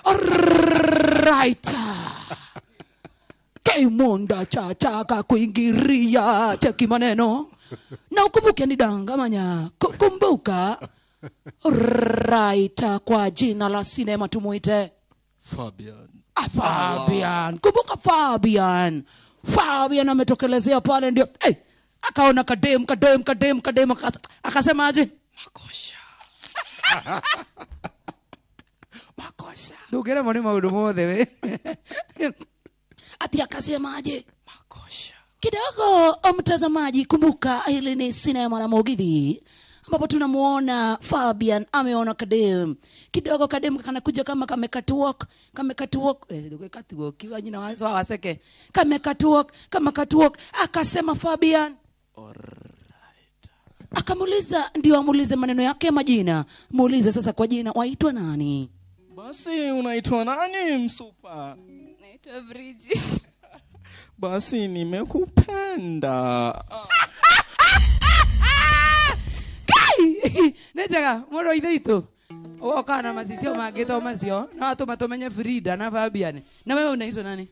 Alright. Kaimonda chacha kuingiria cheki maneno. Na ukumbuke ni dangamanya. Kumbuka. Right, kwa jina la sinema tumuite Fabian. Fabian. Kumbuka Fabian. Fabian ametokelezea pale ndio. Hey, akaona kadem. Akasema aje? Makosha. Ndugere moni maudu mothe we. Ati akasema aje? Makosha. Kidogo mtazamaji, kumbuka hili ni sinema la Mugithi ambapo tunamuona Fabian ameona kadem. Kidogo kadem kanakuja kama kamekatwalk. Kiwa jina wazo waseke. Kamekatwalk. Akasema Fabian. Alright. Akamuuliza, ndio amuulize maneno yake majina. Muulize sasa kwa jina, waitwa nani? Basi unaitwa nani msupa? Naitwa Bridget. Basi nimekupenda. Nejaga moro idheito. Oka na masisio mageto masio. Na watu matomenye Frida na Fabian. Na wewe unaitwa nani?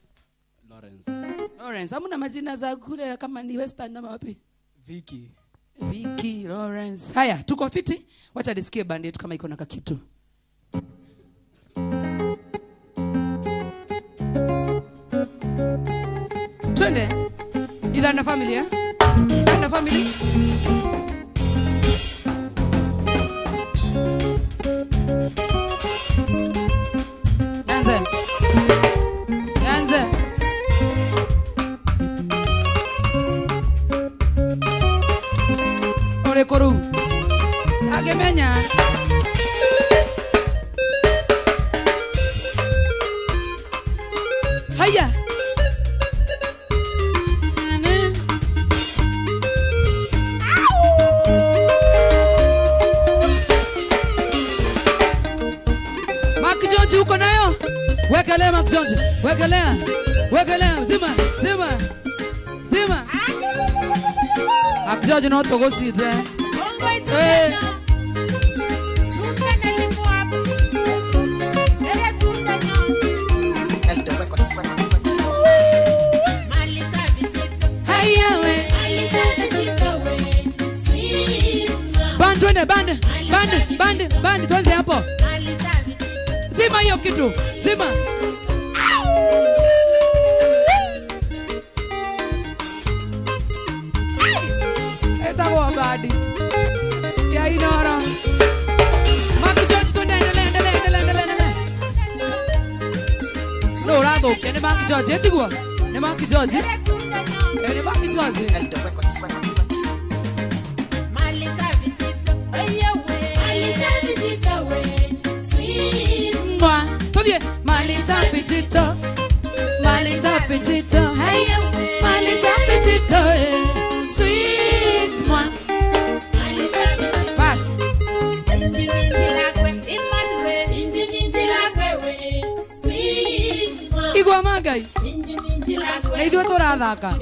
Lawrence. Hamna majina za kule kama ni Western na wapi? Vicky, Lawrence. Haya, tuko fiti. Wacha nisikie band yetu kama iko na kitu. Twende. Idana family eh? Idana family. Yanze. Ole koru. Agemenya. Haya. Uko nayo? Wekelea Mark Jones. Wekelea. Zima. Mark Jones no to go sit there. Eh. Band tuanze hapo. Zima hiyo kitu. Zima. Eta kwa badi. Ya inara. Mark George tu endelea. No rado, ni Mark George etigwa. Ni Mark George. Ni Mark George. Malisa Petito, hey, Malisa Petito, sweet one. Pass. Igwa magai. Naidu tora dhaka.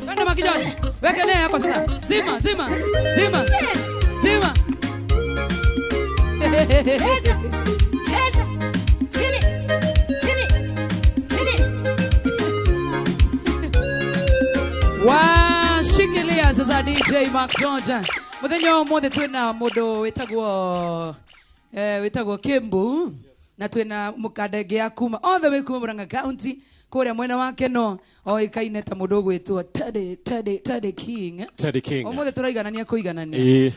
Kanda makijaji. Wekelea yako sasa. Zima. Cheza. Washikilia sasa DJ Mark George. Muthenyo mothe twina mundu witagwo Kimbu na twina mukadege akuma all the way kuma Murang'a County kuria mwena wake no oikaine ta mundu gwitwo Teddy King. Omothe turaiganania kuiganania.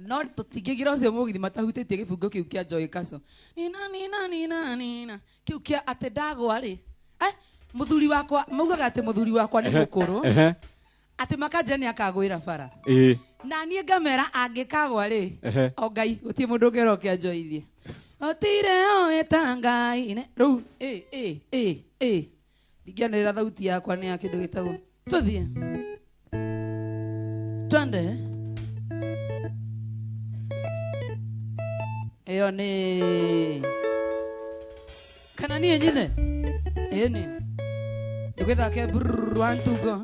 No tutingigira ucio Mugithi matahutĩtie gĩbungo kĩu kĩa Joy Kaso. Nina. Kĩu kĩa atĩ ndagwa rĩ. Mũthuri wakwa, maugaga atĩ mũthuri wakwa nĩ mũkũrũ. Atĩ makanjĩra nĩ akagwĩra bara. Na niĩ ngamera angĩkagwa rĩ. O Ngai gũtirĩ mũndũ ũngĩra ũkĩanjoithie. Otire oe tangai. Rĩu ndingĩanĩrĩra thauti yakwa nĩ ya kĩndũ gĩtagwo. Tũthiĩ. Twende. Eyo ni kana ni nyine eni ndugethake 1 2 go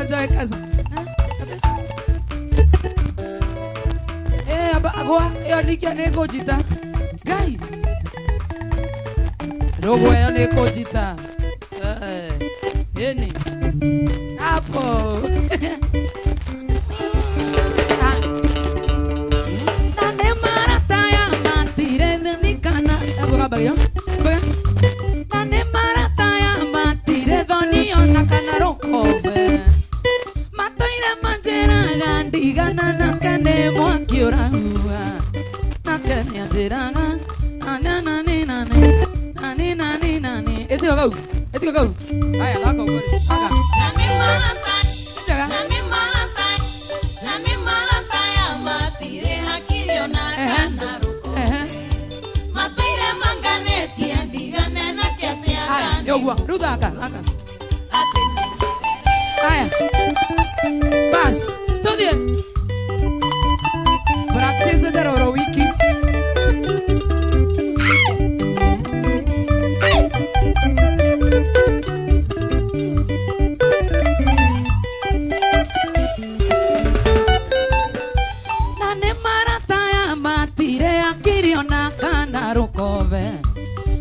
Joy kaza. Agua, yo nikia neko jita. Gai. Dogo yo neko jita. Yeni. Apo. Nane marata ya matire nikana. Aku kabar yo. Nane marata ya matire doni ona kana rokove. Matoire manjera gandi gana nakane mwakiora. Diranga anana ni nani etigo go aya la go aga nami marata ya matire hakirio na kanaruko matire manganeti andigane na kete aya yogwa ruda aka aya bas todo bien practice de oro wiki.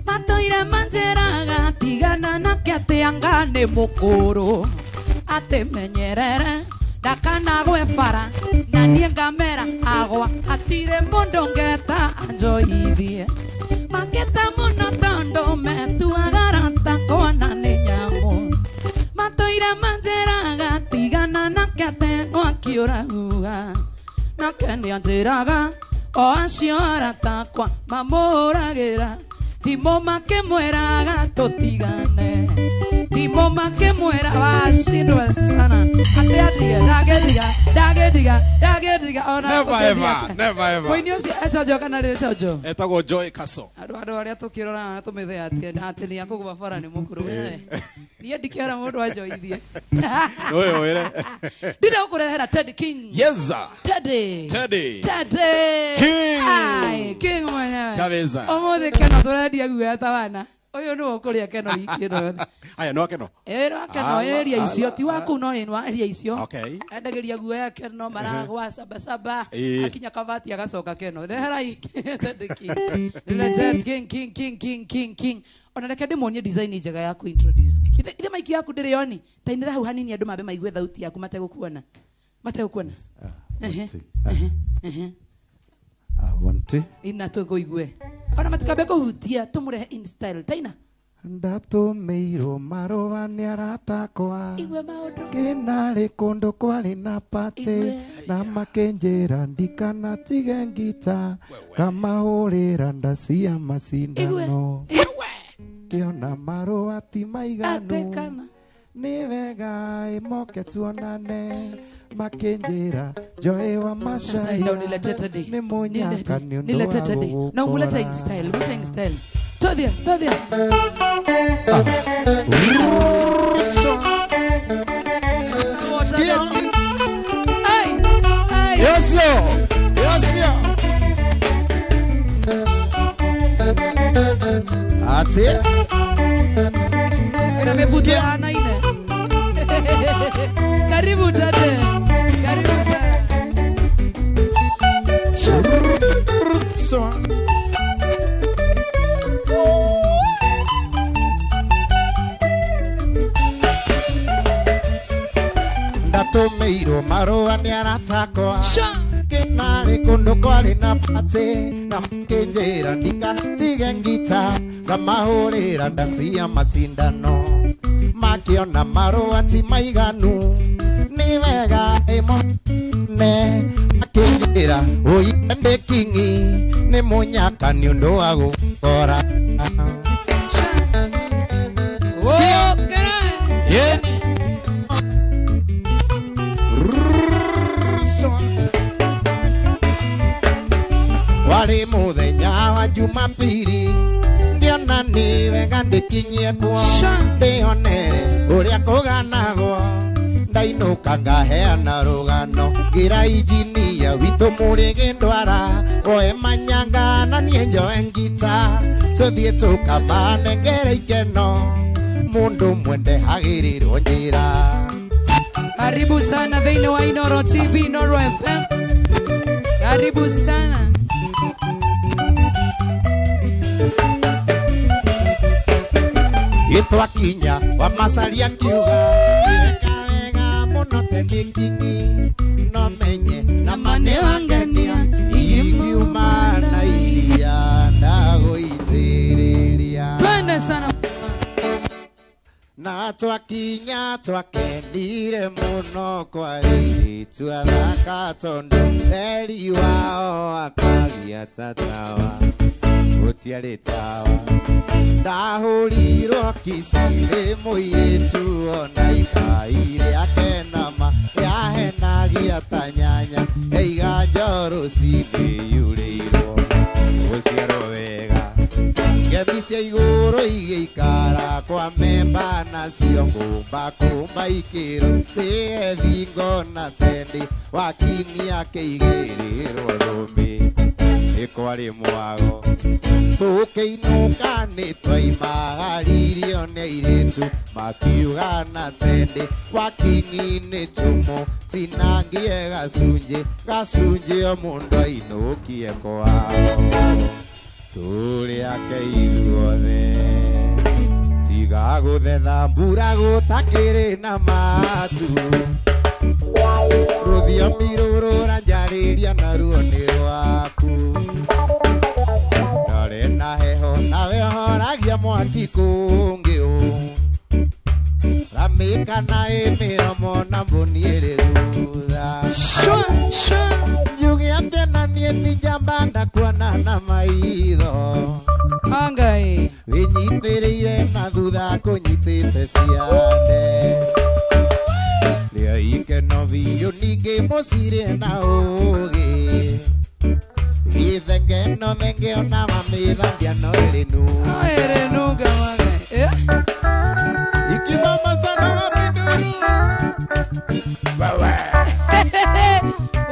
Matoire manjeraga tigana na kiate angane mukuru ate menyerere dakana gwefara na niengamera agwa atire mondongeta anjoithie maketa muno tondo metu agaranta kona ninyamu matoire manjeraga tigana na kiate wakiura uga na kenya njeraga o acio aratakwa mamuragira timo make mweraga totigane timo make mwera washindwa sana dagediga ona never ever Moinio si echojo kana rechojo etago Joy Kaso ado aria tukirora tumithe ati ya kuguba fara ni mukuru ni ndikiora mundu ajoithie oyo were ndira ukurehera Ted King yes Teddy King ai King mwenyewe kabeza omothe keno turendia guya tawana oyo no ukuria keno ikiro aya no keno no keno area icio ti waku no ni area icio okay endageria guya keno maragwa saba akinya kavati agacoka keno reherai Ted King ona reke ndimuonie design njega ya ku introduce ithe maiki yaku ndiri yoni tainira hau hanini andu mabe maigue thauti yaku matekukuona Wanti ina tuguigue ona matikabe kuhutia tumurehe in style taina ndatumeirwo marũa nĩ aratakwa igwe maundu kĩnarĩ kũndũ kwarĩ na pate na makĩnjĩra ndikana tige ngita ngamahũrĩra nda cia macindano kĩona marũa ti maiganu nĩ wega ĩmoke tuonane makĩnjĩra Joy wa Macharia nĩ mũnyaka nĩ ũndũ wa gũgũkora na umuleta in style Todia yes yo ate ina mevutia ana ine karibu dade karibu sana ndatumeirwo marũa nĩ aratakwa kĩnarĩ kũndũ kwarĩ na pate na makĩnjĩra ndikatige ngita ngamahũrĩra nda cia macindano makĩona marũa ti maiganu nĩ wega ĩmone makĩnjĩra ũyũ ndĩ kingi nĩ mũnyaka nĩ ũndũ wa gũkora warĩ mũthenya wa Jumapili ndiona nĩ wega ndĩkinyie kuo ndĩonere ũrĩa kũganagwo ndainũka ngaheana rũgano ngira injinia witũ mũrĩgĩ ndwara oe manyanga na niĩ njoe ngita tũthiĩ tũkamanengere ikeno mũndũ mwende hagĩrĩrwo njĩra Karibu sana thĩinĩ wa Inoro TV, Inoro FM. Karibu sana. Itwakinya wa masalia kiuga wega muno tendikingi no menye na mane wangenia igiuma na iria ndagoitiriria. Twende sana. Na twakinya twakenire muno kwa riri twathaka tondu eri wao akagia tatawa gutiarĩ tawa ndahurirwo kisire muiretu ona ikaire akenama yahenagia tanyanya eiga njoro cindĩyurĩirwo gũciarwo wega ngemi cia igũrũ igĩikara kwa memba nacio ngũmba kũmba ikĩro tĩe thingo na tendi wakinyia kĩigĩrĩrwo rũmĩ ĩkwarĩ mwago tũkĩinũka nĩ twaimagaririo nĩ airĩtu makiuga na tendi wakinyi nĩ tũmũ tinangie gacunjĩ o mũndũ ainũkie kwao tũrĩake ithuothe tiga gũthetha mbura gũtakĩrĩ na matu rũthiomi rũrũra njarĩria naruo nĩ rwaku ndarĩ na heho nawe horagia mwaki kũngĩ ramĩka na ĩmĩromo na mbũni ĩrĩ thutha njuge atĩ na niĩ ti njamba ndakuona na maitho Angai wĩnyitĩrĩire na thutha kũnyitĩte ciande rĩa ikeno biũ ningĩ mũcirie na ũgĩ gĩthengeno thenge ona mamĩthambia no ĩrĩ nuga magai ikimama sana mapinduru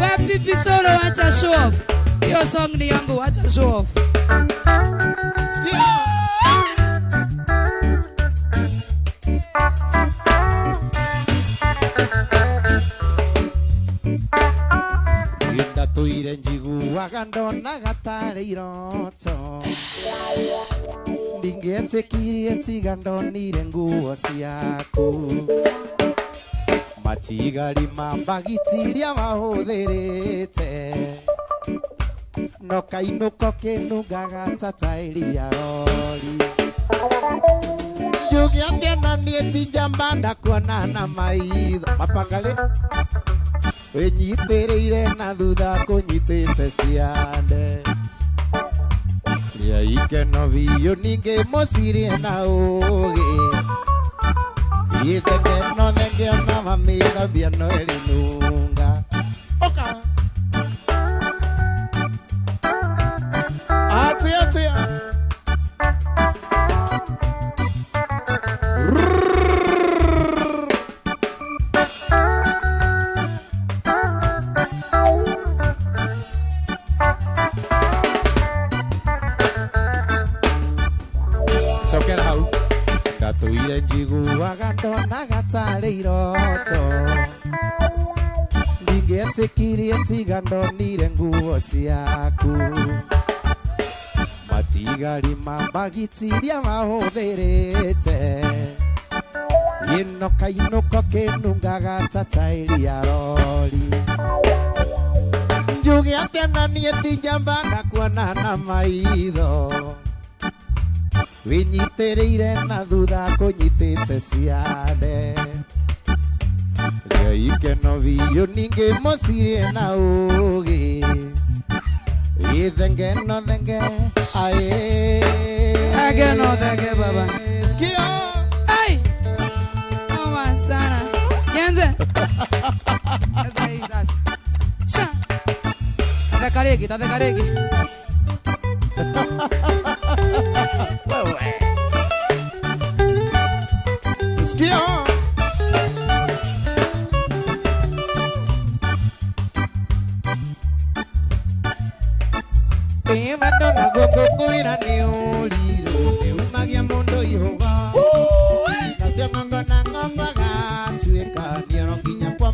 Wapipi solo wacha show off. Hiyo song ni yangu, wacha show off. Inda tuire njiguaga ndona gatarĩ iroto ndingĩetĩkirie tiga ndonire nguo ciaku matigari mambagitiria mahũthĩrĩte no kainũko kĩnungaga ta taĩri ya rori njuge atĩ na niĩ ti njamba ndakuona na maitho mapangalĩ wĩnyitĩrĩire na thutha kũnyitĩte ciande rĩa ikeno biũ ningĩ mũcirie na ũgĩ gĩthengeno thenge ona mamĩthambia no ĩrĩ nunga oka atia sokera hau ndatuire njiguaga ndona gatarĩ iroto ndingĩetĩkirie tiga ndonire nguo ciaku matigari mambagitiria mahũthĩrĩte ĩno kainũko kĩnungaga ta taĩri ya rori njuge atĩ na niĩ ti njamba ndakuona na maitho wĩnyitĩrĩire na thutha kũnyitĩte ciande rĩa ikeno biũ ningĩ mũcirie na ũgĩ gĩthengeno thenge Ageno thenge baba skio ai oma sana nyanze sasa hii sasa sha tadekaregi skio Ivando na gogo kuira ni uliro Eumagia mundo ihoga Nasio ngongo na ngomba gatueka Nioro kinya kwa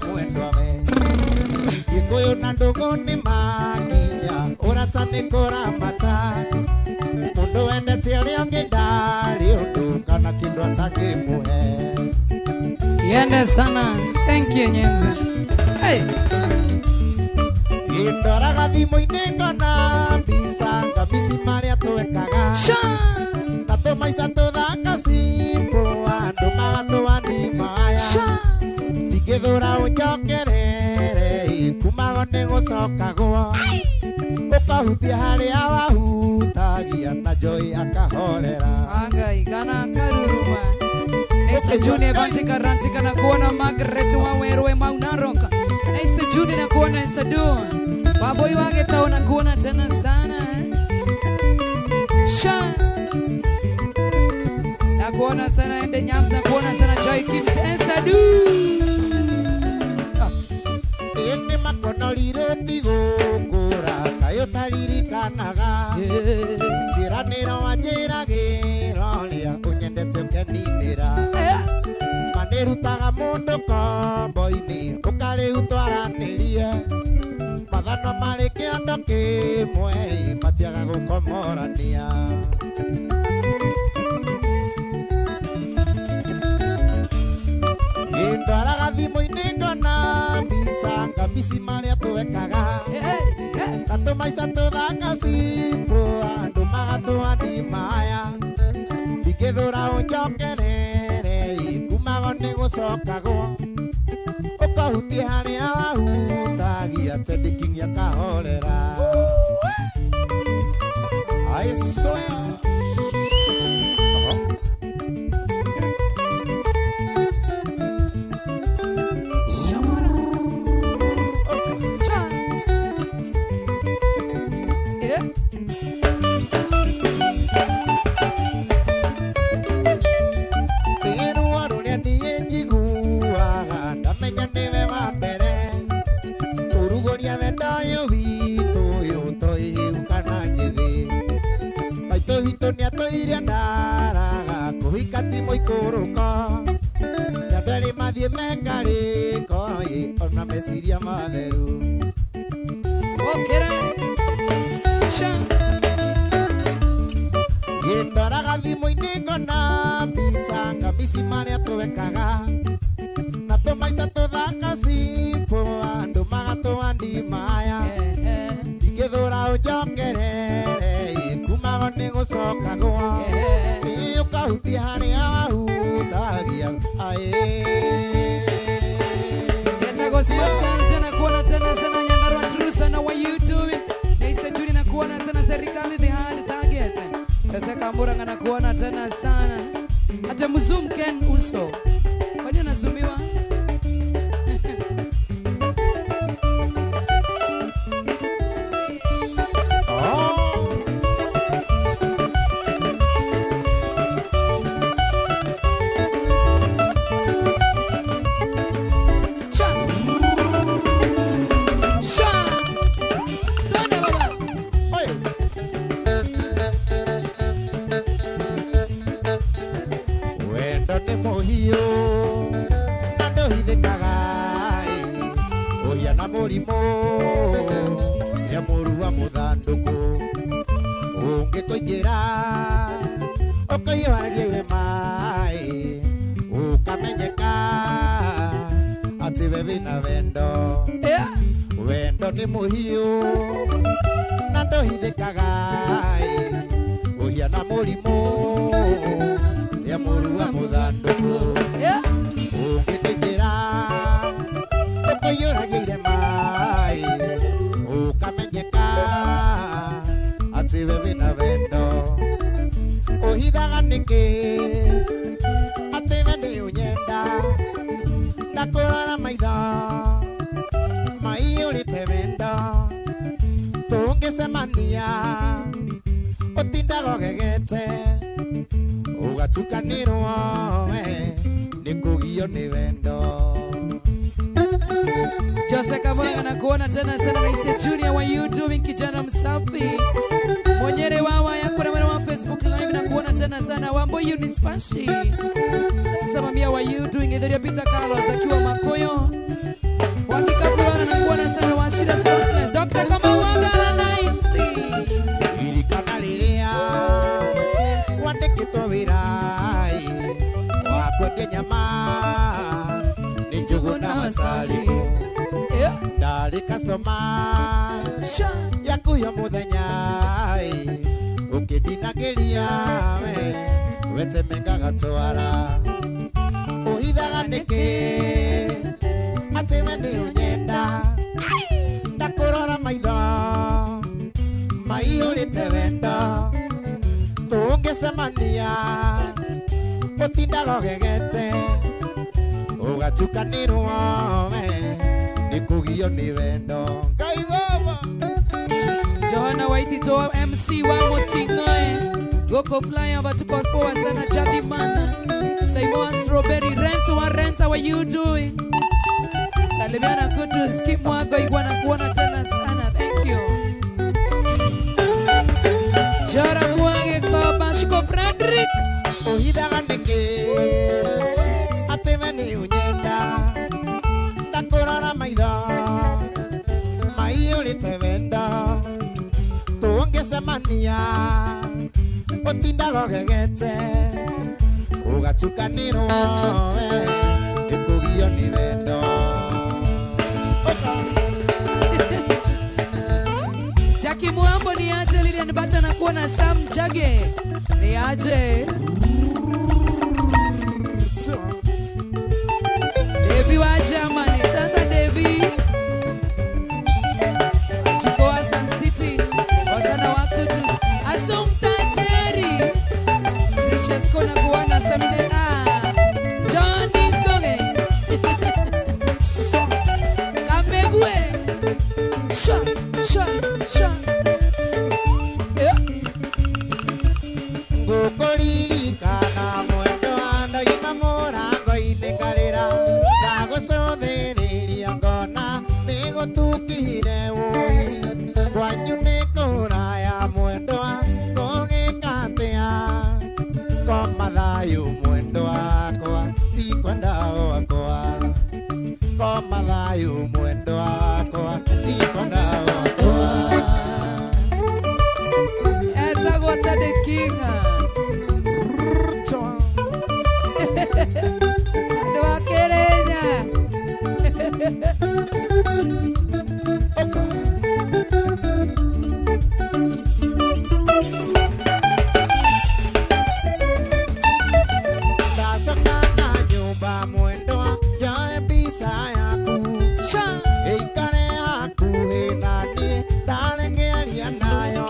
ona ndogo ni makinya urata ni kuramata mundu wendete uria ungi ndari undu kana kindu atakimuhe Yende sana. Thank you, Nyenza. Hey. Indoraga thimu-inĩ ngona mbica ngabisi marĩa twekaga tatũ maica tũthaka simbo andũ magatũanimaya ndingĩthũra ũnjokerere kumagwo nĩ gũcokagwo ũkahutia harĩa wahutagia na Joy akahorera Agai gana karuruma Next June Vantika Rantika na kuona Margaret Wawerwe Maunaroka Next June na kuona Estado Baboy wake taona kuona tena sana Sha na kuona sana ende Nyams na kuona sana Joy Kims Estado Ende makono liroti gũkũra kayo taririkanaga ciĩranĩro wanjĩragĩra ũrĩa ũnyendete ũkeninĩra manĩrutaga mũndũ kombo-inĩ ũkarĩu twaranĩrie mathano marĩ kĩondo kĩmwe matiaga gũkomorania Indwaraga thimũ-inĩ ngona mbica ngabisi marĩa twekaga tatũ maica tũthaka simbo andũ magatũanimaya ndingĩthũra ũnjokerere kumagwo nĩ gũcokagwo ũkahutie harĩa wahutagia Teddy King akahorera I swear iria ndaraga kuhika timo ikuruka nyambere mathie mekariko ona meciria matheru okera sha Indwaraga thimũ-inĩ ngona mbica ngabisi marĩa twekaga na tũmaica tũthaka simbo andũ magatũanimaya ndingĩthũra ũnjokerere kumagwo nĩ gũcokagwo ũkahutia harĩa wahutagia Yetago Smart Car tena kuona tena sana Nyandarua True sana wa YouTube Next June na kuona sana serikali the hard target Pesa Kambura na kuona tena sana hata mzum Ken uso kwani unazumiwa mũrimũ ya mũrua mũthandũkũ ũngĩkũingĩra ũkũiyũragia irĩmaĩ ũkamenyeka atĩ we wĩna wendo wendo nĩ mũhiũ na ndũhithĩkaga ũhiana mũrimũ ya mũrua mũthandũkũ ũngĩkũingĩra ũkũiyũragia irĩmaĩ ũkamenyeka atĩ we wĩna wendo ũhithaga nĩkĩ atĩ we nĩ ũnyenda ndakũrora maitho maiyũrĩte wendo tũngĩcemania ũtindaga ũgegete ũgatukanĩrwo we nĩ kũgio nĩ wendo Jose Kamara na kuona tena sana na East Junior wa YouTube kijana msafi Monyere wawa ya kuna wa Facebook live na kuona tena sana Wambo Unispashi sasa mamia wa YouTube ingederia Peter Carlos akiwa Makoyo wakikapurana na kuona sana wa Shida nyama ni njugu na masali ndari kasoma yakuyo muthenya ukidinagiria wete menga gatwara uhithaga niki ati we ni unyenda ndakurora maitho maihurite wendo tungicemania utindaga gegete ugachukanirwo nikugio ni wendo Ngai baba Johanna Waitito MC wa Motingoe Goko Flyer watuko poa sana Chadi Mana Saimoa Strawberry Renzo how are you doing Salimiana kutu skip mwago igwana kuona tena sana thank you Jara mwage kwa Bashiko Frederick Uhithaga niki atime ni unyenda ndakurora maitho maihurite wendo tungicemania utindaga gegete ugachukanirwo ikugio ni wendo Jackie Muambo ni aje Lilian Bata na kuona Sam Jage ni aje Devi wa Germany sasa Devi Chikoa Sun City wasana wakutus Assumpta Jerry Francesco na kuona Samine Johnny Konge Kamegwe Sha Gukuririkana mwendo ando imamurango-ini ngarira ndagucuthiriria ngona nigutukire wui kwanyu ni kuraya mwendwa ngugikatia koma thayu mwendo wakwa sikwenda wakwa koma thayu mwendo wakwa sikwenda wakwa Etagota de Kinga Dua Kerenya Ndasokana nyumba mwendwa jae bisa yaku Eikare hakuhi nani ndarekearia nayo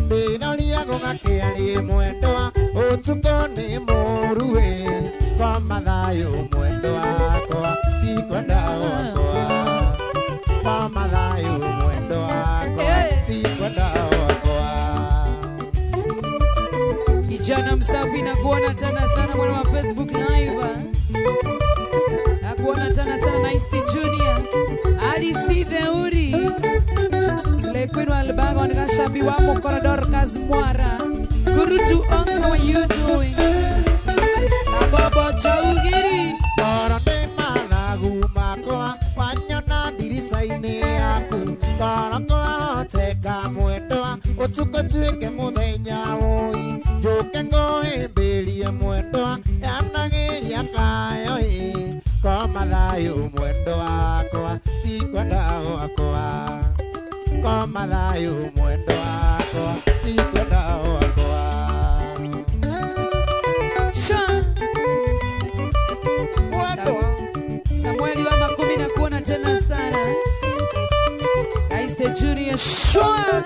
Ndinoria gugakiaria mwendwa utuko ni muruwe kwa mathayo mwendo wakwa sikwenda wakwa kwa mathayo mwendo wakwa sikwenda wakwa Kijana msafi na kuona tena sana mwana wa Facebook live na kuona tena sana Nice Junior Alice Theuri Slay Queen wa Albago Ngashabi wa Mokorador Kazmwara Kurutu Ongs how are you doing Baba Chaugiri Korone mathagu makwa wanyona ndirica-ini yaku koroko teka mwendwa utuko tuike muthenya ui njuke nguhimbirie mwendwa yanagiria kayo koma thayu mwendo wakwa sikwenda wakwa koma thayu mwendo wakwa sikwenda wakwa Samueli wa Makumi na kuona tena sana Nice Junior Shua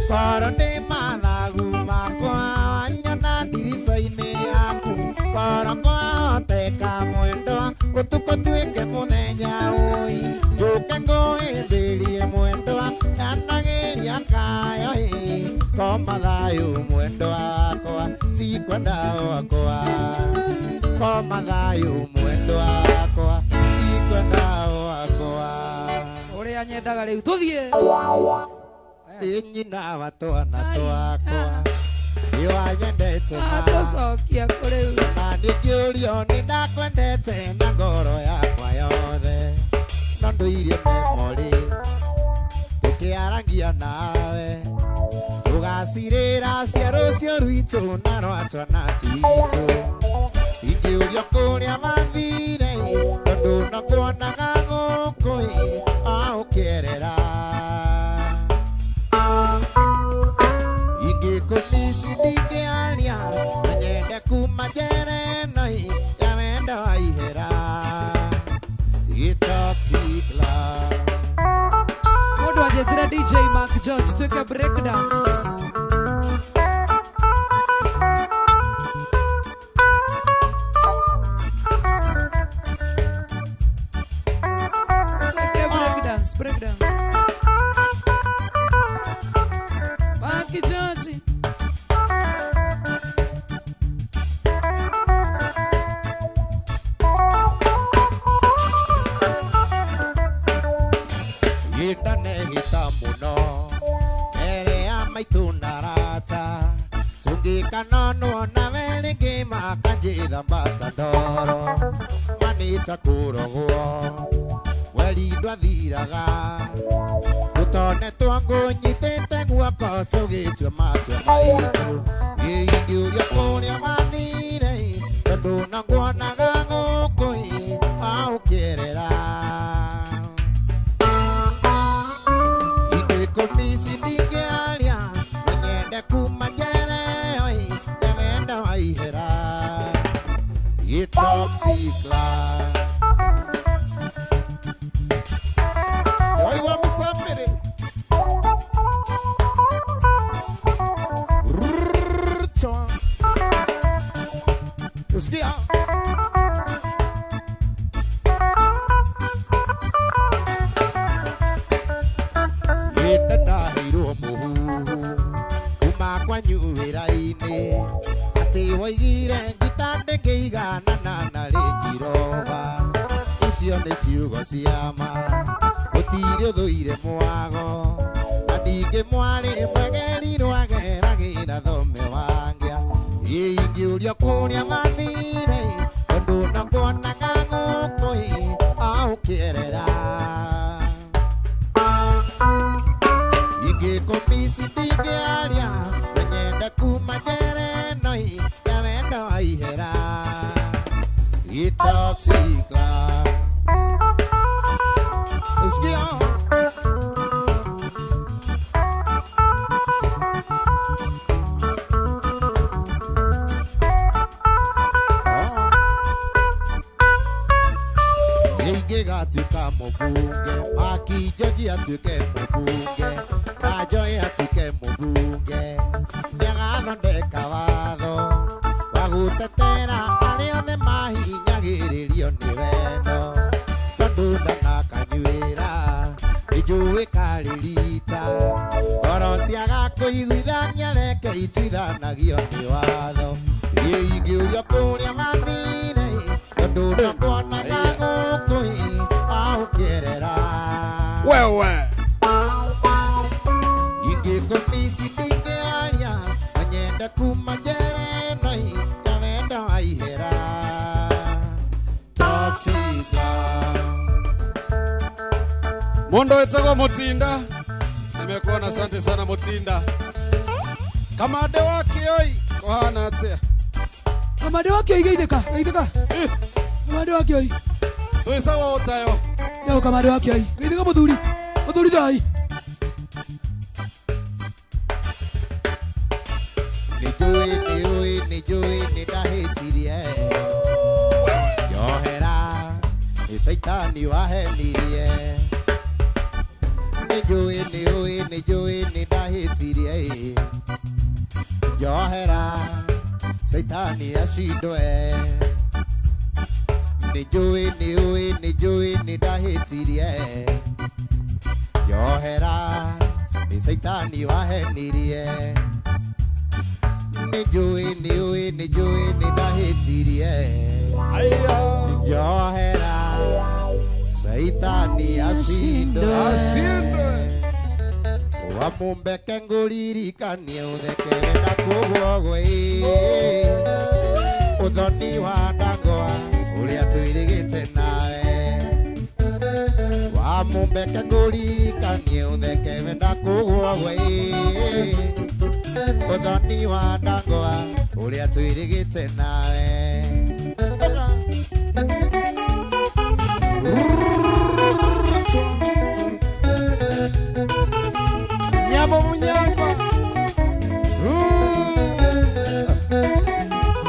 Korone mathagu makwa wanyona ndirica-ini yaku koroko teka mwendwa utuko tuike muthenya ui njuke nguhimbirie mwendwa yanagiria kayo koma thayu mwendo wakwa sikwenda wakwa koma thayu mwendo wakwa sikwenda wakwa Uria nyendaga riu tuthie nyina wa twana twakwa iwanyendete atocokia kuri na ndingĩũrio nĩ ndakwendete na ngoro yakwa yothe no ndũirie memori nĩtũrarangia nawe ũgacirĩra cia rũciũ rwitũ na rwatwa na titũ ingĩũrio kũrĩa mathire tondũ nakuonaga gũkũ aũkĩerera ingĩkũmici ndingĩaria na nyende kuma njera ĩno ya wendo wa ihera Toxic love. Mundu ajetira DJ Mark George tuweke breakdance. Breakdance. Mark George. Nehita muno ere ya maitunarata sungikana no na velenge makanjitha matandoro manita kurogo weli ndwathiraga tutone twangu nyitete guoko tugitwe matwe maitu ingĩũrio kũrĩa mathire tondũ nakuonaga gũkũ aũkĩerera Komisi ndingĩaria na nyende kuma njera ĩyo ya wendo wa ihera Toxic love Waigua msambĩrĩ Usikia ndahirwo mũhuhu kuma kwanyu wĩra-inĩ atĩ woigire ngita ndĩngĩiganana na rĩngiroba icio nĩ ciugo cia ma gũtirĩ ũthũire mwago na ningĩ mwarĩ mwegeri rwageragĩra thome wangĩa ingĩũrio kũrĩa mathire tondũ nakuonaga gũkũ aũkĩerera Komisi ndingĩaria na nyende kuma njera ĩno ya wendo wa ihera Toxic love Usikia ingĩgatuĩka mũbunge Maki George atuĩke mũbunge Joy atuĩke mũbunge nĩagathondeka watho wa gũtetera arĩa othe mahinyagĩrĩrio nĩ wendo tondũ ndanakanyuĩra nĩnjũĩ karĩrita ngoro ciaga kũiguithania reke ituithanagio nĩ watho ingĩũrio kũrĩa mathire tondũ ndakuonaga gũkũ aũkĩerera wewe Komisi ndingĩaria na nyende kuma njera ĩno ya wendo wa ihera Toxic love Mundu wetagwo Mutinda nimekuona asante sana Mutinda kamande wake oi kohana atia Kamande wake geitheka Kamande wake oi Tuisawa utayo Yo kamande wake oi geitheka muthuri thai Nijui nĩndahĩtirie Njohera nĩ Saitani wahenirie Nijui nĩndahĩtirie Njohera Saitani acindwe Nijui nĩndahĩtirie Njohera nĩ Saitani wahenirie Nijui nĩndahĩtirie Njohera Saitani acindwe Wamumbeke ngũririkanie ũthekere na kũguogwe Ũthoni wa ndangwa ũrĩa twĩrĩgĩte nawe Wamumbeke nguri kanie utheke wenda kugwa we Uthoni wa ndangwa uria twirigite nawe Nyambo munyamba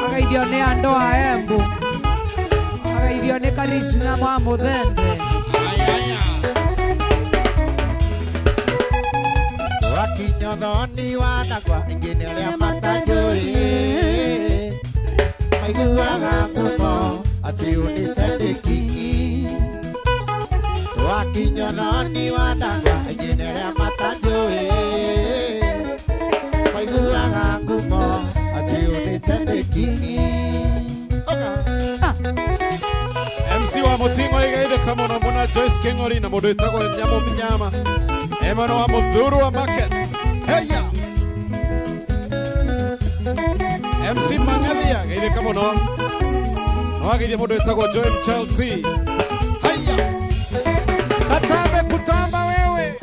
Agaithio ni andu a Embu Agaithio ni Krishna mwa Muthende Wakinya uthoni wa ndangwa ingine aria matanjui Maiguaga ngumo ati unitendeki Wakinya uthoni wa ndangwa ingine aria matanjui Maiguaga ngumo ati unitendeki MC wa Mutingo igaithe kamono muna Joyce King'ori na mundu witagwo Nyambo Mnyama Emano wa Muthuru wa Market Heya MC Mangathia gaithe kamono no agirie mundu witagwo Joel Chelsea Heya Katambe kutamba wewe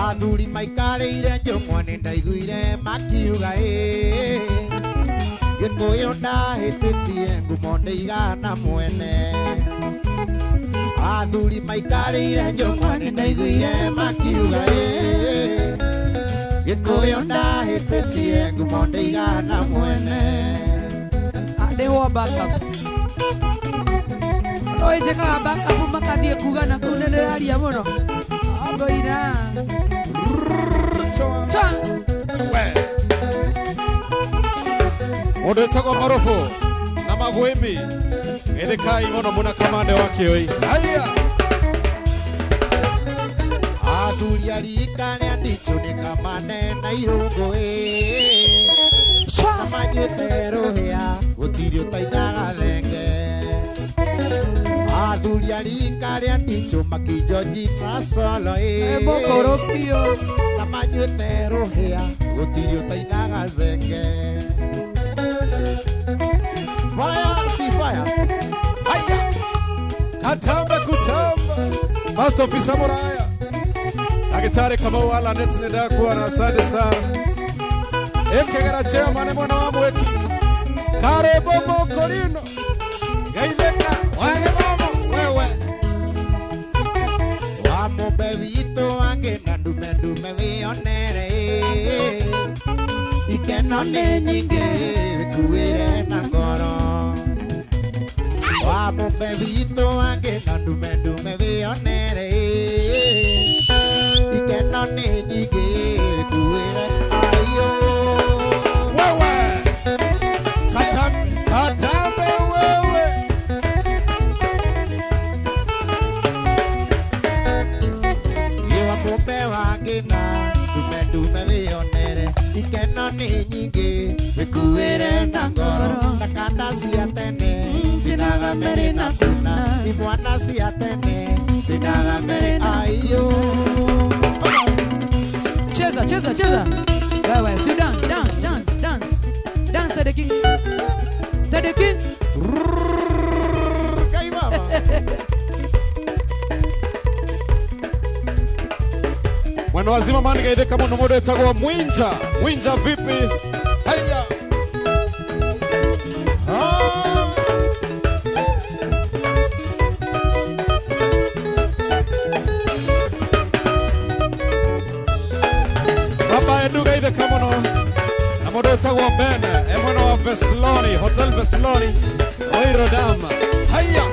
Athuri maikarĩire njũng'wa nĩ ndaiguire makiuga Gĩkũyũ ndahĩtĩtie ngumo ndĩigana mwene Athuri maikarĩire njũng'wa nĩ ndaiguire makiuga Gĩkũyũ ndahĩtĩtie ngumo ndĩigana mwene Ndeho backup No ijekaga backup makathie kuga na kuu nĩndĩraria mũno Amboina mundu witagwo Marobo na Magwimi Gethekai mono muna kamande wa Kioi Haya Athuri arika nĩ anditũ nĩ kamande na irũngũ Na manyuĩte rũhĩa gũtirĩ ũtainaga thenge Athuri arika nĩ anditũ makinjoji na solo Mokorofio Na manyuĩte rũhĩa gũtirĩ ũtainaga thenge Fire, see fire Haya Katambe kutamba Master Officer Moraya Agitari Kamau wala neti nedakuwa na asante sana Ekegera chairman mwana wa mweki Karebo Mokorino Gaitheka Wage momo wewe Wamũmbe witũ wange na ndume wĩonere Ikeno nĩ nyingĩ wĩkuĩre na ngoro Wamũmbe witũ wange na ndume wĩonere Ikeno nĩ nyingĩ wĩkuĩre ayo Wewe Katambe wewe Wamũmbe wange na ndume wĩonere Ikeno nĩ nyingĩ wĩkuĩre na ngoro Na kanda cia tene Sinaga mbere na kuna Imwana cia tene Sinaga mbere ayo Cheza Wewe, so dance to the king Kai baba Mwana wazima mani gaitheka muno mundu witagwo Mwinja vipi Haya Baba edu gaitheka muno na mundu witagwo Ben mwana wa Vesloni Hotel Vesloni Rotterdam Haya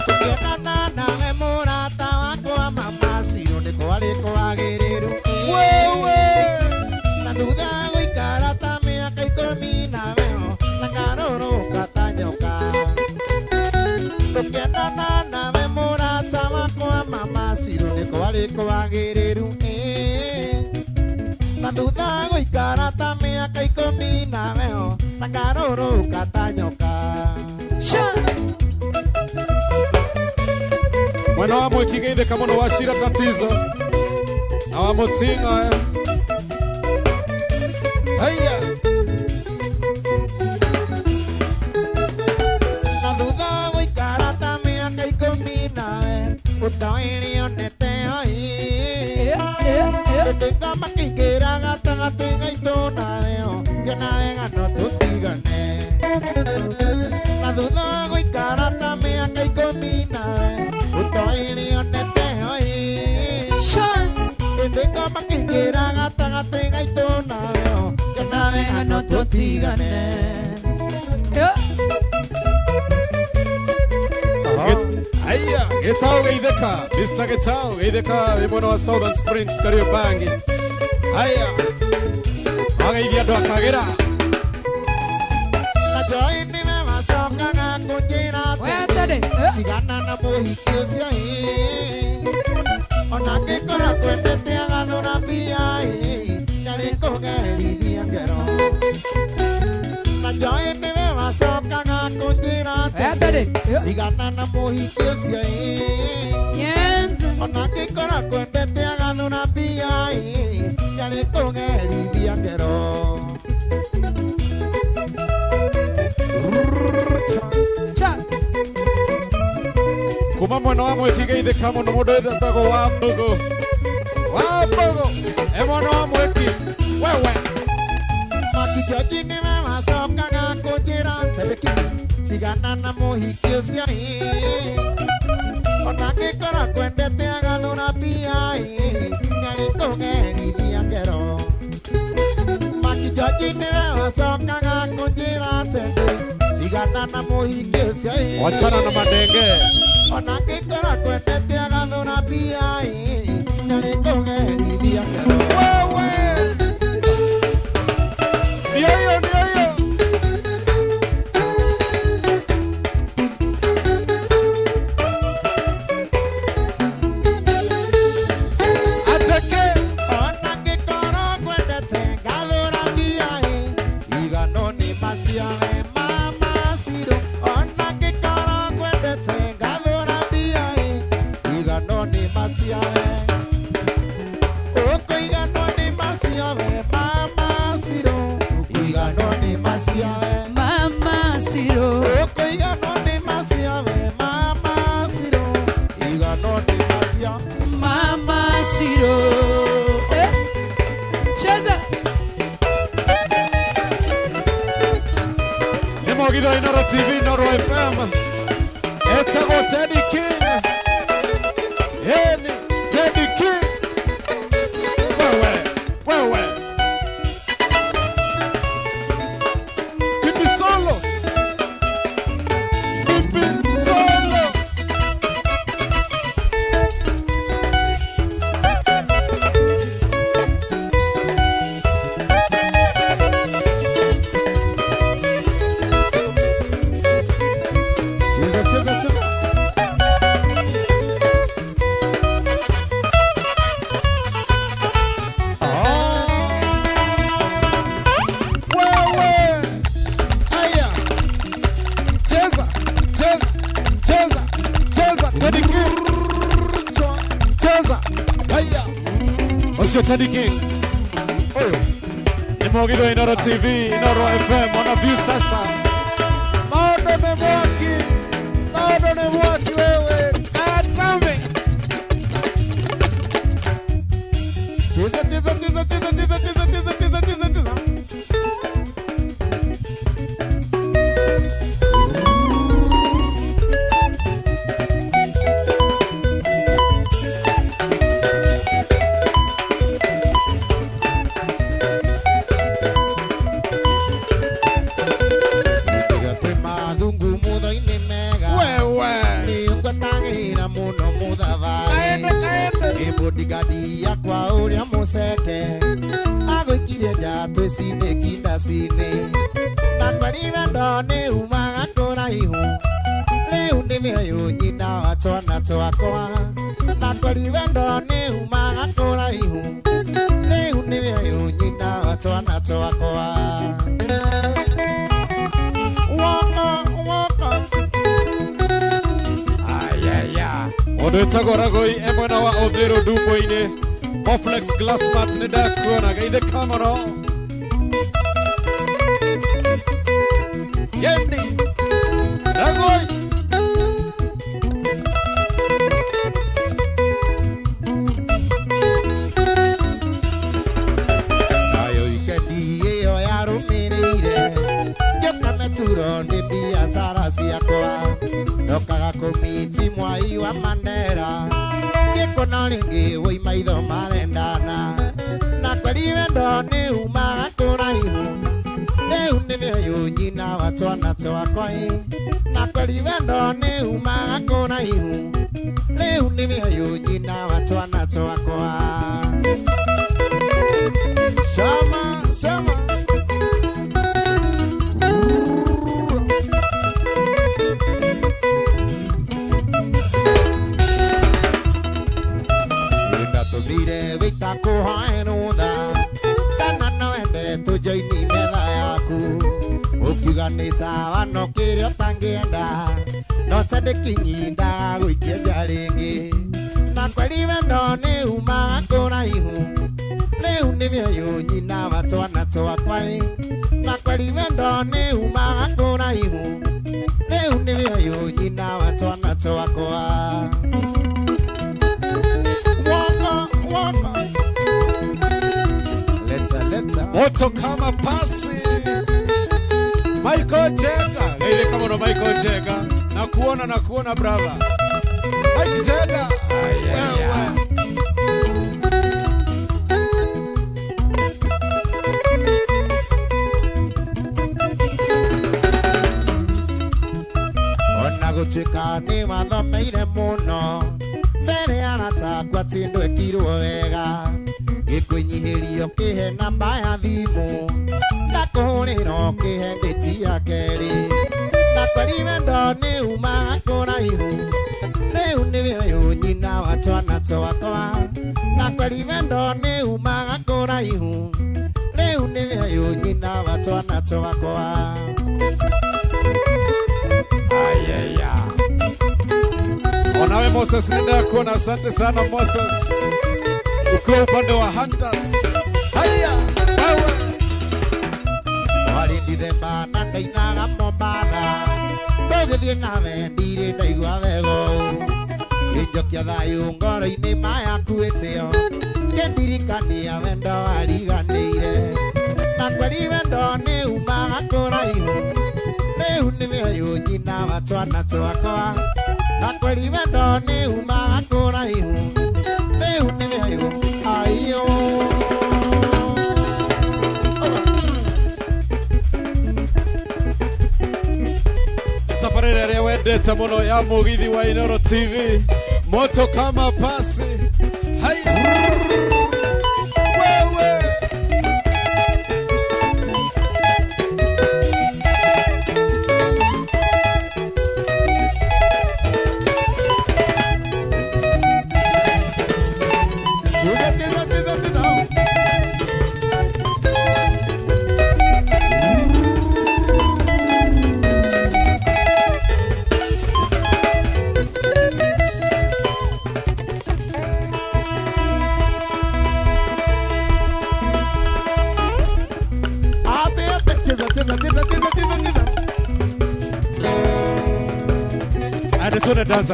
Tukiendana nawe mũrata wakwa mama Siro nĩ kwarĩko wagĩrĩru Wewe Na thutha gũikara ta mĩaka 10 naweho Na ngarũrũka ta nyoka Tukiendana nawe mũrata wakwa mama Siro nĩ kwarĩko wagĩrĩru Na thutha gũikara ta mĩaka 10 naweho Na ngarũrũka ta nyoka Mwana wa mweki gaitheka muno wa Shira Tatizo na wa Mutinga Haya Na thutha gũikara ta mĩaka 10 nawe Utairi onete oi Tutinga makingira gatagatĩ gaitũ nawe Ngena wega no tũtigane Na thutha wa gũikara ta mĩaka 10 nawe Utairi onete oi Tutinga makingira gatagatĩ gaitũ nawe Ngena wega no tũtigane Aya, Getao Geitheka, Mr. Getao Geitheka, Wimono wa Southern Springs, Kariobangi. Aya, Ageithia andũ akagera. Na joy nĩ mewacokaga kũnjĩra atĩ tigana na mũhiki ũcio ona angĩkorwo kwendete agathũra mbia ndarĩ kũgerithia ngero na joy nĩ mewacokaga kũnjĩra atĩ tigana na mũhiki ũcio ona angĩkorwo kwendete agathũra mbia ndarĩ kũgerithia ngero Kuma mwena wa Mwiki Geitheka mũno mũndũ wĩtagwo Wambogo mwana wa Mwiki wewe Makijoji nĩ mewacokaga kũnjĩra atĩ tigana na mũhiki ũcio ona angĩkorwo kwendete agathũra mbia ndarĩ kũgerithia ngero Makijoji nĩ mewacokaga kũnjĩra atĩ tigana na mũhiki ũcio wachana na madenge ona angĩkorwo kwendete agathũra mbia ndarĩ kũgerithia ngero wewe Nioyo Ateke ona angĩkorwo kwendete agathũra mbia igano nĩ maciare mama ciro ona angĩkorwo kwendete agathũra mbia igano nĩ maciare igano nĩ maciare mama ciro igano nĩ maciare Mama Siro igano nĩ maciare mama ciro igano nĩ maciare Mama Siro Cheza Nimogitho Inoro TV, Inoro FM Etagwo Teddy King Heni Teddy King Wewe Pipi solo Teddy King Nimogitho Inoro TV, Inoro FM Ona view sasa Maono ni mwaki wewe Katame Cheza bodigadi yakwa uria museke agwikire njatũ ici-inĩ kindaci-inĩ na kwariwe ndone umaga kũraihu rĩu nĩ mĩoyo nyina wa twana twakwa na kwariwe ndone umaga kũraihu rĩu nĩ mĩoyo nyina wa twana twakwa Mũndũ wĩtagwo Ragũi mwena wa Ũthĩrũ Ndumbo-inĩ Moflex Glassmart nĩ ndakuona geithĩka mũno Yendi Ragũi kumiti mwai wa Mandela Gikono ringi woi maitho marendana Na kweli wendo ni umaga kuraihu Leu ni mioyo nyina wa twana twakwa Na kweli wendo ni umaga kuraihu Leu ni mioyo nyina wa twana twakwa Shama, shama Mire vita kuhaenudha Kana noende tujoini metha yaku Ukiuga ni sawa no kirio tangienda No sendikinyinda gwikia njaringi Na kweli wendo ni umaga kuraihu Riu ni mioyo nyina wa twana twakwa Na kweli wendo ni umaga kuraihu Riu ni mioyo nyina wa twana twakwa Moto kama pasi Michael Jega Leile kama no Michael Jega Na kuona brava Michael Jega Ona gutuika ni wathomeire muno Mbere anatakwa tindu ekirwo wega Gikunyihirio kihe namba ya thimu Ndakuhurira kihe nditi ya keri Na kweli wendo ni umaga kuraihu Riu ni mioyo nyina wa twana twakwa Na kweli wendo ni umaga kuraihu Riu ni mioyo nyina wa twana twakwa Ayeya Onawe Moses nenda kuona asante sana Moses Ukiwa upande wa Hunters Haya Awe Wali ndithemba na ndainaga Mombasa Ndogithie nawe ndire ndaigua wego Injokia thayu ngoro-ini mayakuĩtio Ngendirikania wendo wariganĩire Na kweli wendo ni umaga kuraihu Riu ni mioyo nyina wa twana twakwa Na kweli wendo ni umaga kuraihu Riu ni mioyo ayo Tabarĩra ĩrĩa wendete mũno ya Mũgithi wa Inooro TV Moto kama pasi Haya Wewe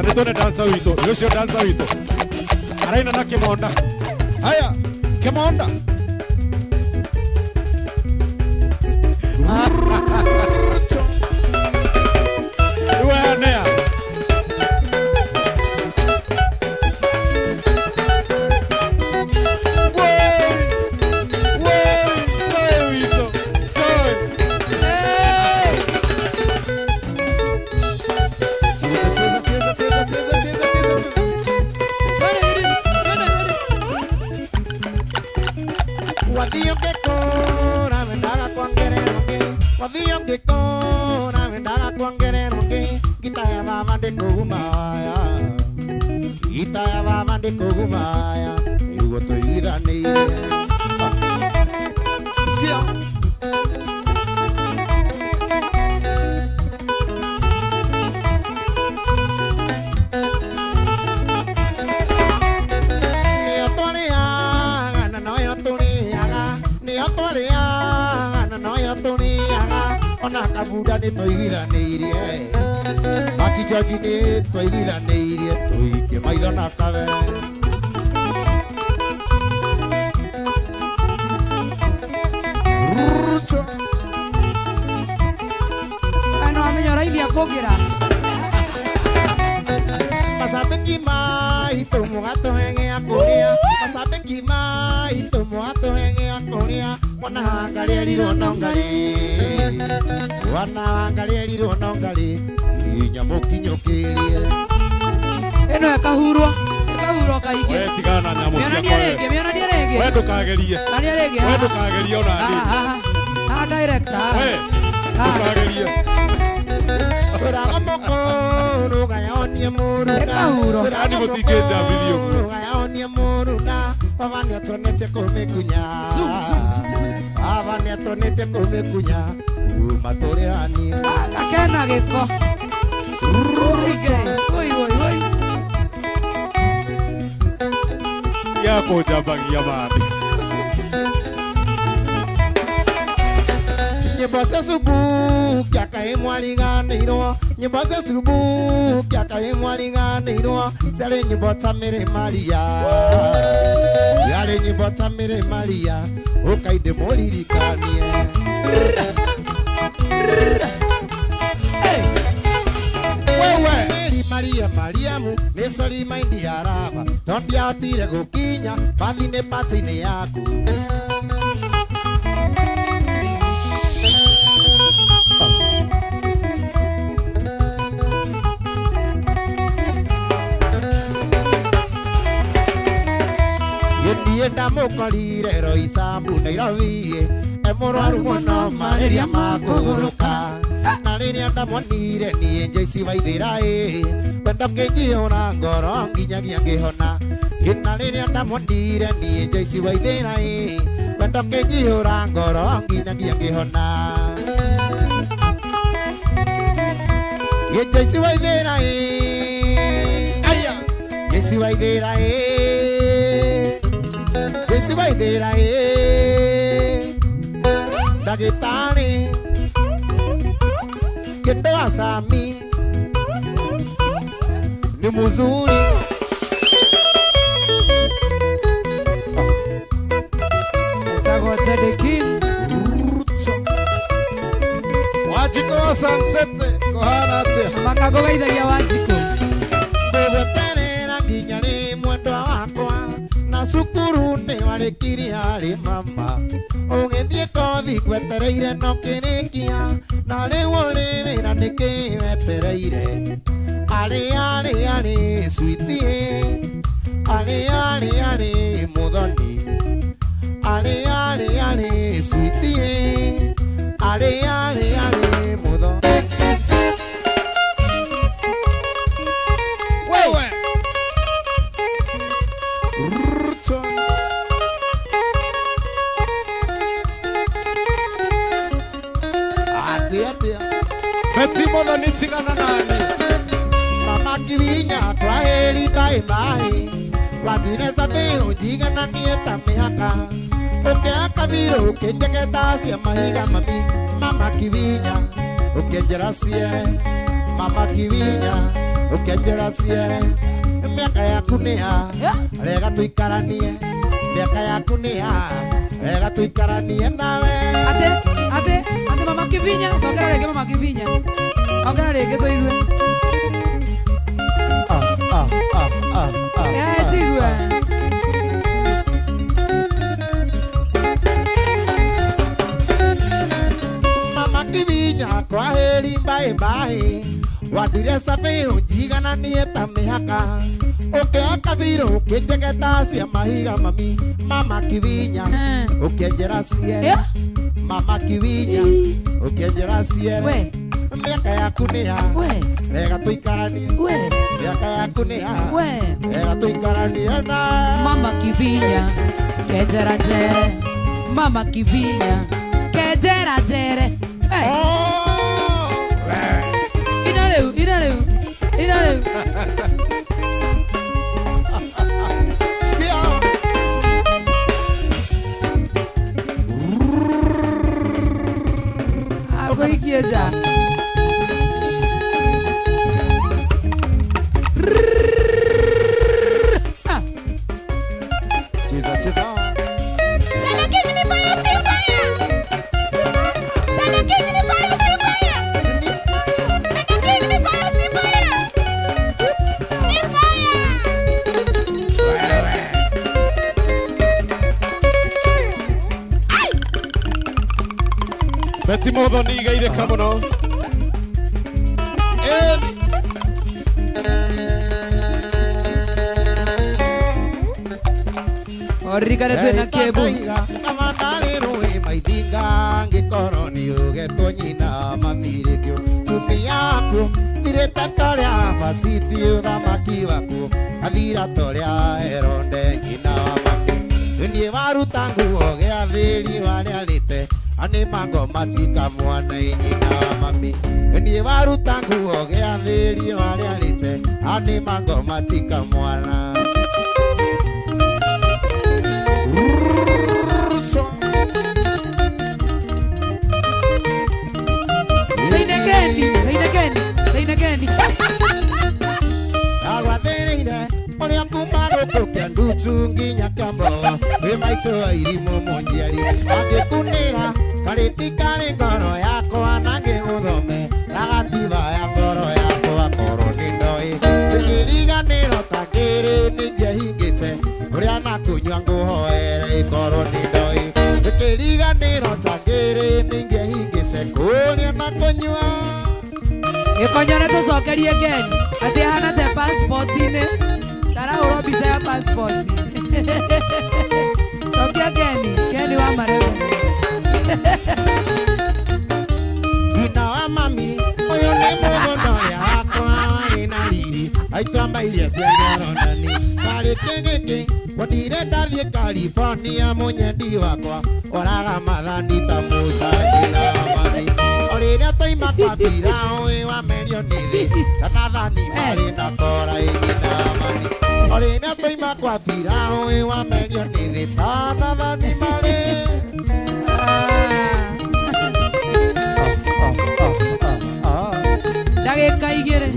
Netone danza wito Yosho danza wito Araina na Kemonda Haya Kemonda Uwe anea Kugumaya yugo to idani Skia Ona kabuda ni to idani Makijaji ni to idani Tuike maitho na kawe Ano amenyora ithi akũngira Mwana wangali lirono ngali. Wana wangali lirono ngali. Nyamuki nyokirie. Eno ya kahurwa kaige. Wewe tigana na nyamu cia kwa. Miona ndirege. Wewe ndukagerie. Ndirege. Wewe ndukagerie ona ndi. Director. Wewe ndukagerie. Ora moko gaya onie muru. Ani mutingeja video. Gaya onie muru na avani atonete komekunya. Avani atonete komekunya. Matore ani. Akena geko. Oi. Yako jabangia babi. Nyimbo subu kya kai mwalinganiro. Nyimbo subu kya kai mwalinganiro. Sale nyimbo tamere Maria. Yale nyimbo tamere Maria. Okaide molirikanie. Wewe Maria Mariamu mesoli maindi araba. Tondia atire gukinya bathine pasine yaku. Yenda mokorire roisambu Nairobi. Emorwaru muno malaria makuguruka. Na riria ndamonire nie Joyce Waithira wendo kingiura ngoro nginyagia ngihona. Na riria ndamonire nie Joyce Waithira wendo kingiura ngoro nginyagia ngihona. Joyce Waithira aya Joyce Waithira Joyce Waithira Dagitari Kende wasami ni muzuri. Sago the king. Wajiko sunset kohana ate. Makago gaithagia Wanjiko. Ngogoterera nginya ri mwendwa wakwa na cukuru ni warikiri hari mama. Ugithie kothi gwetereire no kirikia na riu uri wira niki wetereire. Ari sweetie. Ari mudhoni. Ari sweetie. Ari mudhoni. Wewe Betimo na nitigana nani. Mama Kivinya kwa heri bye bye. Wadine sabe ujigana nieta mehaka. Okeaka viro ukejeketa sia mahiga mami. Mama Kivinya ukejerasie. Mama Kivinya ukejerasie. Miaka yaku ni ha rega tuikaranie. Miaka yaku ni ha rega tuikaranie nawe. Ate Mama Kivinya, sogera rege Mama Kivinya. Ogera rege toigwe. Ya tigwe. Mama Kivinya kwa heri bye bye. Wadire sabe ujigana nieta mehaka. Okeaka viro ukejeketa sia mahiga mami. Mama Kivinya ukejerasie. Mama Kivinya ukejerasie. We miaka yaku ni ha rega tuikaranie. Miaka yaku ni ha rega tuikaranie na Mama Kivinya kejera jere. Mama Kivinya kejera jere. Inareu. Ako ikieza. Cheza. Beti Muthoni geithĩka mũno. Orikare twena kebu. Kamandari rui maidinga ngikoro ni ugetwo nyina mamirikyo. Tumi yaku ndirete toria fasiti uthamaki waku. Athira toria eronde nyina wamaku. Ndie waruta nguo gĩa thĩri warĩarĩte. Ani mango matika mwana nyina mami. Ndie waruta nguo gĩa thĩri warĩarĩte. Ani mango matika mwana. Leinagendi. Agwathereire oria kuma gukukia ndutu nginya kambo we maito airimu munjiari angikunira kariti kari ngoro yakwa nange guthome nagatiba ya ngoro yakwa koro nindoi ngiriganiro takiri ningehingite uria nakunywa nguhoere koro nindoi ngiriganiro takiri ningehingite kuria nakunywa Ikonyore tucokerie again. Ati hana te passport ine. Tara urobisa ya passport. Sokia Kenny. Kenny wa marebo. Ina wa mami. Oyo ne mogono ya akwa ina liri. Aitamba ilia siangaro nani. Kari kengeke. Wadire davye California munyendi wakwa. Oraga madhani tamusa ina wa mami. Orira toima kwa Firawe wa Merionidi Kanadhani marina kora inina mani Orira toima kwa Firawe wa Merionidi Kanadhani marina Dageka igere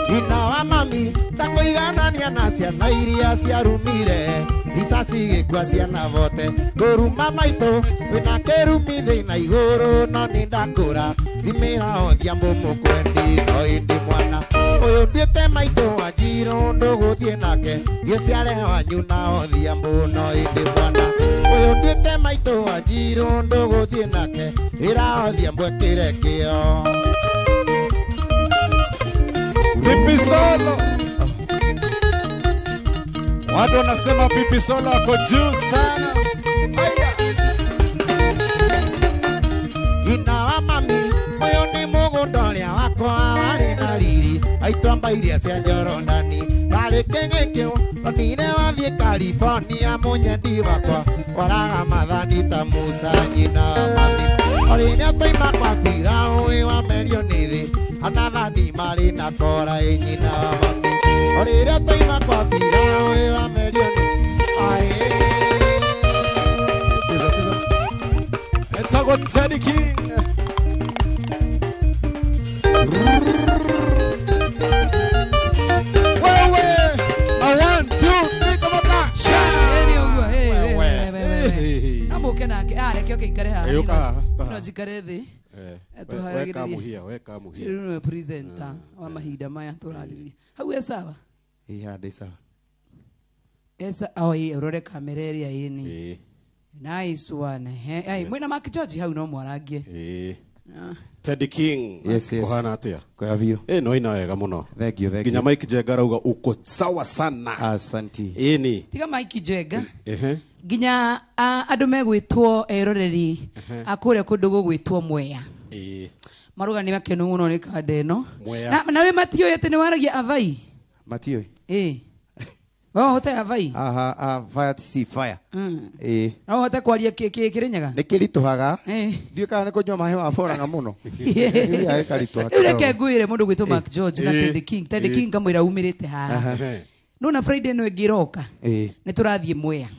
Inawa mami Takoiganania na ciana iria ciarumire Isasi gĩkua ciana vote Ngũruma maitũ wĩna kĩrumi na igũrũ no nĩ ndakũra Thimĩra Odhiambo mũkwendi no ĩndĩ mwana Ũyũ ndiĩte maitũ wa Njirũ ndũgũthiĩ nake Gĩciare wanyu na Odhiambo no ĩndĩ mwana Ũyũ ndiĩte maitũ wa Njirũ ndũgũthiĩ nake Wĩra Odhiambo ĩkĩre kĩo Pipi Solo. Watu wanasema Pipi Solo wako juu sana. Aya. Inawa mami, oyo ni mũgũnda ũrĩa wakwa warĩ na riri Aitwamba iria cia njoro ndani Karĩ kĩngĩkĩo, onire wathiĩ California mũnyendi wakwa Oraga mathani ta Musa nyina mami Orĩrĩa twaima kwa Firaũĩ wa Merionidi Anathani marĩ na kora nyina mami Orĩrĩa twaima kwa Firaũĩ wa Merionidi Etagwo Teddy King. Wewe, a 1, 2, 3 kama ka. Eni ogua. Namuke nake. Reke oke ikare haha. Yuka. No jikare thi. Weka muhia. Chirino presenter wa mahinda maya turarĩrĩria. Hau sawa. Ihande sawa. Esa urore kamera ĩrĩa ĩni. Nice one. Hey, mwena Mark George hau no mwarangie. Teddy King. Yes. Kuhana atia? Kwa vio. No ina wega muno. Thank you. Ginya Mike Jega rauga uko sawa sana. Asanti. Ini. Tiga Mike Jega. Ginya andu megwitwo eroreri akure kundu gugwitwo Mwea. Maruga ni makenu muno ni kande no. Na we Matio yete ni waragia avai. Matio. Oh, hote avai. Fire si fire. No hote kwaria kirinyaga. Nikirituhaga. Ndiuka ne kunywa mahe wa foranga muno. Ya ekarituha. Ureke nguire mundu gwitwo Mark George na Teddy King. Teddy King kamwira umirite haha. No na Friday no egiroka. Ni turathie Mwea.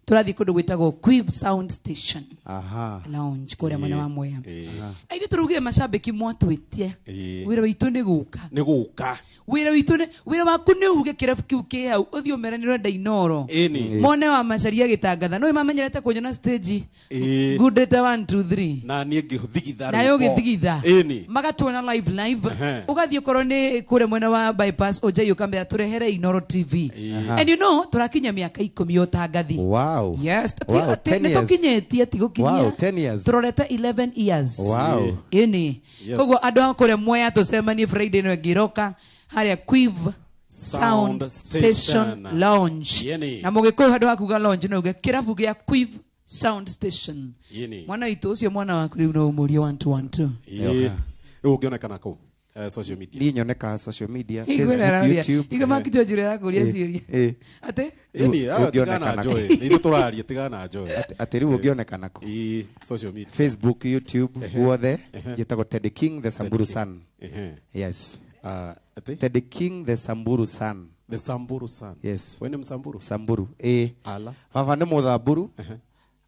Turathie kundu gwitagwo Quiv Sound Station. Lounge kuria mwena wa Mwea. Aithi turugire mashabiki mwatwitie. Wira witu ni guka. wira witune wira waku ni uge kirabu kiu ki hau uthio meraniro nda inoro mone wa macaria gitangatha no mamenyerete kunyona stage good 1 2 3 na nie ngithigitha na yo githigitha magatwona live ugathie korwo ni kure mwena wa bypass oje ukambira turehere Inoro TV and you know turakinya miaka 10 yotangathi wow yes tukinyetie tigukinyia wow 10 years turorete 11 years wow ini koguo andu akore Mwea tucemanie Friday no giroka haria Quiv Sound Station Lounge na mugikuyu handu hakuga lounge no uge kirabu gia Quiv Sound Station mwana itu ucio mwana waku riu no umurio 112 riu ungionekana ku social media ni nyoneka social media Facebook YouTube iga makijua jure ya kuria ciuria ate ni tigana joy ni turaria tigana joy ate riu ungionekana ku social media Facebook YouTube guothe jetagwo Teddy King the Samburu Son yes Teddy King the Samburu Son the Samburu Son yes wene msamburu Samburu ala baba ni muthamburu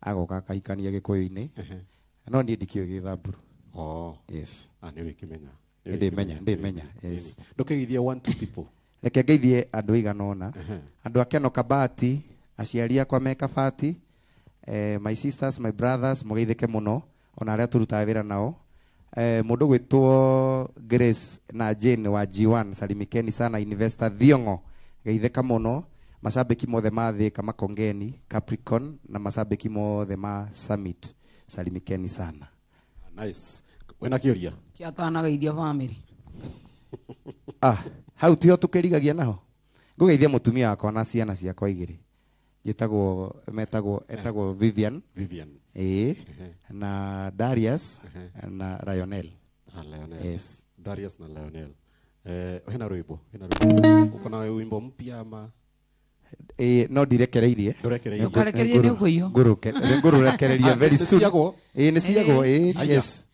agoka kaikania gikuyu-ini no ni ndikio githamburu yes ani kimenya ndimenya yes ndukigithia 1 2 people reke ngeithie andu iganona andu akeno kabati aciari akwa me kabati my sisters my brothers mugeithike muno ona aria turutaga wira nao mundu gwitwo Grace na Jane wa G1 salimikeni sana investor Thiongo geithika muno mashabiki mothe mathi kama Kongeni Capricorn na mashabiki mothe ma Summit salimikeni sana nice wena kioria kiatana geithia family hau tio tukirigagia naho ngugeithia mutumia wakwa na ciana ciakwa igiri etagwo Vivian na Darius na Lionel yes Darius na Lionel hena rwimbo ukona wimbo mpya ama no ndirekereirie ukarekereirie ni ukuyo ngururekererie very soon ni ciago yes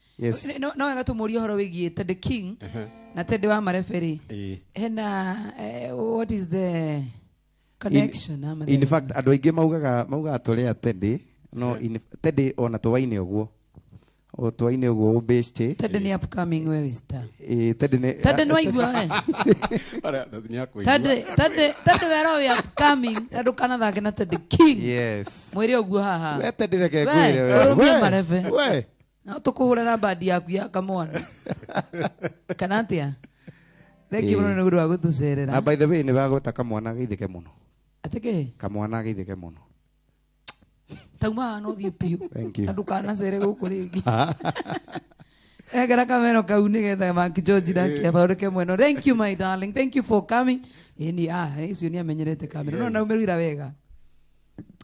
no wega tumurie horo wigie Teddy King na Teddy wa mareferi hena what is the connection in fact andu aingi maugaga turia Teddy no Teddy ona tuwaine uguo tuwaine uguo ubeste Teddy ni upcoming we star Teddy ni waigua Teddy wero we upcoming andu kana thake na Teddy King yes mwiri uguo haha we Teddy reke ngwire we no tukuhura na bandi yaku ya kamwana kana atia theki muno ni guru agutucerera na by the way ni bagota kamwana geithike muno ateke kamwana geithike muno tauma no thie piu thank you andu kana cere guku ringi egera kamero kau ni getha Mark George dakia baureke mweno thank you my darling thank you for coming ini icio ni amenyerete kamera no na umerira wega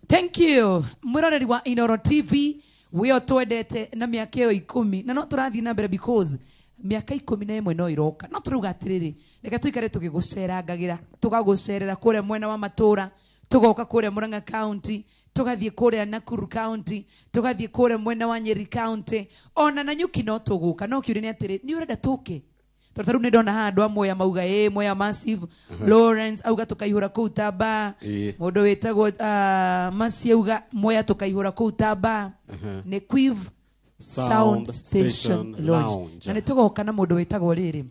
thank you mwiroreri wa Inoro TV wio twendete na miaka yo 10 na no turathi na mbere because miaka 11 no iroka no turuga atiriri reka tuikare tukigucerangagira tugagucerera kure mwena wa matura tugoka kure Murang'a County tugathie kure Nakuru County tugathie kure mwena wa Nyeri County ona na Nyuki no tuguka no kiuri ni atiri ni urenda tuke tataru ni ndona handu amwe mauga Mwea Massive Lawrence auga tukaihura kuu Taba mundu witagwo Masi auga Mwea tukaihura kuu Taba ni Quiv Sound Station Lounge na nitugoka na mundu witagwo riri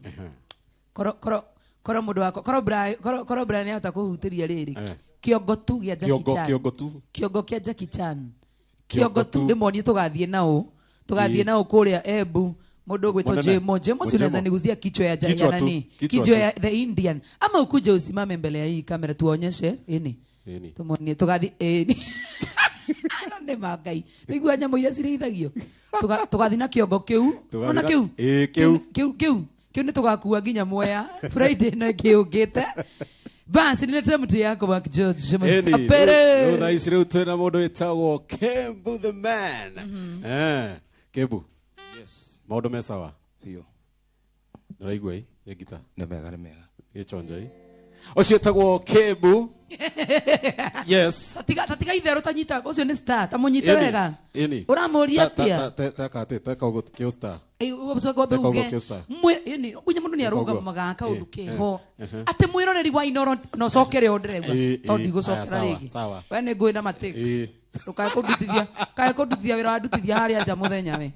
koro mundu wako koro Brian ahota kuhutiria riri kiongo tu gia Jackie Chan kiongo kia Jackie Chan kiongo tu ndimonie tugathie nao kuria Embu mundu gwitwo Jemo si unaweza niguzia kichwa ya nani kichwa ya the Indian ama ukuje usimame mbele ya hii kamera tuonyeshe tumonie tugathie ne magai nigua nyamo iria cirithagio tugathi na kiongo kiu ona kiu ni tugakua nginya Mwea Friday no kiugite basi nilete mtu yako Mark George sapere no thaici riu twina mundu witagwo Kembu the man Kembu yes maundu me sawa hiyo niraigua ya gita ni mega gichonja ucio etagwo Kembu yes tatiga itherũ tanyita ucio ni star tamunyite wega uramuria atia taka ugo kio star ubusoko buge mwe ini kunya mundu ni aruga magaka undu keho ate mwiroreri wa Inoro no cokere ondregwa tondi gucokera rigi we ni ngwina matix ukae kundutithia wira wa ndutithia haria nja muthenya we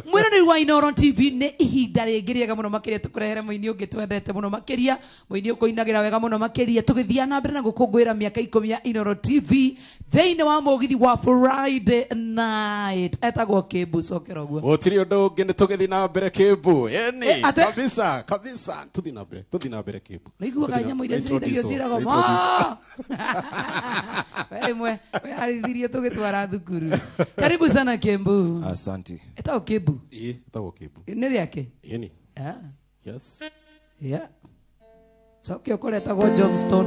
Mwena ni wa Inooro TV ne ihinda ringiria muno makiria tukurehere muini ungi twendete muno makiria muini ukuinagira wega muno makiria tugithia na mbere na gukungwira miaka 10 ya Inooro TV theine wa mugithi wa Friday night etagwo Kibu cokera guo otiri undu ungi ni tugithi na mbere Kibu eni kabisa tuthi na mbere Kibu niguo kanyamu iria cirindagio cirago mo wewe arithirie tugitwara thukuru karibu sana Kibu asante etagwo Kibu etagwo Kibu ni riake eni yes cokio koretagwo Johnston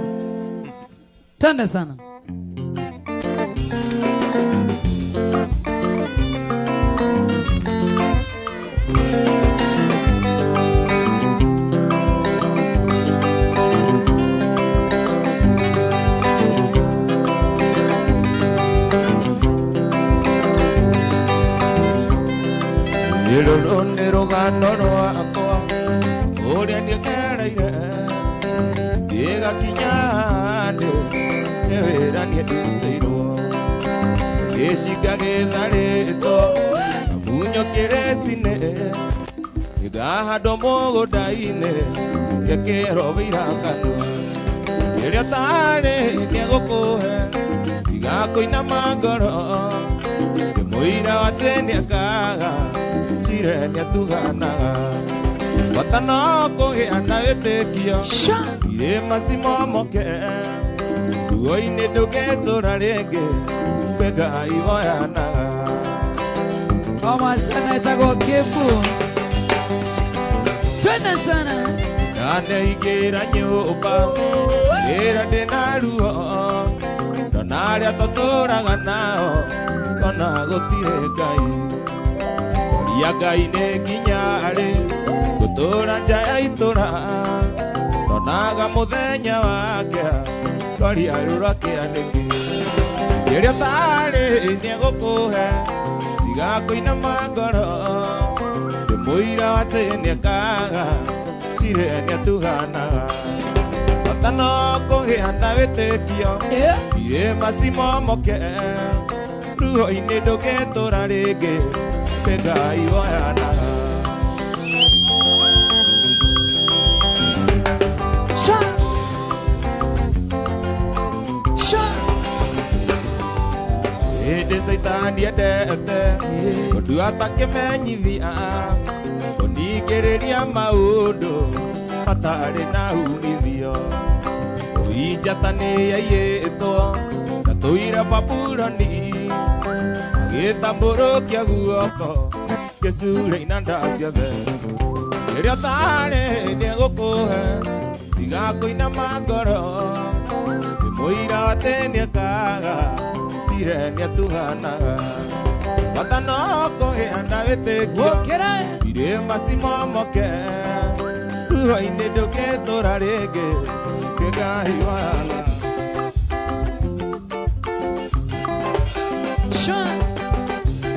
tanda sana Ilo ni rugano rwakwa uria ndiekereire igakinya ndi ni wira ni ndutĩirwo gĩcinga gĩtharĩtwo munyo kĩrĩti-inĩ ngahandwo mũgũnda-inĩ ngĩkĩrwo wĩira kanua rĩrĩa tarĩ nĩegũkũhe tiga kũinama ngoro mũira wa tene akaga chire nyatuganaga watano kũgĩa na wĩtĩkio irĩma cimomoke ruo-inĩ ndũngĩtũra rĩngĩ Ngai woyanaga kama sana etagwo Kibu twende sana na ndeingĩra nyũmba wĩra ndĩna ruo tona arĩa tũtũraga nao ona gũtirĩ Ngai ya Ngai nĩ nginya rĩ gũtũra nja ya itũra tonaga mũthenya wake twaria rũra kĩanĩkĩ rĩrĩa tarĩ nĩegũkũhe tiga kũinama ngoro mũira wa tene akaga cire nĩatuganaga bata no kũgĩa na wĩtĩkio irĩma cimomoke ruo-inĩ ndũngĩtũra rĩngĩ Ngai woyanaga hĩndĩ Saitani endete ũndũ atakĩmenyithia kũningĩrĩria maũndũ matarĩ na umithio ũinjata nĩ yaiyĩtwo na tũira Babuloni agĩtambũrũkia guoko gĩcure-inĩ nda ciothe rĩrĩa tarĩ nĩegũkũhe tiga kũinama ngoro mũira wa tene akaga cire nĩatuganaga bata no kũgĩa na wĩtĩkio irĩma cimomoke ruo-inĩ ndũngĩtũra rĩngĩ Ngai woyanaga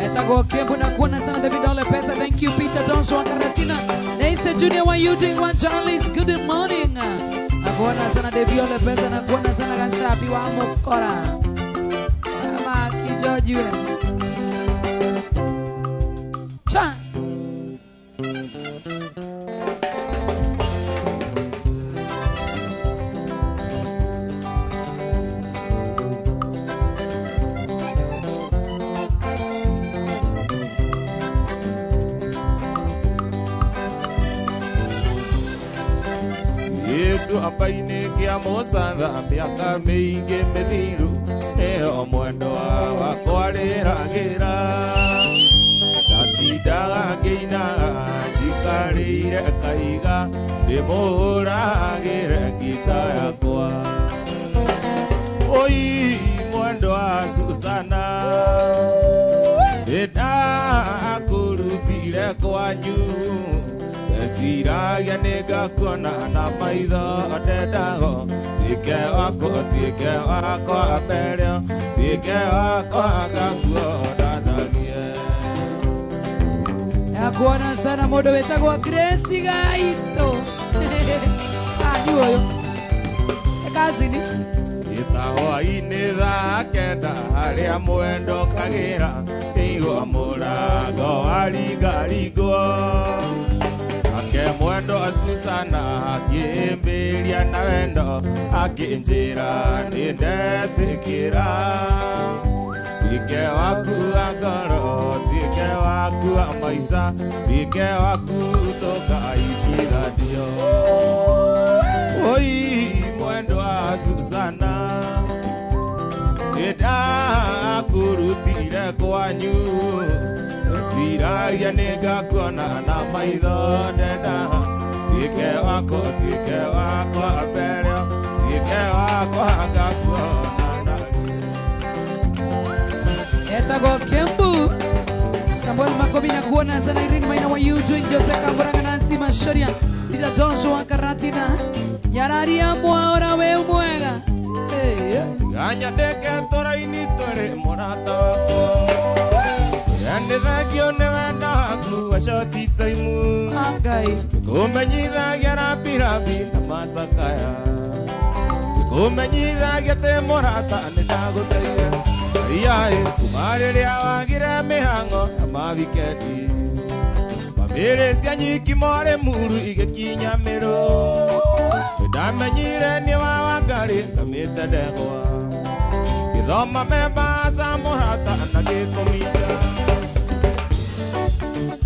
etagwo Kibu na kuona sana David Ole Pesa. Thank you Peter Johnson Karatina Neiste Junior wa UD wa Journalist good morning na kuona sana David Ole Pesa na kuona sana Gashabi wa Mukora kama kijojwe cha amba-inĩ kĩa mũcatha mĩaka mĩingĩ mĩthiru nĩyo mwendwa wakwa rĩragĩra ngatindaga ngĩinaga njikarĩire kaiga ndĩmũhũragĩre ngita yakwa oi mwendwa Susana ndakũrutire kwanyu Siragia nega kuona na maitho atendago tike wako aperio tike wako agakuo dadagie ya kuona sana modo wetagwo Grace Gaito ani oyo kazini Itahoa-inĩ thaa kenda harĩa mwendo kagĩra igwa mũrango waringaringwo ake mwendo Susana akĩmbĩria na wendo akĩnjĩra nĩndetĩkĩra Tike waku wa ngoro, tike waku wa maisha, tike waku toka ikiratio. Oi, mwendo wa Susana, nenda kurutire kwanyu. Siraia nega kuona na maitho nenda. Tike wako abere, tike wako agakuona. Etago Kembu Samuel Makobina kuona sana iringi maina wa YouTube Jose Kamburanga Nancy Mashoria Lida Joshua Karatina Nyararia mwaora we mwega Ganya deke tora initore morata wako Yande dhagio nevenda haku wa shoti taimu Agai Kumenyitha gyara pirabi na masakaya Kumenyitha gyate morata nidagutaiya Iyae kumarĩrĩa wagire mĩhango na mabiketi Bamĩrĩ cia nyiki more muru igĩkinya mĩrũ Ndamenyire nĩ wa Wangari ngamĩte ndegwa Gĩthoma memba za mũrata na gĩkũmija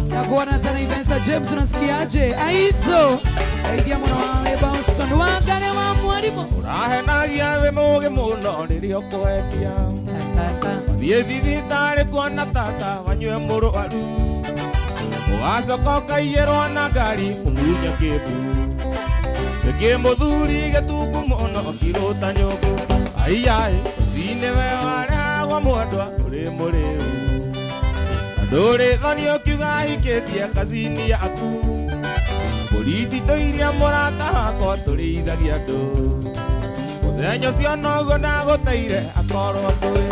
Nakuona sana Ivensa James unasikiaje Aizo Aidia mwana wawe Boston Wangari wa mwarimu Ũrahenagia wĩ mũgĩ mũno rĩrĩa ũkwendia Thiĩ thibitarĩ kuona tata wanyue mũrũaru Ũgacoka ũkaiyĩrwo na ngari kũmunya kĩmbu Kĩmũthuri gĩtungu mũno kĩrũta nyũngũ Aiyaĩ ũcine we warehagwo mwendwa ũrĩ mũrĩu Ndũrĩthonio kiuga hikĩtie kazi-inĩ yaku Borithi tũiria mũrata wakwa tũrĩithagia andũ Mũthenya ũcio noguo ndagũteire akorwo ndũĩ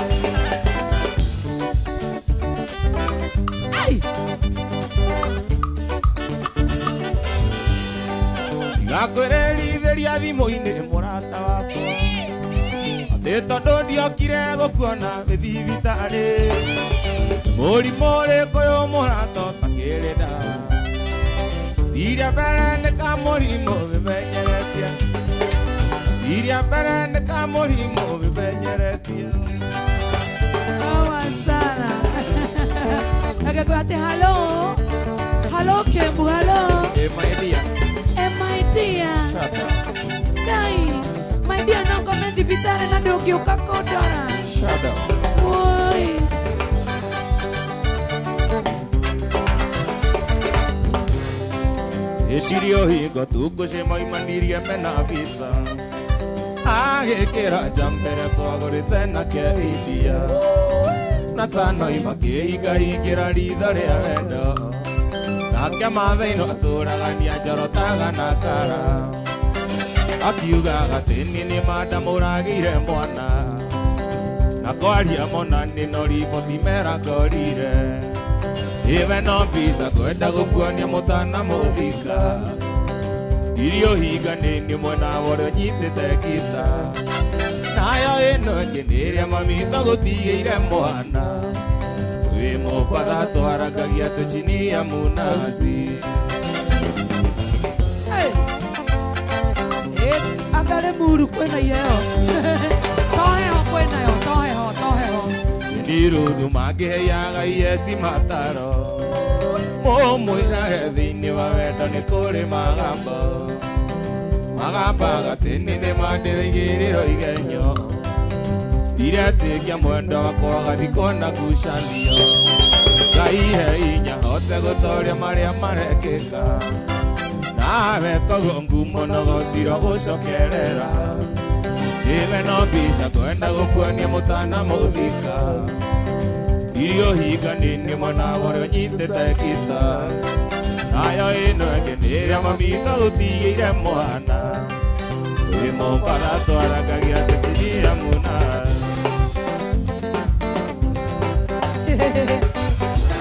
Ngakwĩrĩithĩria thimũ-inĩ mũrata wakwa Atĩ tondũ ndiokire gũkuona thibitarĩ Mũrimũ ũrĩkũ ũyũ mũrata ũtakĩrĩ ndawa Iria mbere nĩ kamũrimũ wĩmenyeretie Iria mbere nĩ kamũrimũ wĩmenyeretie Sawa sana Agakwa ati hello Hello Kembu hello my dear my dear Kai my dear nongo mendivitare na ndio ukiuka kodora Shut up Woi Esirio hingo tũgũcemaimanĩrie mena visa agĩkĩra njambere twagũrĩte nake India na tanoi makĩhingahingĩra ritho rĩa wendo nake Maathai-no atũragania njorotaga na kara akiugaga atĩ niĩ nĩ mandamũragĩire mwana na kwaria monanĩno riboti mera ngorire Iwe no visa kwenda gũkuonia mũtana mũthika Irio hinga nĩ mwena wothe nyitĩte gita Nayo ĩno ĩngĩ nĩ ĩrĩa mamitho gũtigĩire mwana Twĩ Mombasa twarangagia tũchinia munazi Angare muru kwena yeo Toheho kwena yo toheho Nirũthũ mangĩheaga Yesi mataro Mũmwĩra he thĩinĩ wa wendo nĩ kũrĩ magambo Magambaga tene nĩ mandĩrĩgĩrĩro igenyo Iretĩkia mwendo wakwa gathikwo na ngucanio Ngai he hinya hote gũtoria marĩa marekĩka Nawe koguo ngumo no gũcirwo gũcokerera Iwe no visa kwenda gũkuonia mũtana mũthika Irio hinga nĩ mwena wothe ũnyitĩte gita Nayo ĩno ĩngĩ nĩ ĩrĩa mamitho gũtigĩire mwana Twĩ Mombasa twarangagia tũchinia munazi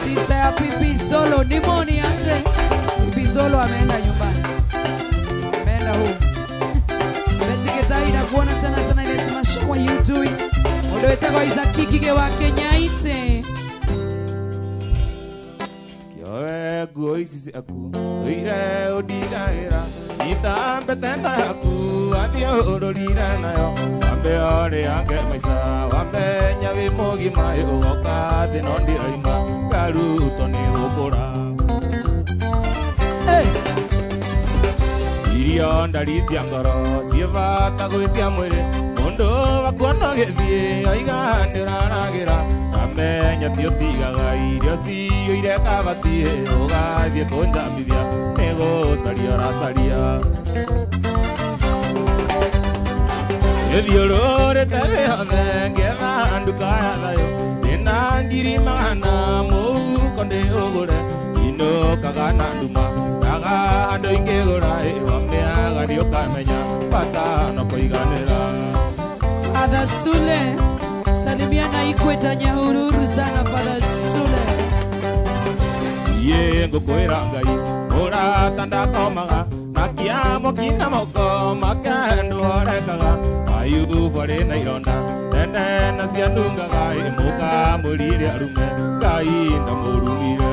Sister ya Pipi Solo Nimoni aje Pipi Solo ameenda nyumbani Ameenda home Beti Getai na kuona tena sana ile mashawa Wetagwo Isaac Ngige wa Kenyaite. Kioe nguo ici ciaku toire ũndigaĩra nyita mbetenda yaku athiĩ ũrũrire nayo wambe ũrĩange maica wamenya wĩ mũgima ũgoka thĩ no ndĩroima ngarutwo nĩ gũkũra irio ndari cia ngoro ciĩ bata gwĩ cia mwĩrĩ mũndũ wakuona gĩthiĩ oiga nĩũraragĩra amenya ti ũtigaga irio ciyũire kabatiĩ ũgathiĩ kũnjambithia nĩ gũcaria ũracaria gĩthiũrũrĩte thĩ yothe ngĩetha nduka ya thayũ ndĩna ngiri magana mũhuko ndĩũgũre inũkaga na nduma ndaga andũ ingĩgũra wamĩaga nĩũkamenya bata no kũiganĩra Father Sule, salimia na Ikweta Nyahururu sana Father Sule. Ye ngũkwĩra Ngai mũrata ndakomaga na kĩamo kina moko makendo orekaga Ayubu arĩ na ironda nene na cianungaga mũkamũrire arume Ngai ndamũrumire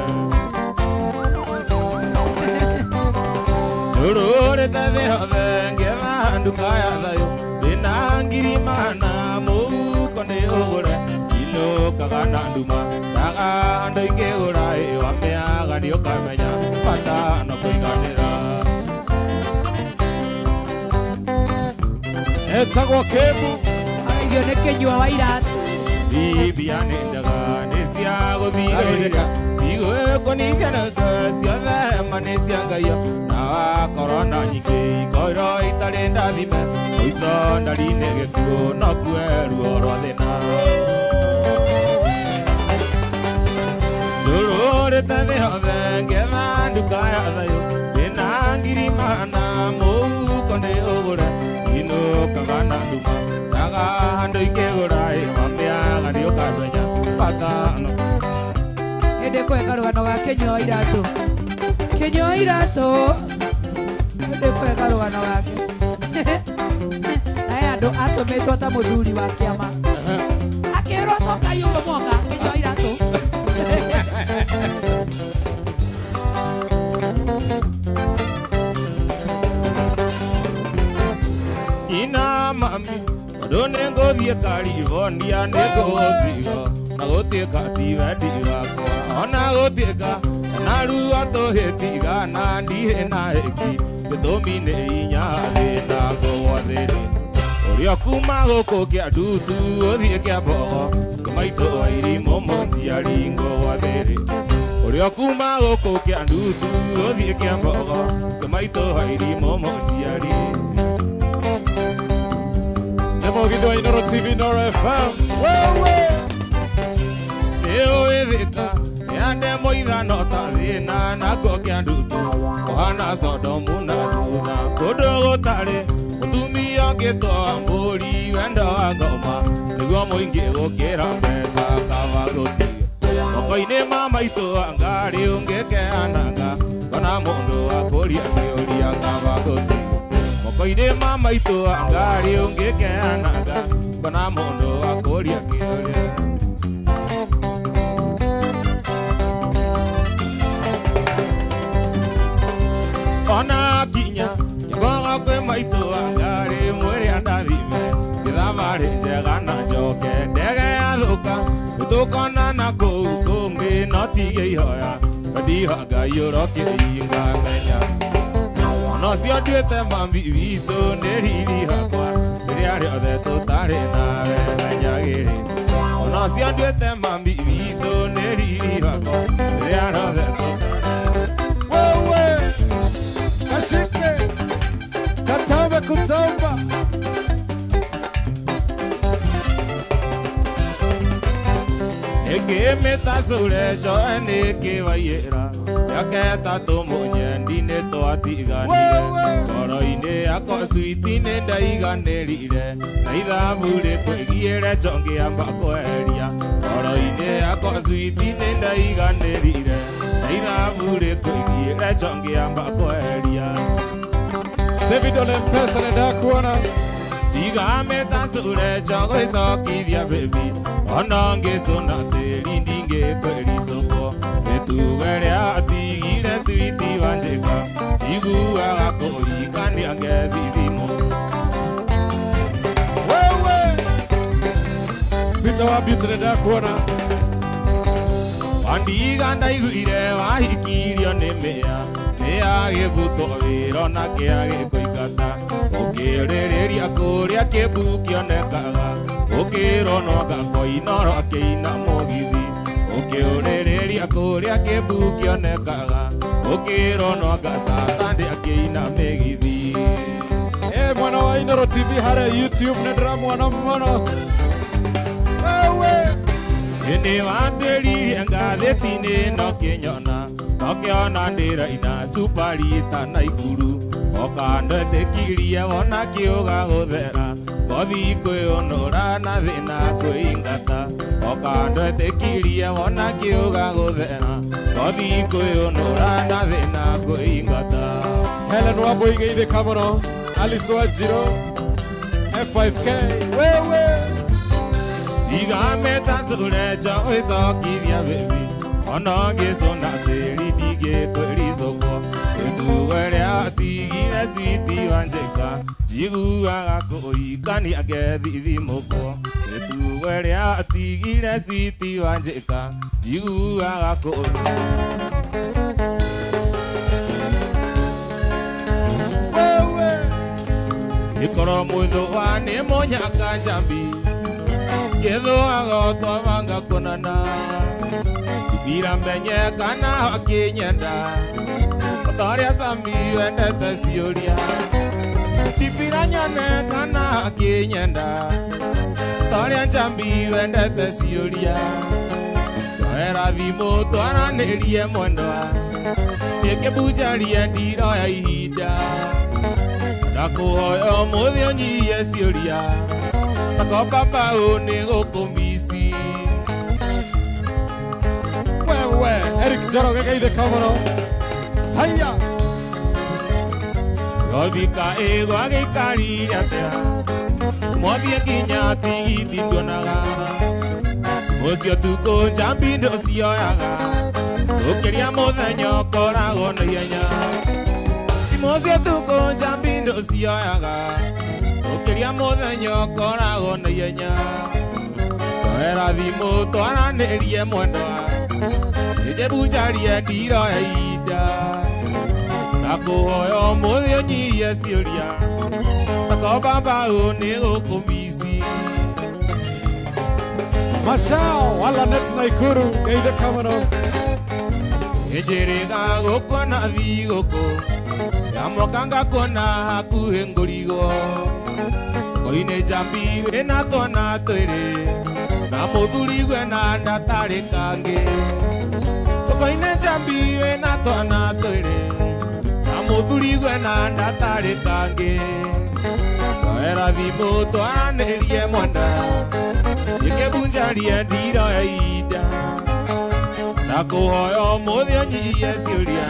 Rũrũrĩte thĩ yothe ngĩetha nduka ya thayũ ndĩna ngiri magana mũhuko ndĩũgũre inũkaga na nduma ndaga andũ ingĩgũra wamĩaga nĩũkamenya bata no kũiganĩra etagwo Kĩmbu Araigio nĩ Kĩnyua wa Iratũ. Bibia nĩ njega nĩ cia gũthigĩrĩra cigwĩkũnithia na ciothe ma nĩ cia Ngai na wakorwo na nyingĩ ikoiro itarĩ ndathime mũico ndari-inĩ gĩkuũ no kuwe ruo rwa thĩna rũrũrĩte thĩ yothe ngĩetha nduka ya thayũ ndĩna ngiri magana mũhuko ndĩũgũre inũkaga na nduma ndaga andũ ingĩgũra wamĩaga nĩũkamenya bata no Hĩndĩ kwega rũgano ga Kĩnyua wa Iratũ. Kĩnyua wa Iratũ. Hĩndĩ kwega rũgano gake. Naye andũ atũmĩtwo ta mũthuri wa kĩama. Akĩrwo coka yũmbo mwaka Kĩnyua wa Iratũ. ina mami andũ nĩ ngũthiĩ California nĩ ngũgũtiga na gũtuĩka ti wendi wakwa ona gũtuĩka na ruo tũhĩtiga na ndirĩ na hĩki gĩtũmi nĩ inya thĩna ngũgwa thĩrĩ ũrĩa kuma gũkũ kĩa ndutu ũthiĩ kĩa mbogo maitũ wa irimũ mũnjiari ngũgwa thĩrĩ ũrĩa kuma gũkũ kĩa ndutu ũthiĩ kĩa mbogo maitũ wa irimũ mũnjiari Nemo Inoro TV Inoro FM wewe Eoetheka yande moithano ta thĩna nako kĩa ndutu kũhana Sodomu na Thutha kũndũ gũtarĩ mũtumia ũngĩtwa mbũri wendo wa ngoma nĩguo mũingĩ gũkĩra mbeca kaba gũtiga moko-inĩ ma maitũ ngarĩ ũngĩkeanaga kana mũndũ wa kũria kĩũria kaba gũtiga moko-inĩ ma maitũ ngarĩ ũngĩkeanaga kana mũndũ wa kũria kĩũria ona kinya kĩbogo kwĩ maitũ ngarĩ mwĩrĩ andathime gĩthabarĩ njega na njoke ndege yathũka nĩtũkona na kũu kũngĩ no tige ihoya ndiha Ngai ũrokĩinga menya ona ũcio nduĩte mami witũ nĩ riri hakwa rĩrĩa rĩothe tũtarĩ nawe menyagĩrĩ ona ũcio nduĩte mami witũ nĩ riri hakwa rĩrĩa rĩothe wewe kashike katamba kutamba Ngĩmĩtacũre njoe nĩkĩwaiyĩra yaketa tũmũnyendi nĩtwatiganire ngoro-inĩ yakwa switi nĩndaiganĩrire na ithabu rĩkwĩgiĩre njongĩamba kweheria ngoro-inĩ yakwa switi nĩndaiganĩrire na ithabu rĩkwĩgiĩre njongĩamba kweheria David Ole Mpesa nenda kuona Diga meta sure jogo isokithia baby. Ononge sona teri ndinge kweli soko. Etugerea atigire switi wanjeka. Igua gakoi kandi angethithimo. Wewe Peter wa beauty nenda kuona Wandiga ndaiguire wahikirio nĩ mĩa nĩa gĩbuto wĩra na kĩa gĩkũingata ũkĩrĩrĩria kũrĩa kĩmbu kĩonekaga ũkĩronoga koinoro akĩina mũgithi ũkĩũrĩrĩria kũrĩa kĩmbu kĩonekaga ũkĩronoga satande akĩina mĩgithi. Mwana wa Inoro TV hara YouTube nendera mwana mwana. Wewe Ini wambĩrire ngathĩti-inĩ no kĩnyona no kĩona ndĩraina Superita na Ikuru oka ndetĩkirie wona kĩũga gũthera ngothi kwĩũnũra na thĩna kwĩingata oka ndetĩkirie wona kĩũga gũthera ngothi kwĩũnũra na thĩna kwĩingata. Helen Wambui geithĩka mũno. Alice Wanjiru F5K wewe Diga meta sure jogo isokithia baby. Ononge sona teri dige kweli soko. Etugerea atigire switi wanjeka. Igua gakoi kandi angethithimũkwo. Etugerea atigire switi wanjeka. Igua gakoi. Ikoro mũthũa nĩ mũnyaka njambi. Ketho agotwa vanga konana Ibira menye kana akinyenda Otaria sami wendete cioria Ibira nyane kana akinyenda Otaria njambi wendete cioria Toera thimo twaranĩrie mwendwa Nĩkĩbunjarie ndiro ya ihinda Ndakũhoya ũmũthĩ ũnyihie cioria Tako baba one go komisi. wewe Eric Njoroge geithĩka mũno. Haya Gobika ego agĩikari atĩa Mwathie nginya tigiti tuonaga Ũcio tuko njambi ndũcioyaga Ũkĩria mũthenya ũkoragwo na ihenya Ũcio tuko njambi ndũcioyaga Ũkĩria mũthenya ũkoragwo na ihenya Toera thimũ twaranĩrie mwendwa Nĩndĩbunjarie ndiro ya ihinda Ndakũhoya ũmũthĩ ũnyihie cioria Takomba mbaũ nĩ gũkũmici Mashao wala net na Ikuru geithĩka mũno. Njĩrĩga gũkona thigũkũ Yamoka ngakona hakuhĩ ngũrigwo Koine njambi wĩna twana twĩrĩ Na mũthuri gwena ndatarĩ kangĩ Koine njambi wĩna twana twĩrĩ Na mũthuri gwena ndatarĩ kangĩ Toera thimũ twaranĩrie mwenda Nĩkĩbunjarie ndiro ya ihinda Ndakũhoya ũmũthĩ ũnyihie cioria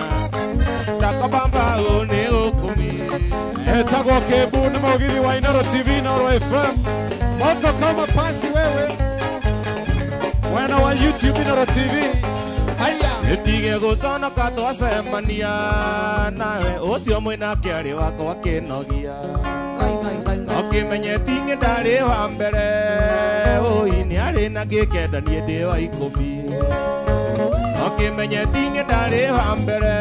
Takomba mbaũ nĩ gũkũmi Etagwo Kĩmbu nĩ mũgithi wa Inoro TV Inoro FM. Moto kama pasi wewe. Wena wa YouTube Inoro TV. Haya Nĩtige gũconoka twacemania nawe ũcio mwĩna kĩarĩ wakwa kĩnogia Okĩmenye tingĩ ndarĩ wa mbere Ũi nĩ arĩ na gĩkenda niĩ ndĩ wa ikũmi Okĩmenye tingĩ ndarĩ wa mbere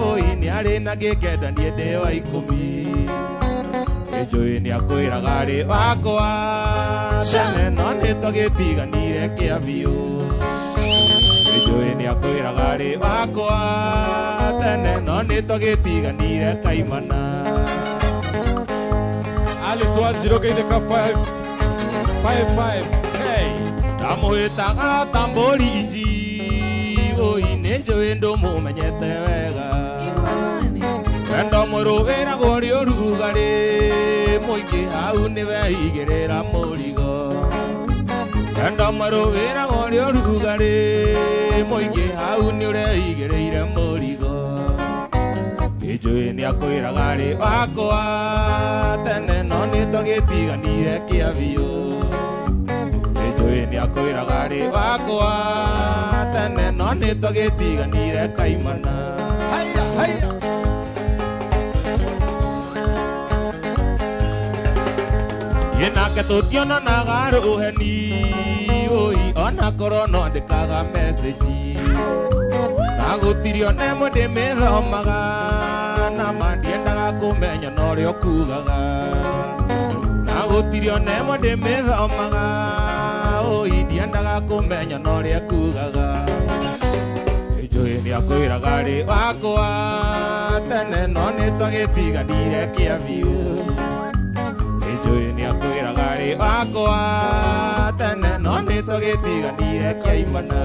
Ũi nĩ arĩ na gĩkenda niĩ ndĩ wa ikũmi Nĩnjũĩ nĩakwĩraga arĩ wakwa Tene no nĩtũgĩtiganire kĩa biũ Nĩnjũĩ nĩakwĩraga arĩ wakwa Tene no nĩtũgĩtiganire kaimana Alice Wanjiru geithĩka 555K. Ndamwĩtaga tambũri inji Ũi nĩnjũĩ ndũmũmenyete wega Wendo mũrũ wĩragwo rĩ ũrugarĩ Mũingĩ hau nĩwe igĩrĩra mũrigo Wendo mũrũ wĩragwo rĩ ũrugarĩ Mũingĩ hau nĩ ũreigĩrĩire mũrigo Ijui ni akwira gari wakwa tene no ni togitiganire kia biu. Ijui ni akwira gari wakwa tene no ni togitiganire kaimana. Haya haya. Yenake tutiona na garu heni oi ona korono andikaga message. Nagutirio nemo de methomaga na mandiendaga kumenya no rio kugaga. Nagutirio nemo de methomaga oi ndiendaga kumenya no rio kugaga. Ijui ni akwira gari wakwa tene no ni twagitiganire kia biu. Ijui ni akwira gari wakwa tene no ni twagitiganire kia imana.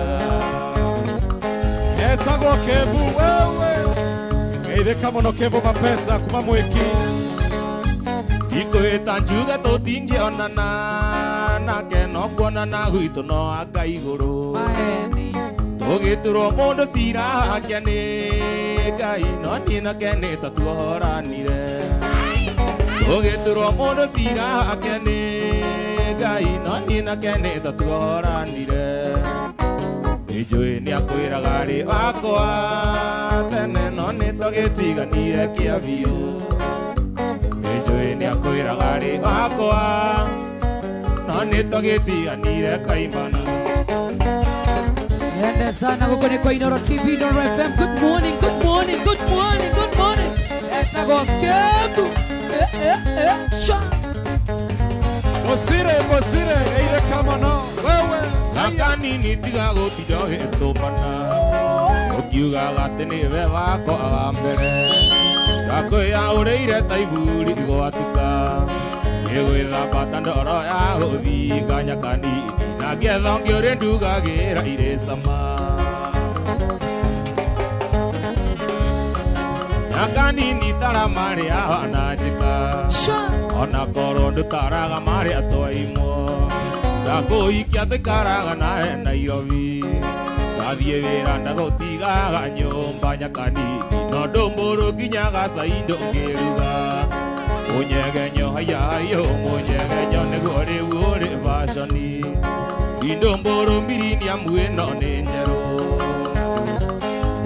Etagwo Kebu wewe. Geithika muno Kebu mapesa kuma mwiki. Ikwita njuga tutingionana nake no kuonana gwitu no anga iguru. Maeni. Tugiturwo mundu cira hake ni Ngai no ni nake ni tatuoranire. Tugiturwo mundu cira hake ni Ngai no ni nake ni tatuoranire. Ijui ni akwira gari wakwa tene no ni twagitiganire kia biu. Ijui ni akwira gari wakwa no ni twagitiganire kaimana. Yende sana guko ni kwa Inoro TV, Inoro FM. Good morning, good morning, good morning, good morning. Etagwo Kebu. Sha. Bosire geithika muno wewe. Nakani ni tiga gutiga hetumana. Ukiugaga ati niwe wakwa wa mbere. Gakwira ureire ta iburi gwatuka. Igwithamba ta ndoro ya guthiga Nyakani. Na ngetho ngiuri ndugagira ire sama. Nyakani ni tara maria hana njika. Ona koro ndutaraga maria twaimo. Ndakuikia tikaraga nae Nairobi. Ndathiĩ wĩra ndagũtigaga nyũmba Nyakani. No ndũmbũrũ nginyaga Saindo ngĩruga. Mũnyegenyo haiya haiyũ mũnyegenyo nĩguo rĩu ũrĩ vaconi. Ndũmbũrũ Millennium ĩno nĩ njerũ.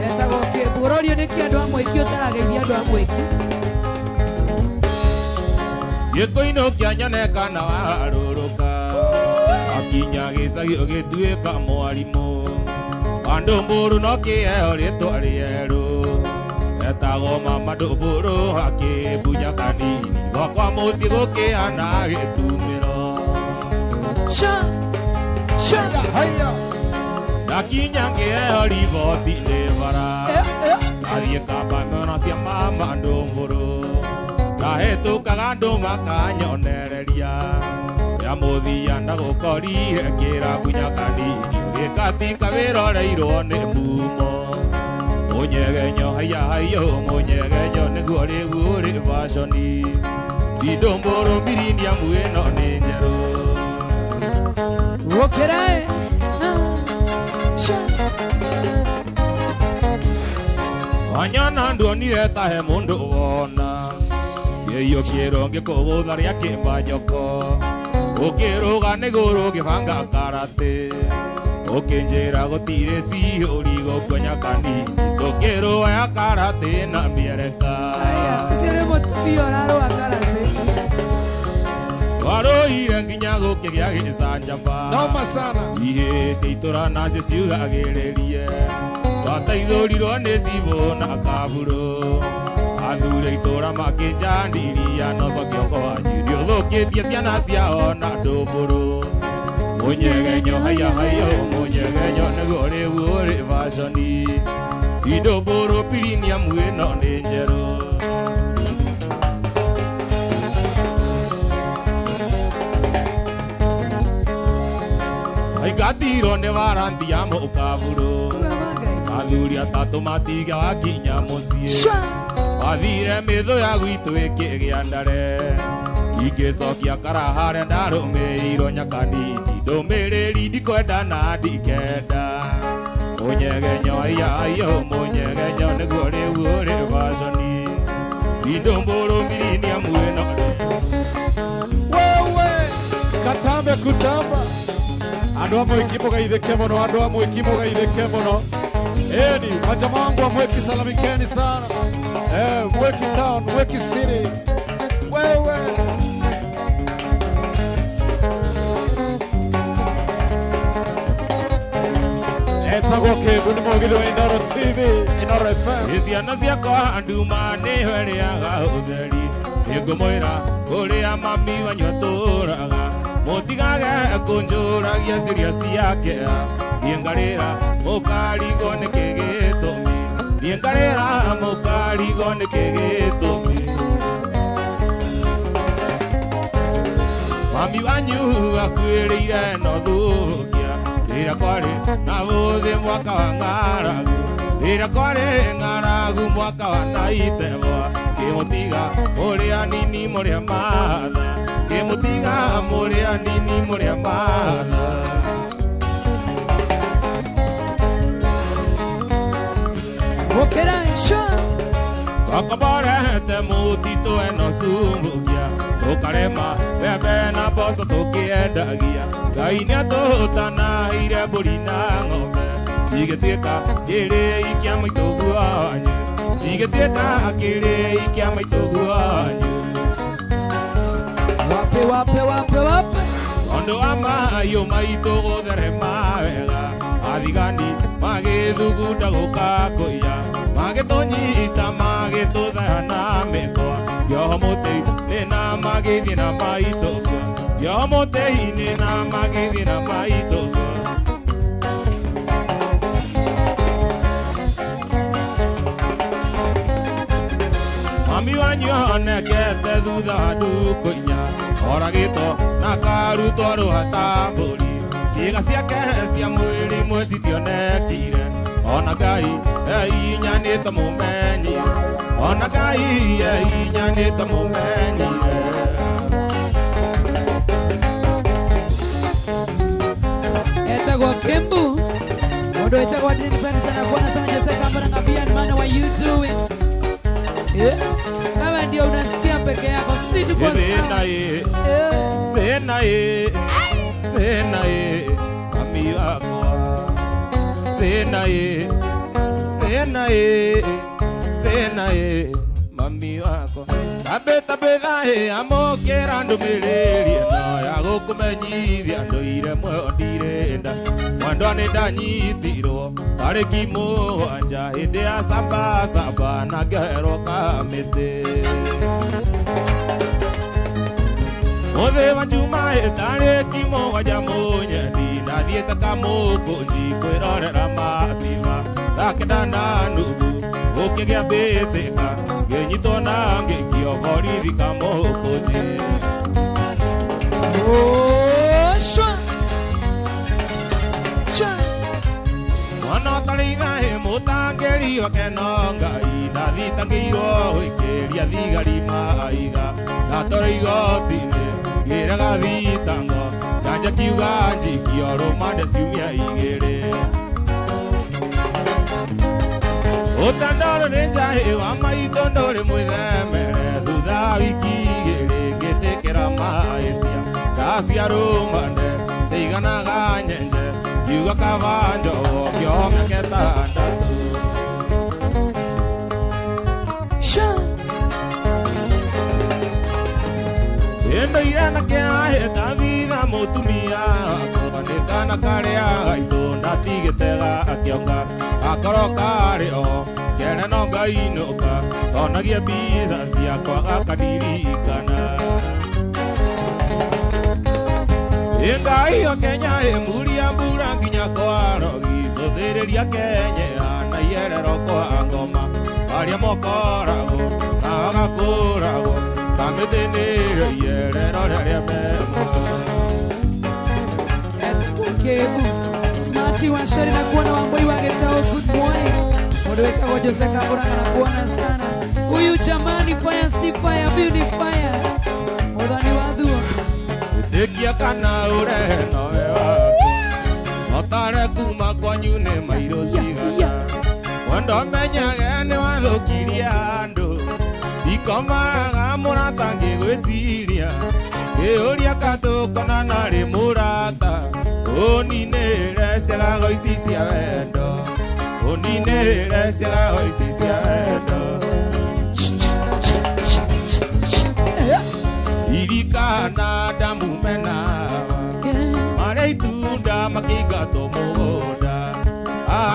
Etagwo Kebu. Ũrorio nĩkĩ andũ a Mwĩki ũtarageithia andũ a Mwĩki? Gĩkũinũkia nyoneka na warũrũka. Akinya gĩcagi ũgĩtuĩka mwarimũ. Ndũmbũrũ no kĩheo rĩtwa rĩerũ. Etagwo Mama Ndũmbũrũ Kebu Nyakani. Gwakwa mũciĩ gũkĩhana gĩtumĩro. Haya. Ndakinya ngĩheo riboti nĩ bara. Ngathiĩ kambano cia Mama Ndũmbũrũ. Ndahĩtũkaga andũ makanyonereria. Ya mũthia ndagũkorire kĩrabu Nyakani. Gĩkatika wĩroreirwo nĩ mumo. Mũnyegenyo haiya haiyũ mũnyegenyo nĩguo rĩu ũrĩ vaconi. Ndũmbũrũ Millennium ĩno nĩ njerũ. Gũkĩra Wanyona nduonire ta he mũndũ wona. Gĩio kĩero ngĩkũgũtha rĩa kĩmbanyoko. Ũkĩrũga nĩgũrũ gĩbanga karate. Ũkĩnjĩra gũtirĩ ciũri gũkũ Nyakani. Tũkĩrũa karate na mĩereka. Ũcio nĩ mũtumia ũrarũa karate. Twarũire nginya gũkĩgĩa gĩcanjamba. Noma sana. Ihĩ cia itũra nacio ciugagĩrĩrie. Twataithũrirwo nĩ cibũ na kaburo. Athure itũra makĩnjaniria no cokĩoko wanyu ndiũthũkĩtie ciana ciao na Ndũmbũrũ. Mũnyegenyo haiya haiyũ mũnyegenyo nĩguo rĩu ũrĩ vaconi. Ndũmbũrũ Millennium ĩno nĩ njerũ. Aingatirwo nĩ waranti ya mũkaburo. Athuri atatũ matiga wakinya mũciĩ. Wathire mĩthũ ya gwitũ ĩkĩgĩa ndare. Ingĩcokia kara harĩa ndarũmĩrĩirwo Nyakani. Ndũmĩrĩri ndikwenda na ndikenda. Mũnyegenyo haiya haiyũ mũnyegenyo nĩguo rĩu ũrĩ vaconi. Idomboro milini ya mwena Wewe katambe kutamba Ando wa mwekimo gaitheke mono Ando wa mwekimo gaitheke mono Eni majama wangu wa Mweki salamikeni sana Mweki town, Mweki city Wewe Etagwo Kebu ni Mugithi wa Inoro TV Inoro FM Iziana ciakwa anduma nĩ hwereaga ũtheri Nĩngũmwĩra ũrĩa mami wanyu atũraga Mũtigage kũnjũragia ciũria ciake Niĩ ngarĩra mũkarigwo nĩkĩ gĩtũmi Niĩ ngarĩra mũkarigwo nĩkĩ gĩtũmi Mami wanyu akwĩrĩire no thũkia Rĩrĩa kwarĩ na ũthĩ mwaka wa ng'aragu Rĩrĩa kwarĩ ng'aragu mwaka wa naitebwa Kĩmũtiga mũrĩa nini mũrĩa matha Kĩmũtiga mũrĩa nini mũrĩa matha Gũkĩra ica Twakomborete mũtitũ eno cumbukia Tũkarema mbembe na mboco tũkĩendagia Ngai nĩatũtanahire mbũri na ng'ombe Cigĩtuĩka kĩrĩi kĩa maitũguo wanyu Cigĩtuĩka kĩrĩi kĩa maitũguo wanyu Wape Ondũ wa mahiũ maitũ gũtherema wega Athigani magĩthugunda gũka kũiya Magĩtũnyita magĩtũthaya na mĩkwa Kĩoho mũtĩ-inĩ na magĩthiĩ na maitũguo Kĩoho mũtĩ-inĩ na magĩthiĩ na maitũguo Mami wanyu onekete thutha wa nduku-inya Oragĩtwo na karutwo rũhata mbũri Ciĩga ciake cia mwĩrĩ imwe citionekire Ona Ngai einyanĩte mũmenyire Ona Ngai einyanĩte mũmenyire Etagwo Kimbu Mũndũ etagwo Adrian Benson Nakuona sana Jose Kambara Ngabian Mana what you doing Kama ndio unasikia peke yako Sisi tuko Thĩna mami wakwa Thĩna mami wakwa Tabĩ amũkĩra ndũmĩrĩri ĩno ya gũkũmenyithia ndũire mweho ndirenda Mwendwa nĩ ndanyitirwo tarĩki 7 hĩndĩ ya samba na ngĩherwo kamĩtĩ Mũthĩ wa njuma tarĩki 7 mũnyendi ndathiĩte kamũkũnji kwĩrorera matima Thakĩnda na nuthu gũkĩgĩa mbĩtĩka ngĩnyitwo na ngĩikio borithi kamũkũnji Mwana ũtarĩ ithaĩ mũtangĩri wake no Ngai Ndathitangĩirwo gũikĩria thigari maiga Ndatwarwo igoti-inĩ ngĩrega thitango Nganja kiuga njikio rũmande ciumia 2 Ũtandaro nĩ njahĩ wa maitũ ndũrĩ mwĩthemere Thutha wa wiki 2 ngĩtĩkĩra mahĩtia Ndacia rũmande ciiganaga nyenje Kiuga kaba njogo kĩoho mĩaka 6 Ndũire na kĩahĩ tabitha mũtumia Nĩkana karĩa gaitũ ndatigĩtega akĩonga Gakorwo karĩ o kene no ngainũka Tonagie mbica ciakwa gakandirikana Ngai o Kenya muria mbura nginya kwarogi Cũthĩrĩria Kenya na ierero kwa ngoma Arĩa mokoragwo na agakũragwo Kamĩtĩ-inĩ ierero rĩrĩa memo Kebu Smarty wa Sheri Nakuona Wamboi wa Getao good morning Mũndũ wetagwo Jose Kambura Nakuona sana Huyu jamani fire si fire beauty fire Mũthani wa thuo Ndĩkia kana ũrehe nowe waku Notare kuma kwanyu nĩ mairũ cigana Wendo menyage nĩ wathũkirie andũ Komaga murata ngĩgwĩciria ngĩũria katũ kana narĩ mũrata ũninĩre ciagago ici cia wendo ũninĩre ciagago ici cia wendo irikana ndamumena marĩa itunda makĩingatwo mũgũnda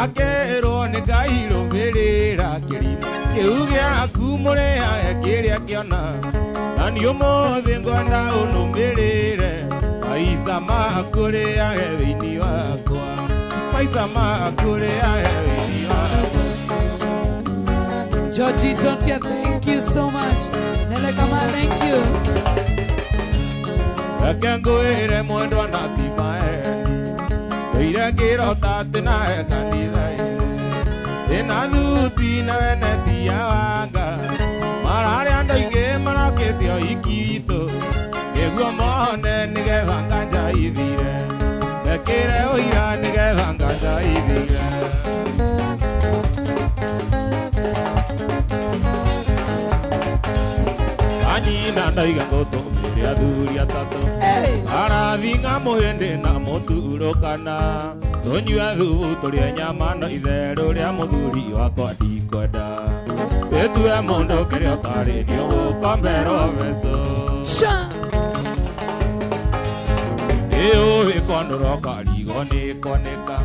akerwo nĩ Ngai rũmĩrĩra kĩrima kĩu gĩaku mũrĩage kĩrĩa kĩona na nĩ ũmũthĩ ngwenda ũnũmĩrĩre maica makũrĩage thĩinĩ wakwa maica makũrĩage thĩinĩ wakwa. Georgie Tontia, thank you so much. Nele Kama, thank you. Reke ngwĩre mwendwa na ti maeni ndũire ngĩrota atĩ nawe kanitha-inĩ ĩna thuti na wene ti ya wanga mararĩa andũ aingĩ marokĩte ũhiki witũ nĩguo mone nĩgetha nganja ithire mekĩre ũira nĩgetha nganja ithire. Anyina ndaiga ngũtũmĩre athuri atatũ arathinga mũhĩndĩ na mũturũkana tũnyue thubu tũrĩe nyama no itherũ rĩa mũthuri wakwa ndikwenda wĩtue mũndũ kĩrĩa ũtarĩ nĩũgũkomberwo mbeco nĩũĩ kwanũroka rigo nĩkoneka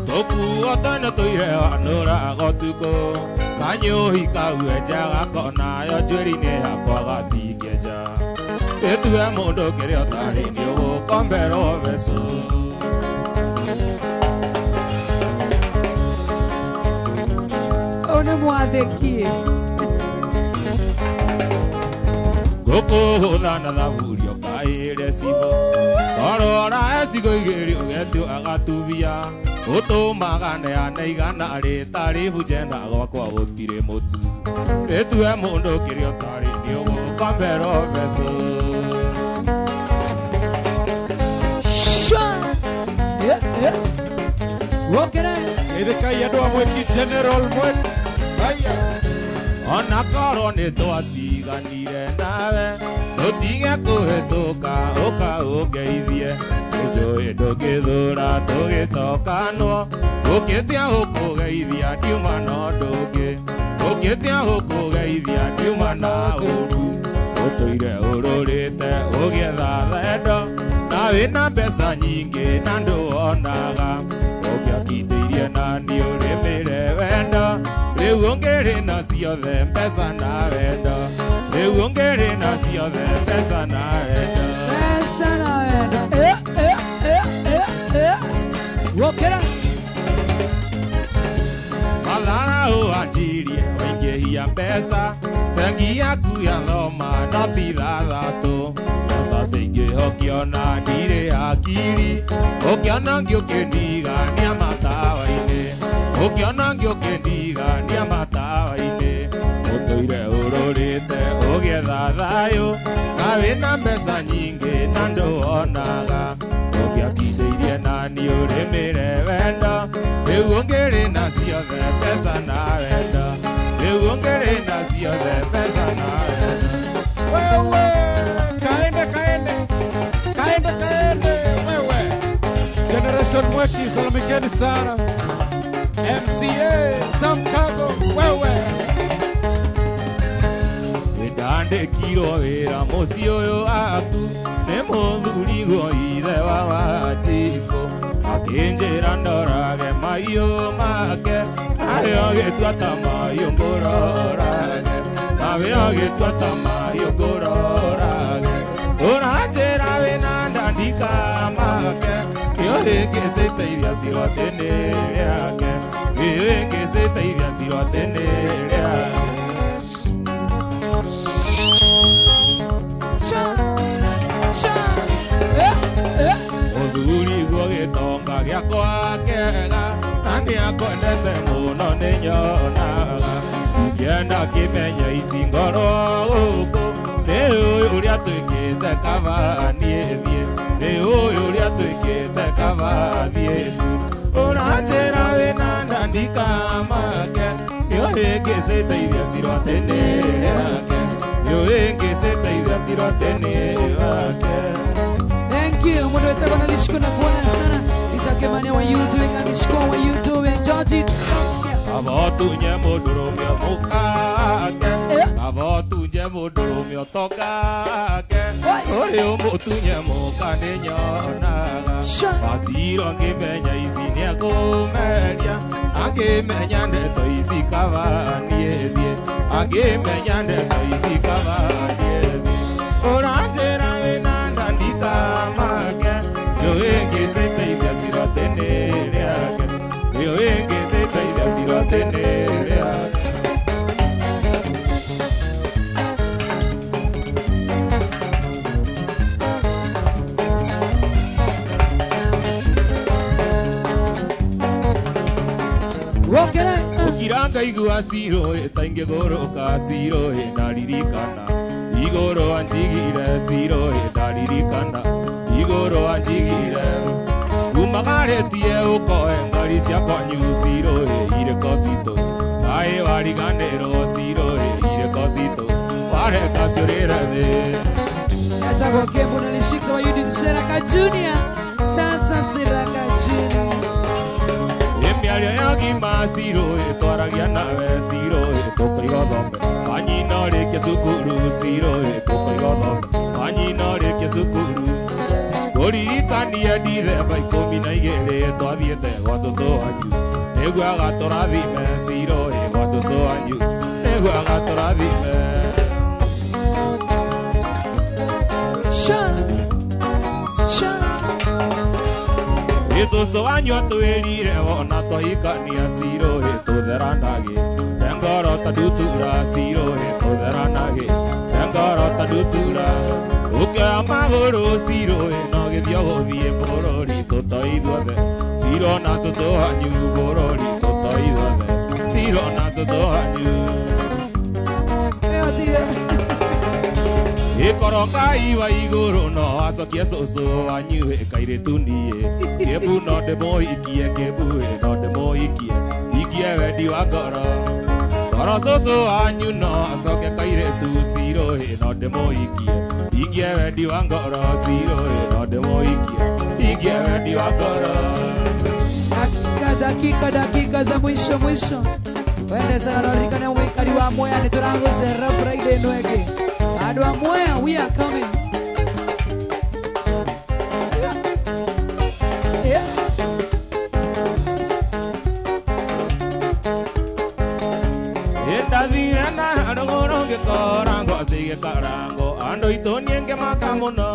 tũkuo tene tũire wanũraga ũtukũ kanyũhi kau enjaga konayo njuĩri-inĩ yakwa gatingĩenja wĩtue mũndũ kĩrĩa ũtarĩ nĩũgũkomberwo mbeco. One mwathĩkie gũkũhũtha na thaburio kaĩre cibo orora ecigo igĩrĩ ũgetio agatubia ũtũmaga neana igana rĩtarĩ bunjenda gwakwa gũtirĩ mũtu wĩtue mũndũ kĩrĩa ũtarĩ nĩũgũkomberwo mbeco. Ithĩkai andũ a Mwĩki General Mwĩki haya ona korwo nĩ twatiganire nawe tũtige kũhĩtũka ũka ũngeithie nĩnjũĩ ndũngĩthũra tũgĩcokanwo ũkĩtia gũkũgeithia ndiuma na ũndũ ũngĩ ũkĩtia gũkũgeithia ndiuma na ũru ũtũire ũrũrĩte ũgĩetha wendo na wĩna mbeca nyingĩ na ndũwonaga ũngĩakindĩirie na niĩ ũrĩmĩre wendo rĩu ũngĩrĩ na ciothe mbeca na wendo rĩu ũngĩrĩ na ciothe mbeca na wendo mbeca na wendo gũkĩra mathara ũanjirie waingĩhia mbeca bengi yaku yathoma no ti thathatũ mbeca cingĩhokio na ndirĩ hakiri ũkĩona ngĩũkĩndigania matawa-inĩ ũkĩona ngĩũkĩndigania matawa-inĩ ũtũire ũrũrĩte ũgĩetha thayũ na wĩna mbeca nyingĩ na ndũwonaga ũngĩakindĩirie na niĩ ũrĩmĩre wendo rĩu ũngĩrĩ na ciothe mbeca na wendo rĩu ũngĩrĩ na ciothe mbeca na wendo. wewe kaende wewe Generation Mwĩki salamikeni sana MCA Sam Kago wewe ndandĩkirwo wĩra mũciĩ ũyũ waku nĩ mũthuri guo ithe wa Wanjikũ akĩnjĩra ndorage mahiũ make nawe ũgĩtua ta mahiũ ngũrorage nawe ũgĩtua ta mahiũ ngũrorage ũranjĩra wĩna ndandika make kĩo rĩngĩciteithia cirotĩ-inĩ rĩake kĩo rĩngĩciteithia cirotĩ-inĩ rĩake. Mũthuri guo gĩtonga gĩakwa kĩega na nĩakwendete mũno nĩnyonaga ngĩenda kĩmenya ici ngoro gũkũ nĩ ũyũ ũrĩa twĩkĩte kaba niĩ thiĩ nĩ ũyũ ũrĩa twĩkĩte kaba thiĩ tu ũranjĩra wĩna ndandika make kĩo rĩngĩciteithia cirotĩ-inĩ rĩake Thank you. Mundu wetako nalishiko na kuona sana. Itakemania wa YouTube, nalishiko wa YouTube. George. Avotu nyemo durumio mukake. Avotu nyemo durumio tokake. Ore umutu nyemo kane nyonaga. Pasiro ngimenya izi niakumeria. Angimenya ndeto izi kavaniethie. Angimenya ndeto izi kavaniethie. Oranjera wenanda ndikamake. Yoenge seteithia siroteneriake. Yoenge seteithia siroteneriake. Ukiranga igua siro etainge goro ka siro edaririkana igoro anjigire siro edaririkana igoro anjigire umagare tie ukoe ngari cia kwanyu siro ire kosito ai wariganero siro ire kosito ware kasiorera de Ata kwa kembo nalishika wa Yudin Seraka Junior. Sasa Seraka Junior. Emialia yagi masiro etoaragia nawe siro etokaigothombe anyina reke sukuru siro etokaigothombe anyina reke sukuru Gorikania ndithemba 12 twathiete gwa cucu wanyu nĩguo agatũrathime siro gwa cucu wanyu nĩguo agatũrathime Isusu wanyu atwĩrire wona twaikania siro tũtheranage Tengoro tadutura siro tũtheranage Tengoro tadutura Ukea magũrũ siro no gĩthio gũthiĩ bũrũri tũtoithuothe Siro na cucu wanyu bũrũri tũtoithuothe Siro na cucu wanyu Ikoro Ngai wa igũrũ no acokie cucu wanyu kairĩtu niĩ Kĩmbu no ndĩmũhikie kĩmbu no ndĩmũhikie Hikie wendi wa ngoro Ngoro cucu wanyu no acoke kairĩtu siro no ndĩmũhikie Hikie wendi wa ngoro siro no ndĩmũhikie Hikie wendi wa ngoro Dakika za mwisho Wende sana narikane umekari wa Mwea niturango serra Friday nweke Adu wa Mwea, we are coming. Etathirana adogoro ngĩkorango cigĩkarango andũ itũ niĩ makamuno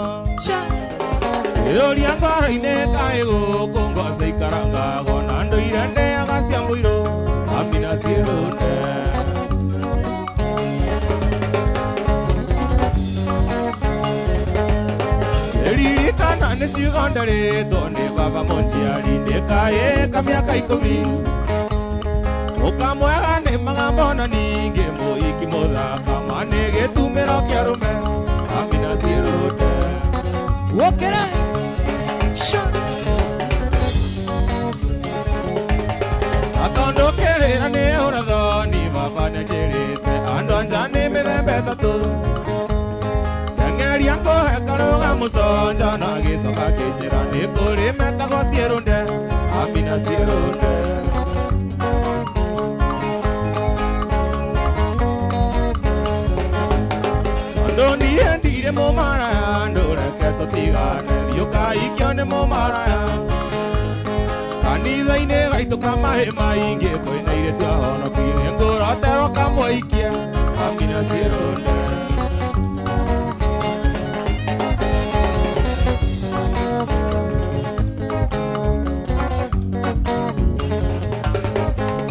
Iroria ngoro-inĩ kaĩ gũkũ ngwacĩ ikarangagwo na andũ iria ndeaga cia mũirũ amina ciĩrũnde Ririkana nĩ ciugo ndarĩtwo nĩ baba mũnjiari ndĩkaĩka mĩaka 10 Ũkamwega nĩ magambo na ningĩ mũhiki mũthaka ma nĩ gĩtumĩro kĩa rũme amina ciĩrũnde Wokera Akondũkĩrĩra nĩ ũrathoni baba nĩanjĩrĩte andũ anja nĩ mĩthemba ĩtatũ Tengeria ngũhe karũga mũconjo na gĩcoka kĩnjĩra nĩ kũrĩ metagwo ciĩrũnde amina ciĩrũnde Andũ niĩ ndirĩ mũmaraya andũ reke tũtigane thiũkaikio nĩ mũmaraya Kanitha-inĩ gaitũ kamahĩ maingĩ kwĩna airĩtu ahonokie nĩ ngũroterwo kamũikie amina ciĩrũnde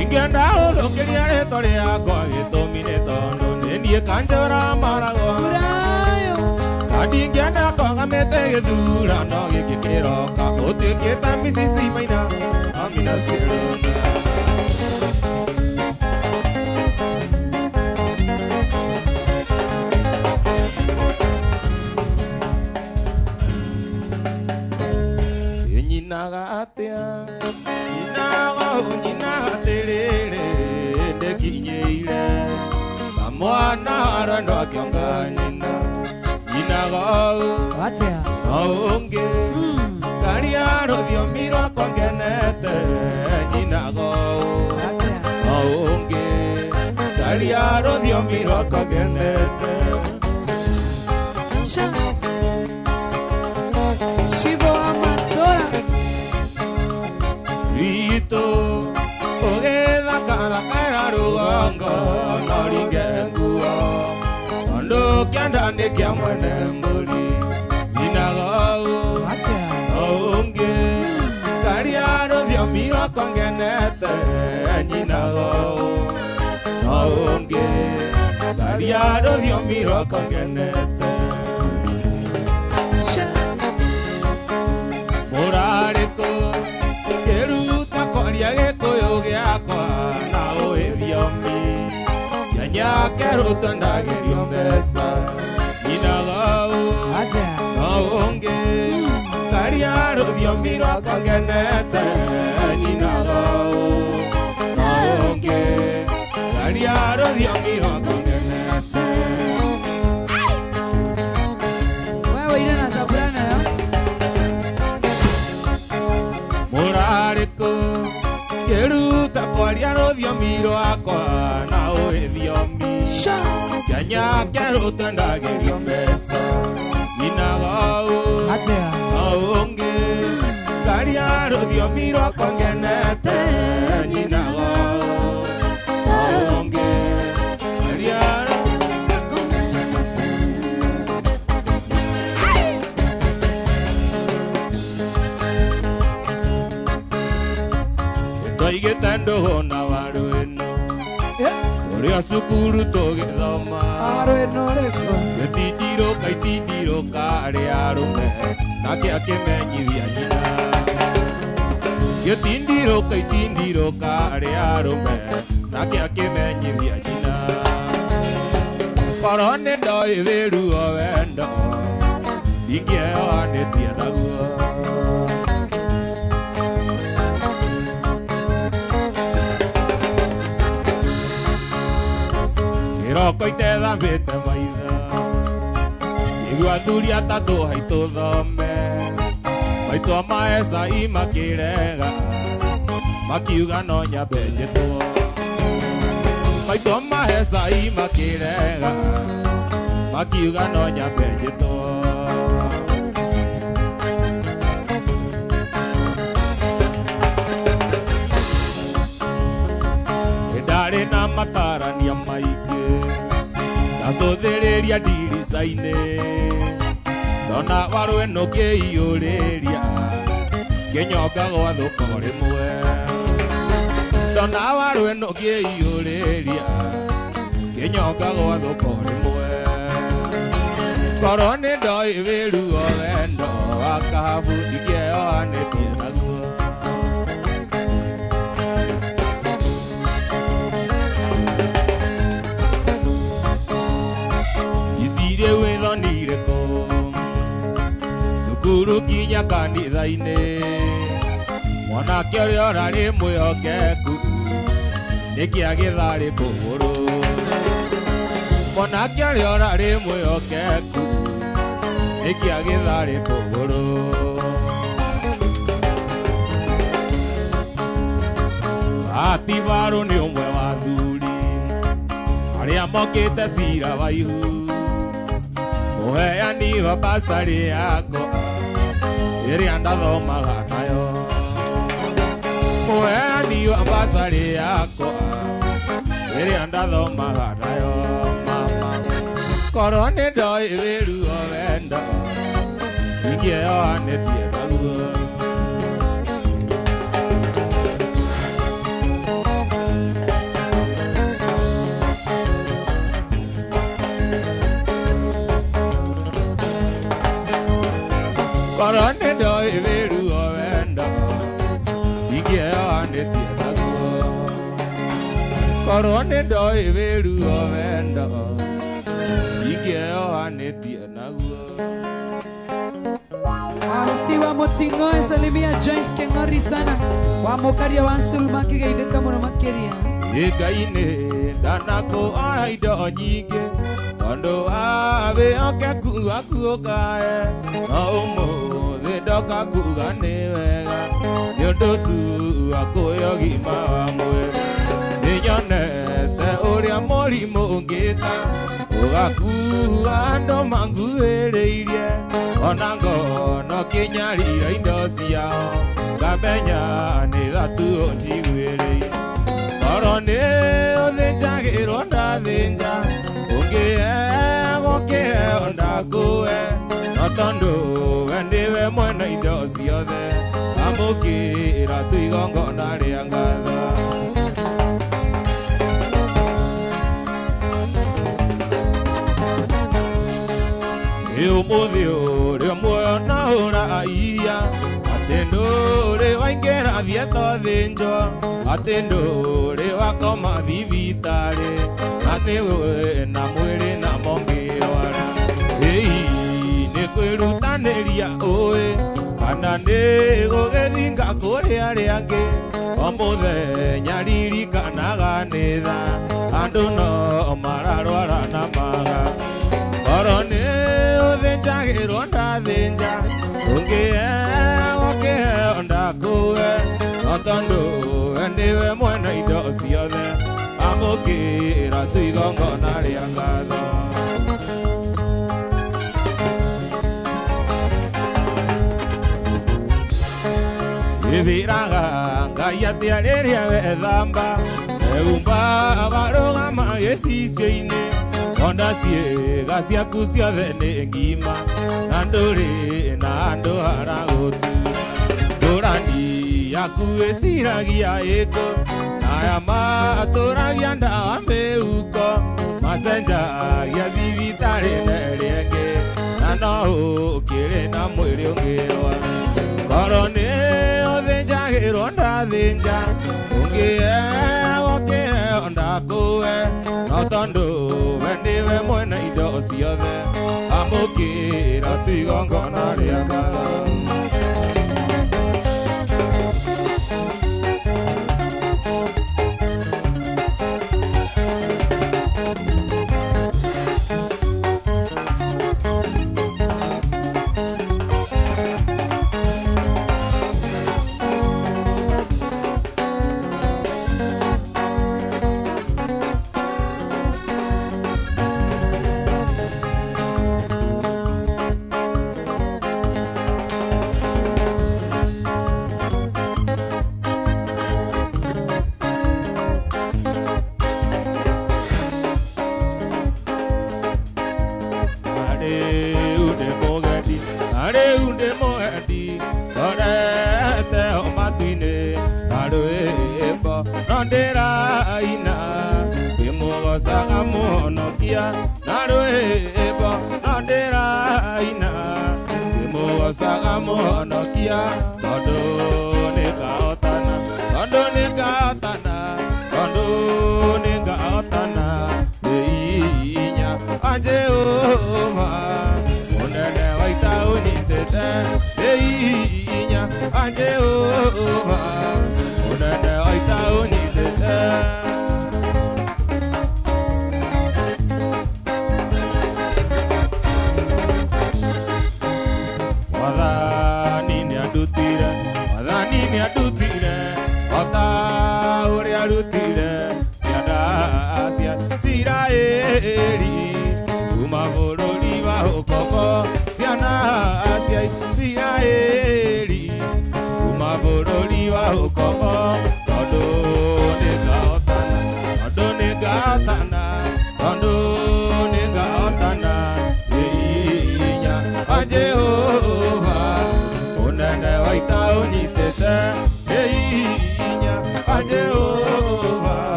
Ingĩenda ũthũkĩria rĩtwa rĩakwa gĩtũmi nĩ tondũ nĩ niĩ kanjũra maragwa Ndingĩenda kogamĩte gĩthurano gĩkĩ kĩroka ũtuĩkĩte Mrs. Maina amina ciĩrũnde Nyinaga atĩa nyinaga atĩrĩrĩ ndĩkinyĩire mwana rando akionga nyina gau Atia. aunge karia rodio miro kongenete nyina gau aunge karia rodio miro kongenete Shivo Amatora Rito ogeda kada kara ruanga naringengua ando kyandane kya mwene mburi ninagau aunge kariaro vyo miro kongenete ninagau aunge kariaro vyo miro kongenete Morareko keruta kwaria gikuyu giakwa na uithiomi Yanya keruta ndagerio mbeca Ninagau aunge karia rũthiomi rwakwa ngenete Ninagau aunge karia rũthiomi rwakwa ngenete Wewe ile na sabrana ya Murariko keruta kwaria rũthiomi rwakwa na ũithiomi Yanya keruta ndagerio mbeca Ninagau aunge karia rũthiomi rwakwa ngenete Ninagau aunge karia Toigete ndũgũna waru ĩno ũrĩa cukuru tũgĩthoma gĩtindirũka arĩa arũme nake akĩmenyithia nyina gĩtindirũka arĩa arũme nake akĩmenyithia nyina korwo nĩ ndoĩ wĩru o wendo ingĩeoanĩtie naguo Kĩroko itethambĩte maitho Igua athuri atatũ haitũ thome Maitwa ma Esai makĩrega Makiuga no nyambe njĩtwo Maitwa ma Esai makĩrega Makiuga no nyambe njĩtwo Ndarĩ na matarania maingĩ Ngatũthĩrĩria ndirica-inĩ Ndona waru ĩno ngĩiyũrĩria Ngĩnyonga gwa thũko rĩmwe Ndona waru ĩno ngĩiyũrĩria Ngĩnyonga gwa thũko rĩmwe Korwo nĩ ndoĩ wĩru o wendo wa kahabu ingĩeoanĩtie naguo Cukuru kinya kanitha-inĩ Mwanake ũrĩa ũrarĩ mwĩhokeku Nĩkĩagĩtharĩ kũgũrũ Mwanake ũrĩa ũrarĩ mwĩhokeku Nĩkĩagĩtharĩ kũgũrũ Atibaru nĩ ũmwe wa athuri arĩa mokĩte cira wa ihu Mũheani wa basarĩ yakwa ĩrĩa ndathomaga nayo Mũheani wa basarĩ yakwa ĩrĩa ndathomaga nayo mama Korwo nĩ ndoĩ wĩru o wendo ingĩeoanĩtie naguo Korwo nĩ ndoĩ wĩru o wendo ingĩeoanĩtie naguo Korwo nĩ ndoĩ wĩru o wendo ingĩeoanĩtie naguo Warusiwa Motingoe salimia Joyce Keng'ori sana Wamokaria wa Nsulma kigeithĩka mũno makĩria Ikaine danako aido nyige Tondo abe oke kuakuokae Naumo de doka kuganewega Yodotu akoyo gimamwe Niyonete uria morimo ngita Ugakuga ando manguereirie Onango no kinyarira indo ciao Ngamenya ni thatu onjiguereirie Orone othenjagirwo ndathinja Ungiego ndakuwe No tondu we ndiwe mwena indo ciothe Amukira tu igongona ria ngatho Umuthi uria muoyo na ura iria Ati nduri waingera thieto thinjo Ati nduri wakoma thibitari Ati we na mwiri na mongirwara Ni kwirutaniria ui Kana ni gugithinga kuria ariangi O muthenya ririkanaga ni tha Andu no mararwara na maga Orone uthinjagirwo ndathinja Ungiego kiheo ndakuwe No tondu we ndiwe mwena indo ciothe Amukira tu igongona ria ngatho Iviraga ngai atia riria wethamba Eumba barugama gicicio-ini Onda ciega ciaku ciothe nĩ ngima Na ndũrĩ na andũ haragutu Ndũrani yaku ĩciragia ĩkũ Naya matũragia ndawa mĩhuko Macenjagia thibitarĩ na ĩrĩa ĩngĩ Na no ũkĩrĩ na mwĩrĩ ũngĩrwa Korwo nĩ ũthĩnjagĩrwo ndathinja Ũngĩego kĩheo ndakuwe No tondu we ndiwe mwena indo ciothe Amukira tu igongona ria ngatho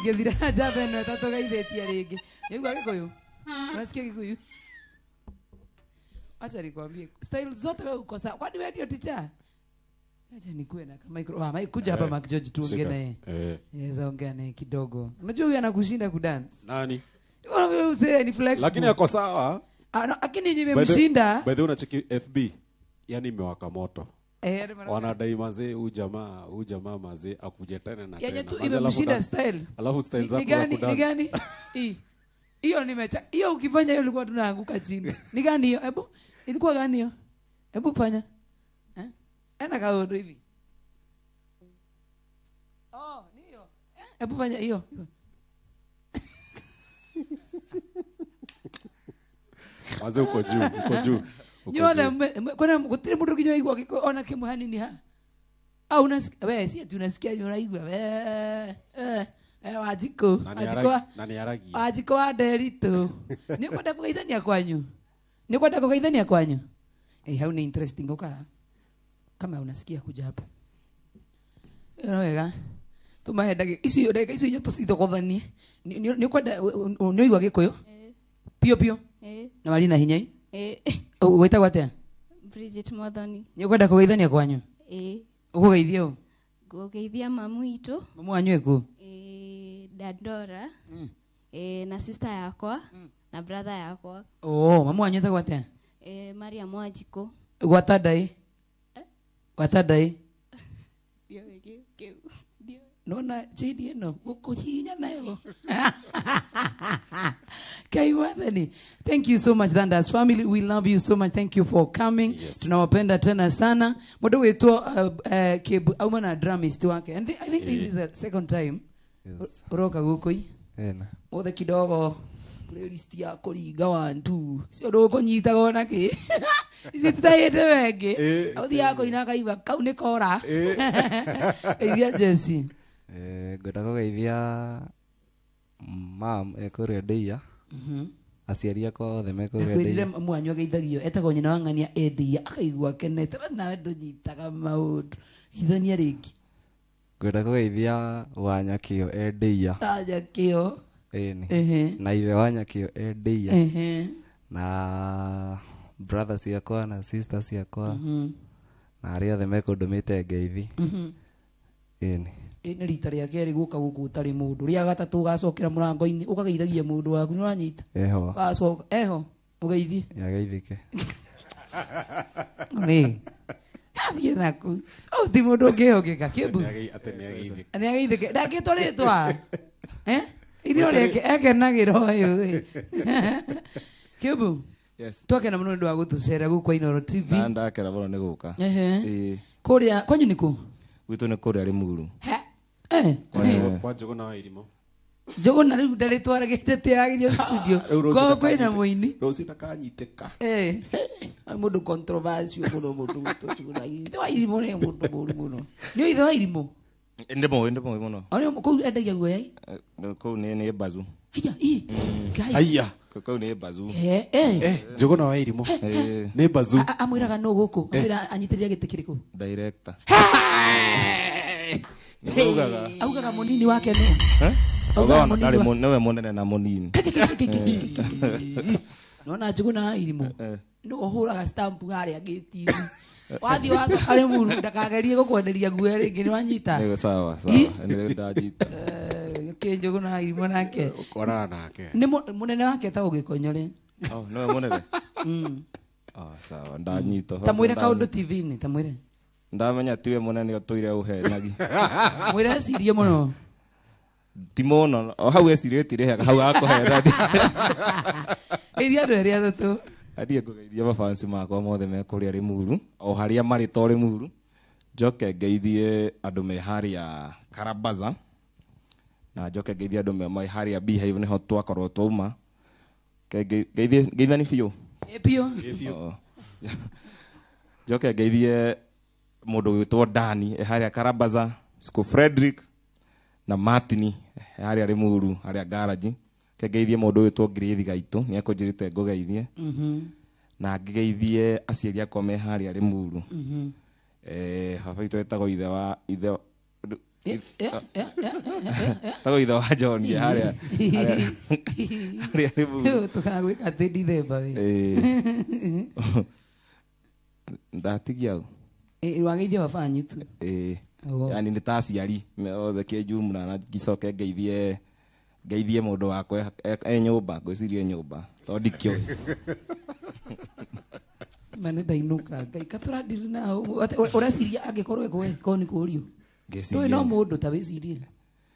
Ngethira njamba ĩno ĩtatũgeithĩtie rĩngĩ. Nĩigua Gĩkũyũ? Unasikia Gĩkũyũ? Acha nikwambie. Style zote wewe uko sawa. Kwani wewe ndio teacher? Acha nikuwe na kama micro. Kuja hapa Mark George tuongee naye. Yeza ongea naye kidogo. Unajua huyu anakushinda kudance. Nani? Wewe usee ni flexible. Lakini yako sawa. Lakini nimemshinda. By the way unacheki FB. Yani imewaka moto. wanadai mazee huyu jamaa mazee akuje tena na tena. Yenye tu imemshinda style. Alafu style zako za kudance. Ni gani? Hiyo nimecha. Hiyo ukifanya hiyo ulikuwa tunaanguka chini. Ni gani hiyo? Hebu ilikuwa gani hiyo? Hebu fanya. Ana kaodo hivi. Oh, ni hiyo. Hebu fanya hiyo. Mazee uko juu. Nyona kuna gutire mundu kinyo igwa kiko ona kimwe hanini ha. Au unasikia wewe si tunasikia unaigwa wajiko. Nani aragi? Wajiko wa derito. Nikwenda kugeithania kwanyu. Hau ni interesting uka. Kama unasikia kuja hapa. Wega. Tumahedage icio ndeka icio nyo tusithogothanie. Nikwenda unoigwa gikoyo? Pio. Na wali na hinyai? Weta gwate? Bridget Mothoni. Nikwenda kugeithania kwanyu? Ukugeithia u? Kugeithia mamu itu. Mamu wanyu eku? Dadora. Na sister yakwa na brother yakwa. Mamu wanyu eta gwate? Maria Mwajiko. Gwatadai? Gwatadai? Dio. Nona chidi eno gukuhinya nayo. Kaiwathani. Thank you so much Thunders family. We love you so much. Thank you for coming. Yes. Tunawapenda tena sana. Modo wetu Kebu au na drumist wake. And I think this is the second time. Yes. Roka gukoi. Mothe kidogo playlist ya koriga 1 2. Sio dogo nyita gona ki. Isi tutayete wenge. Authi yako inakaiba kau ni kora. Ithia Jesse. Ngoda kugeithia mam ekuria ndeia. Aciari akwa othe mekuria ndeia. Mwanyu ageithagio etagwo nyina wa ng'ania endia akaigua kenete nawe ndũnyitaga maũndũ hithania rĩngĩ. Ngoda kugeithia Wanyakio endeia. Wanyakio. Na ithe Wanyakio endeia. Na brothers yakwa na sisters yakwa. Na arĩa othe mekũndũmĩte ngeithi. Nĩ rita rĩa kerĩ gũka gũkũ ũtarĩ mũndũ. Rĩa gatatũ ũgacokera mũrango-inĩ ũkageithagia mũndũ waku nĩ wanyita. Eho ũgeithie. Yageithĩke. Thiĩ naku. Ti mũndũ ũngĩhokeka Kĩmbu. Nĩ ageithĩke. Ndakĩtwo rĩtwa. Irio rĩake ekenagĩra ũyũ. Kĩmbu. Yes. Twakena mũno nĩ ũndũ wa gũtũcera gũkũ Inooro TV. Ndakena mũno nĩ gũka. Kũrĩa kwanyu nĩ kũ? Gwitũ nĩ kũrĩa Limuru. Kwa Njũgũna wa Irimũ. Njũgũna rĩu ndarĩtwaragĩte tĩagĩrio studio. Kwao kwĩna mũini. Rũciũ ndakanyitĩka. Mũndũ controversial mũno mũndũ gwitũ Njũgũna. Ithe wa Irimũ nĩ mũndũ mũru mũno. Nĩ ithe wa Irimũ? Ndĩ mũno. Kũu endagia guoya? Kũu nĩ Bazu. Haiya. Kũu nĩ Bazu. Njũgũna wa Irimũ. Nĩ Bazu. Amwĩraga nũ gũkũ? Amwĩra anyitĩrĩria gĩtĩ kĩrĩkũ? Director. Augaga mũnini wake nĩ? Augaga ndarĩ nĩwe mũnene na mũnini. Nona Njũgũna wa Irimũ. Nĩ ũhũraga stamp harĩa gĩti-inĩ. Wathi wacoka Limuru ndakagerie gũkwenderia guoya rĩngĩ nĩ wanyita. Nĩ sawa. Nĩ ndanyita. Njũgũna wa Irimũ nake. Ũkorana nake. Nĩ mũnene wake ta ũgĩkonyore. Nĩwe mũnene. Sawa ndanyita. Tamwĩre Kaũndũ TV-inĩ tamwĩre. Ndamenya tiwe mũnene ũtũire ũhenagi. Mwĩre ecirie mũno. Ti mũno. Hau ecirĩtire hau akũhenani. Geithia andũ erĩ atatũ. Athiĩ kũgeithia mafansi makwa mothe me kũrĩa Limuru. O harĩa marĩ to Limuru. Njoke ngeithie andũ me harĩa Karabaza. Na njoke ngeithie andũ me harĩa Beehive nĩho twakorwo twauma. Geithani biũ. Biũ. Njoke ngeithie mũndũ gwĩtwo Dani harĩa Karabaza, Sco Frederick na Martini harĩa Limuru harĩa garage. Ngeithie mũndũ gwĩtwo Grace Gaitũ nĩ akũnjĩrĩte ngũgeithie. Na ngĩgeithie aciari akwa me harĩa Limuru. Baba witũ etagwo ithe wa tago ithe wa John harĩa Limuru. Tũkagwĩka atĩ Dithemba wĩ. Ndatigia u. Wageithia wabanyi tu. Yani nĩ ta aciari othe kĩnjumla na ngicoke ngeithie mũndũ wakwa nyũmba ngwĩciria nyũmba to ndikĩo. manenda inuka ngai katura ndiri nao ureciria angikorwo ko ni kurio ndui no mundu ta wicirie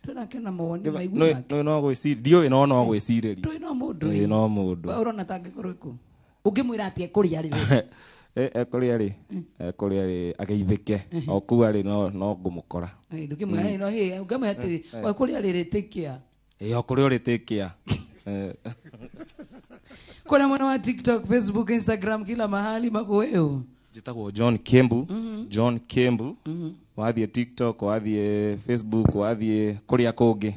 tunakena mawoni maigua no gwiciria no gwiciria ndui no mundu no mundu urona ta angikorwo ku ungimwira ati ekuria ri ekuria ri ageithike o ku ari no ngumukora ndukimwira no he ungamwira ati ekuria ri ritikia okuria ritikia kuna mwana wa TikTok, Facebook, Instagram, kila mahali mako wewe. Jitagwo John Kembu. John Kembu. Wathie TikTok, wathie Facebook, wathie kuria kungi.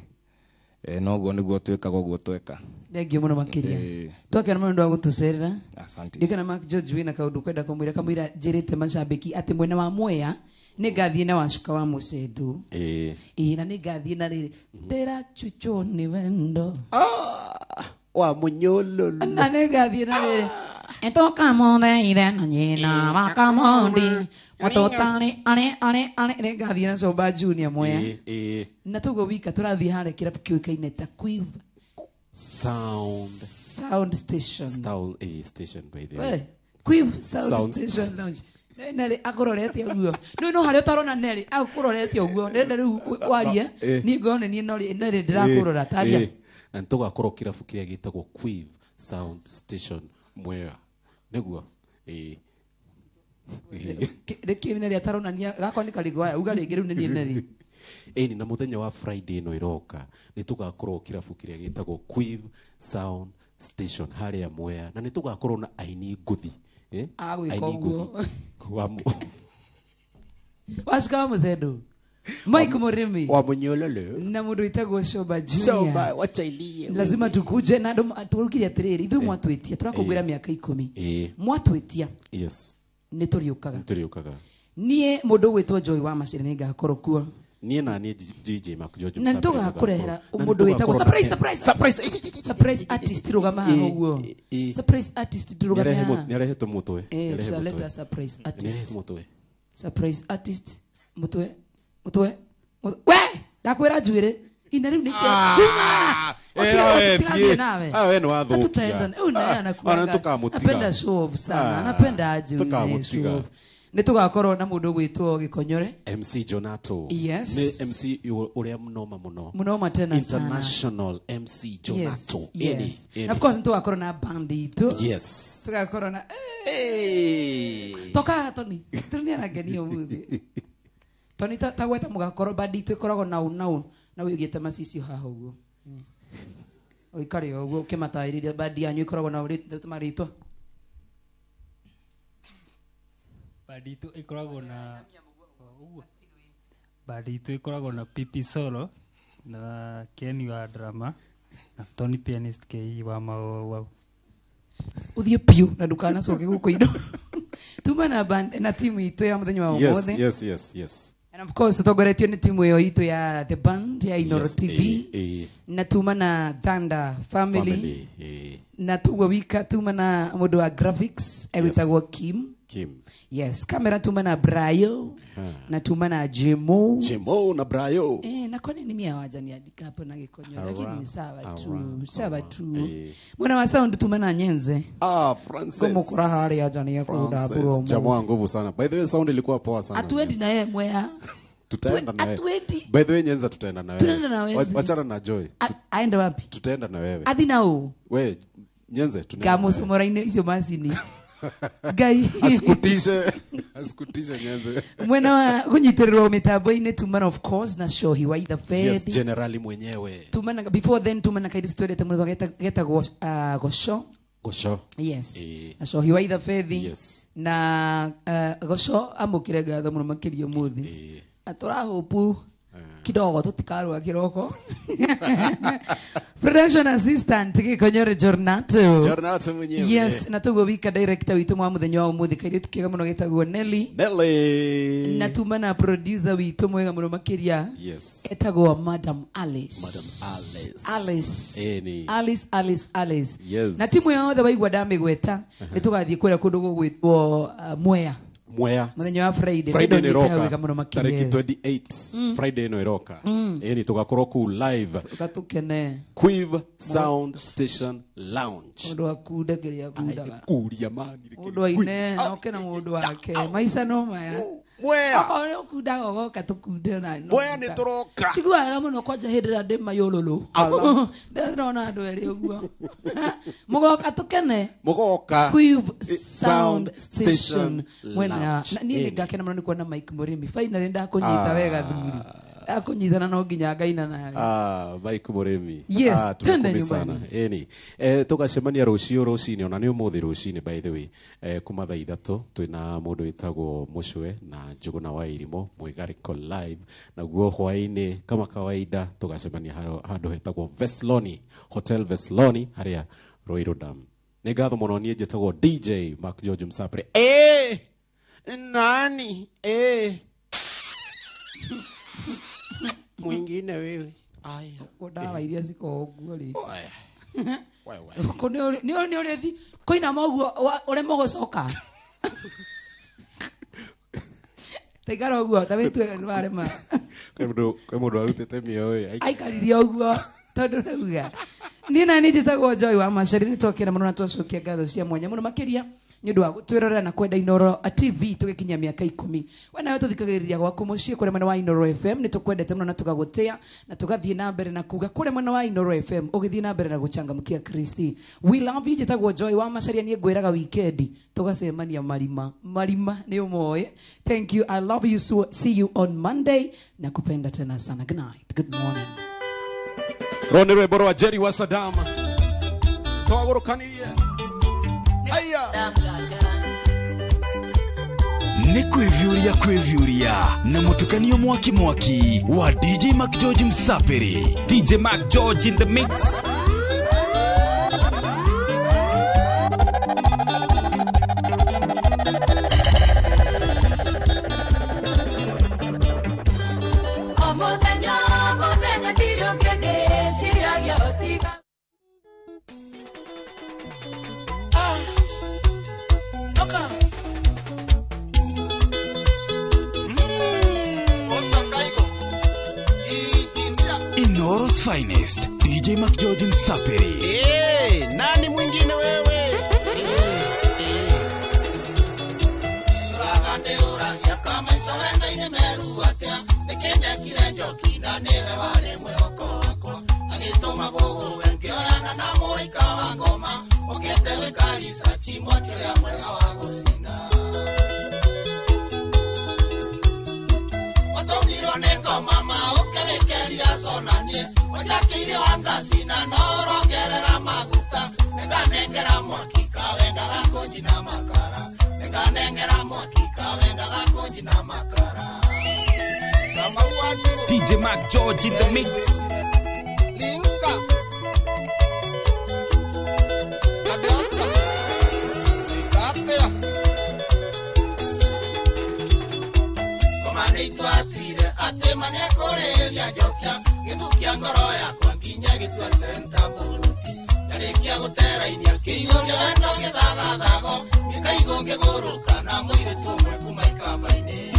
Noguo niguo twekaga guo tweka. Thengiũ mũno makĩria. Twakena mũno ndwa gũtũcerera. Asante. Ndikana Mark George wina kaundu kwenda kamwira njirite macambiki ati mwena wa Mwea nĩ ngathiĩ na wacuka wa Mũcendu. Na nĩ ngathiĩ na rĩrĩ ndĩra chucho ni wendo. Wa munyololo na nĩ ngathiĩ na rĩrĩ etoka mothe ire na nyina wakamondi watotani ane nĩ ngathiĩ na Coba Junior Mwea. Na tugo wika turathiĩ harĩa kĩrabu kĩũĩkaine ta Quiv Sound Station. Station by the way. Quiv Sound Station Lounge. Nere akororete uguo. No harĩa utarona Nere akororete uguo. Ndenda rĩu warie ni ngone ni Nere ndĩrakorora taria. Na ntugakorwo kirabu kĩrĩa gĩtagwo Quiv Sound Station Mwea. Niguo reke Nere ataronania gakwa nĩ karigwa uga rĩngĩ rĩu nĩ Nere. Ni na muthenya wa Friday no iroka ni tugakorwo kirabu kĩrĩa gĩtagwo Quiv Sound Station harĩa Mwea na ni tugakorwo na aini nguthi aini nguthi wacuka wa Mũcendu Mike Murimi wa munyololo na mundu witagwo Coba Junior. Wachailie lazima tukuje na turukire atiriri ithu mwatwitia turakugwira miaka 10 mwatwitia yes ni turiukaga nie mundu gwitwo Joy wa Macere ni ngakorwo kuo nie na nie DJ Mark George na tugakurehera mundu witagwo surprise artist rugama haha uguo surprise artist rugama haha ni arehetwo mutwe leta surprise artist mutwe we ndakwira njuire ina riu nikia wewe ni wathukia tutaenda una anakuanga napenda show off sana napenda aje show nitugakorwo na mundu gwitwo Gikonyore MC Jonato yes ni MC uria munoma tena international sana. MC Jonato yes. Of course nitugakorwo na Bandito yes tugakorwo na toka Tony tunia na geni umuthi Tony tagweta mugakorwo Bandito ikoragwo na wigite macicio haha uguo oikare uguo kimatairiria bandi yanyu ikoragwo na maritwa Bandito ikoragwo na Pipi Solo na Kenny wa drama na Tony pianist KE wa mao uthie piu na ndukana coke guko indo tuma na band na timu itu ya muthenya wa mothe yes and of course tutogoretio ni timu yo itu ya the band ya Inoro TV na tuma na Thunder family na tugo wika tuma na mundu wa graphics egwitagwo Kim yes camera tuma na Brayo na tuma na Jemo na Brayo na kwa nini mimi hawaja niandika hapo na Gikonyore lakini sawa tu mwana wa sound tuma na Nyenze Francis como kurahari ajani ya kuda bro jamaa nguvu sana by the way sound ilikuwa poa sana atuendi na yeye Mwea tutaenda na wewe by the way Nyenza tutaenda na wewe wachana na Joy aende wapi tutaenda na wewe athi nao wewe Nyenze tunaenda kama somoraine hizo masini gai asikutishe Nyenze mwena wa kunyitirwo mitambo-ini tumana of course na Shohi wa Ida Fed yes generally mwenyewe tumana before then tumana kaidi story temuzo geta gosho yes na Shohi wa Ida Fed yes na gosho amukire gatho muno makirio muthi atora hopu kidogo tutikarwa kiroko production assistant Gikonyore Jornato mwenyewe yes na tugo wika director witu mwa muthenya wa umuthi kairi tukiga muno getagwo Nelly na tuma na producer witu mwega muno makiria yes etagwo Madam Alice yes na timu yothe waigwa ndamigweta nitugathie kwira kundu gugwitwo Mwea Mwea. Muthenya wa Friday. Friday ni roka. Tariki 28. Friday no roka. Ni tugakorwo ku live. Tugatukene. Quiv Sound Station Lounge. Mundu akundekeria kundaga. Kuria mani. Mundu aine okena mundu wake. Maisha no maya. Mwea. Akore kundaga goka tukunde na. Mwea ni turoka. Chigwa muno kwanja hindira ndi mayololo. Ndona andu eri uguo. Mugoka tukene. Mugoka. Quiv Sound Station. Mwena ni ngakena muno ni kuona Mike Murimi. Finally ndakunyita wega thuri. Akunyithana no nginya ngaina nayo. Mike Murimi. Yes, tende nyumbani. Eni. Tugacemania rucini ona ni umuthi rucini by the way. Kuma thaa 3 twina mundu witagwo Mucwe na Njuguna wa Irimo Mwigariko live. Na guo hwaini kama kawaida tugacemania handu hetagwo Vesloni, Hotel Vesloni haria Ruiru Dam. Ni ngatho muno nie njitagwo DJ Mark George Msapre. Nani? Mwingine wewe. Aya. Kodawa iria ziko oguo ri. Wewe. Ni uri koina moguo ure mogocoka. Tegara oguo tabetwe ndware ma. Kemdo arutete mioyo. Aikariria oguo tondu rauga. Ni na ni njitagwo Joy wa Macari ni twokera muno na twacokia ngatho cia mwanya muno makiria ni undu wa twirorera na kwenda Inoro TV tugikinya miaka 10 wana yo tuthikagiriria gwaku mucii kure mwena wa Inoro FM ni tukwendete muno na tugagutia na tugathie na mbere na kuga kure mwena wa Inoro FM ugithie na mbere na guchangamkia Kristi. We love you njitagwo Joy wa Macari ni ngwiraga weekend tugacemania marima ni umoe. Thank you, I love you, so see you on Monday na kupenda tena sana. Good night, good morning. Roni Rweboro wa Jerry wa Sadama twagurukanirie aya ni kwivyuria na mutukanio mwaki wa DJ Mark George Msapere. DJ Mark George in the mix. Inoro's finest, DJ Mark George Msapere. Nani mwingine wewe? Ragande uragia kama isawenda inemeru atea. Nekende kile jokina newe wale mwoko wako. Agitoma gogo wenkioyana na moika wangoma. Oketewe kalisa chimwa kile mwega wago sina. Otomiro mama ukewekeria sonanie. Wajakiri wangasina norogerera maguta. Neganengera mwakika wenda gakonji na makara. Neganengera mwakika wenda gakonji na makara. DJ Mark George in the mix. Linka Adioska Ikapea Komanito atire atemane koreria jokia. Githukia ngoro yakwa nginya gitwa senta buruti. Yarikia gutera inya kiyoria wendo githagathago. Gikaigo ngiguruka na mwiri tumwe kuma ikamba-ini.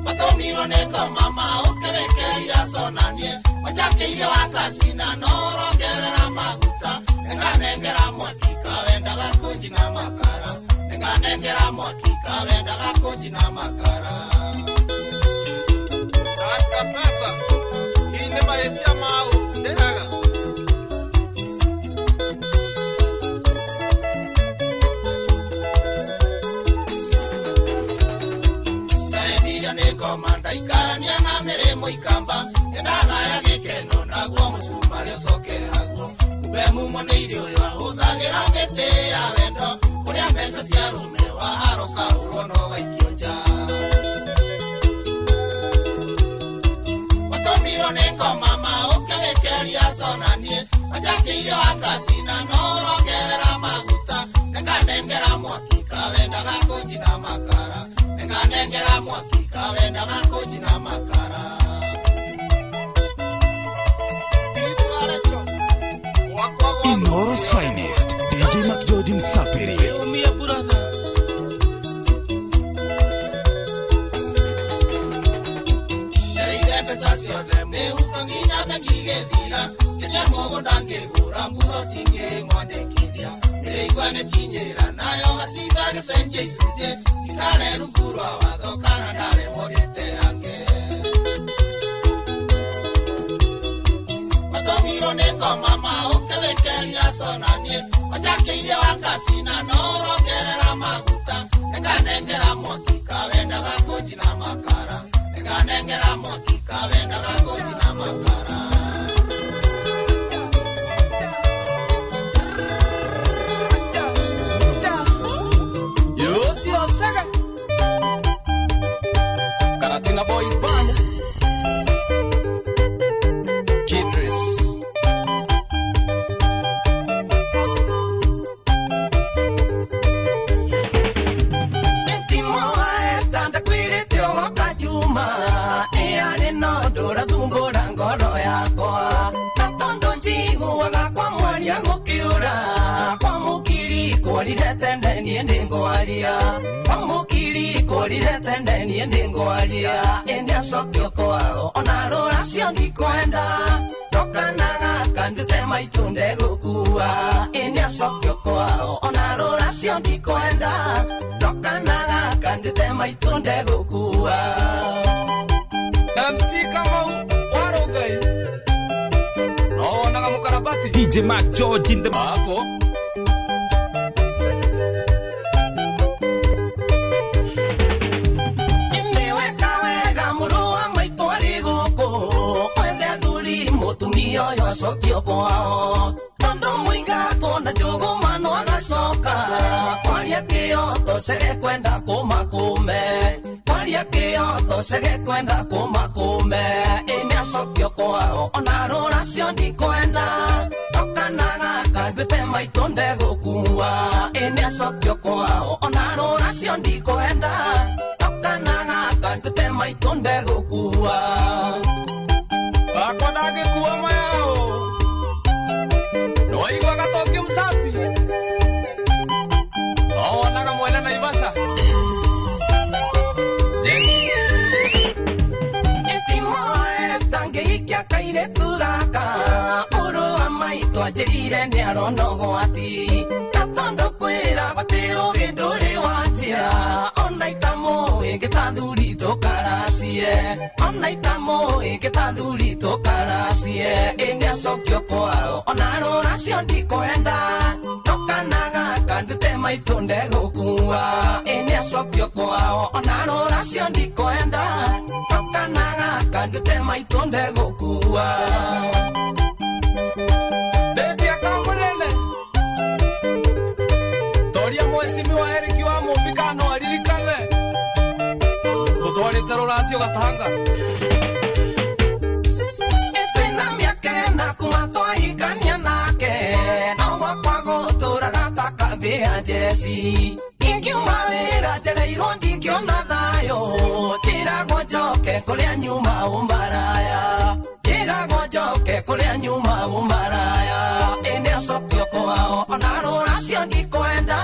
Watomiro niko mama ukewekeria sonanie. Wajakiire wakasina norogerera maguta. Neganengera mwakika wenda gakonji na makara. Neganengera mwakika wenda gakonji na makara. Pesa ine maetia mau nderaga Taendia neko manda ikarania na meremo ikamba Endaga ya gikeno naguo musumari ucoke haguo Ube mumo ni irio yo ahuthagira mete ya wendo Kuria mbeca cia rume waharuka urono gaikionja Neko mama ukewekeria sonanie. Wajakiire wakasina norogerera maguta. Neganengera mwakika wenda gakonji na makara. Neganengera mwakika wenda gakonji na makara. Inoro's finest, DJ Mark George Msapere. dange gura mbuho tinge ngwande kidia mire igwane kinyera nayo gatiba gesenje isuje ikare ruguru awatho kana ndare morite yange matomiro neko mama ukevekeria sonanie majakeire wakasina norongerera maguta nekanengera mwakika wenda gakoji na makara nekanengera mwakika wenda gakoji na makara Karatina Boys Band Kidris Entimoa estanda kwirite oka juma eare no dora thumbura ngoro yakwa natondo njiguaga kwa mwaria gukiura kwa mukiri kwarire tende nie ndingwaria kwa mukiri kwarire tende nie ndingwaria ende sokyo kwao ona rora cio ndikwenda tokanaga kandute maitunde gukua ende sokyo kwao ona rora cio ndikwenda tokanaga kandute maitunde gukua MC Kamau warogai no naga mukarabati DJ Mac George in the hapo yo sokyo kwao tondo mwinga tonda jogo mano agacoka kwaria kioto sege kwenda kumakume kwaria kioto sege kwenda kumakume ine sokyo kwao ona rora cio ndikwenda tokanaga kandute maitonde gukua ine sokyo kwao ona rora cio ndikwenda tokanaga kandute maitonde gukua akodage kuwa mayao no igwa gatoki msafi no naga mwena na ibasa etimo estange ikia kaire tugaka uru amaito ajirire ni aronogo ati katondo kwira bateo ginduri wachira ona itamo ingitathuri tukaracie ona itamo ingitathuri tukaracie inde sokyo kwao ona rora cio ndikwenda tokanaga kandute maitunde gukua inde sokyo kwao ona rora cio ndikwenda tokanaga kandute maitunde gukua bebi akamurene toria mwesimi wa Eriki wa mumbikano aririkane tutwarite ruracio gatanga kumatwaigania nake nogwa kwagutura gataka mbia jesi ingiuma wira njereirwo ndingiona thayo njiragwo njoke kuria nyuma umbaraya njiragwo njoke kuria nyuma umbaraya inde sokyo kwao ona rura cio ndikwenda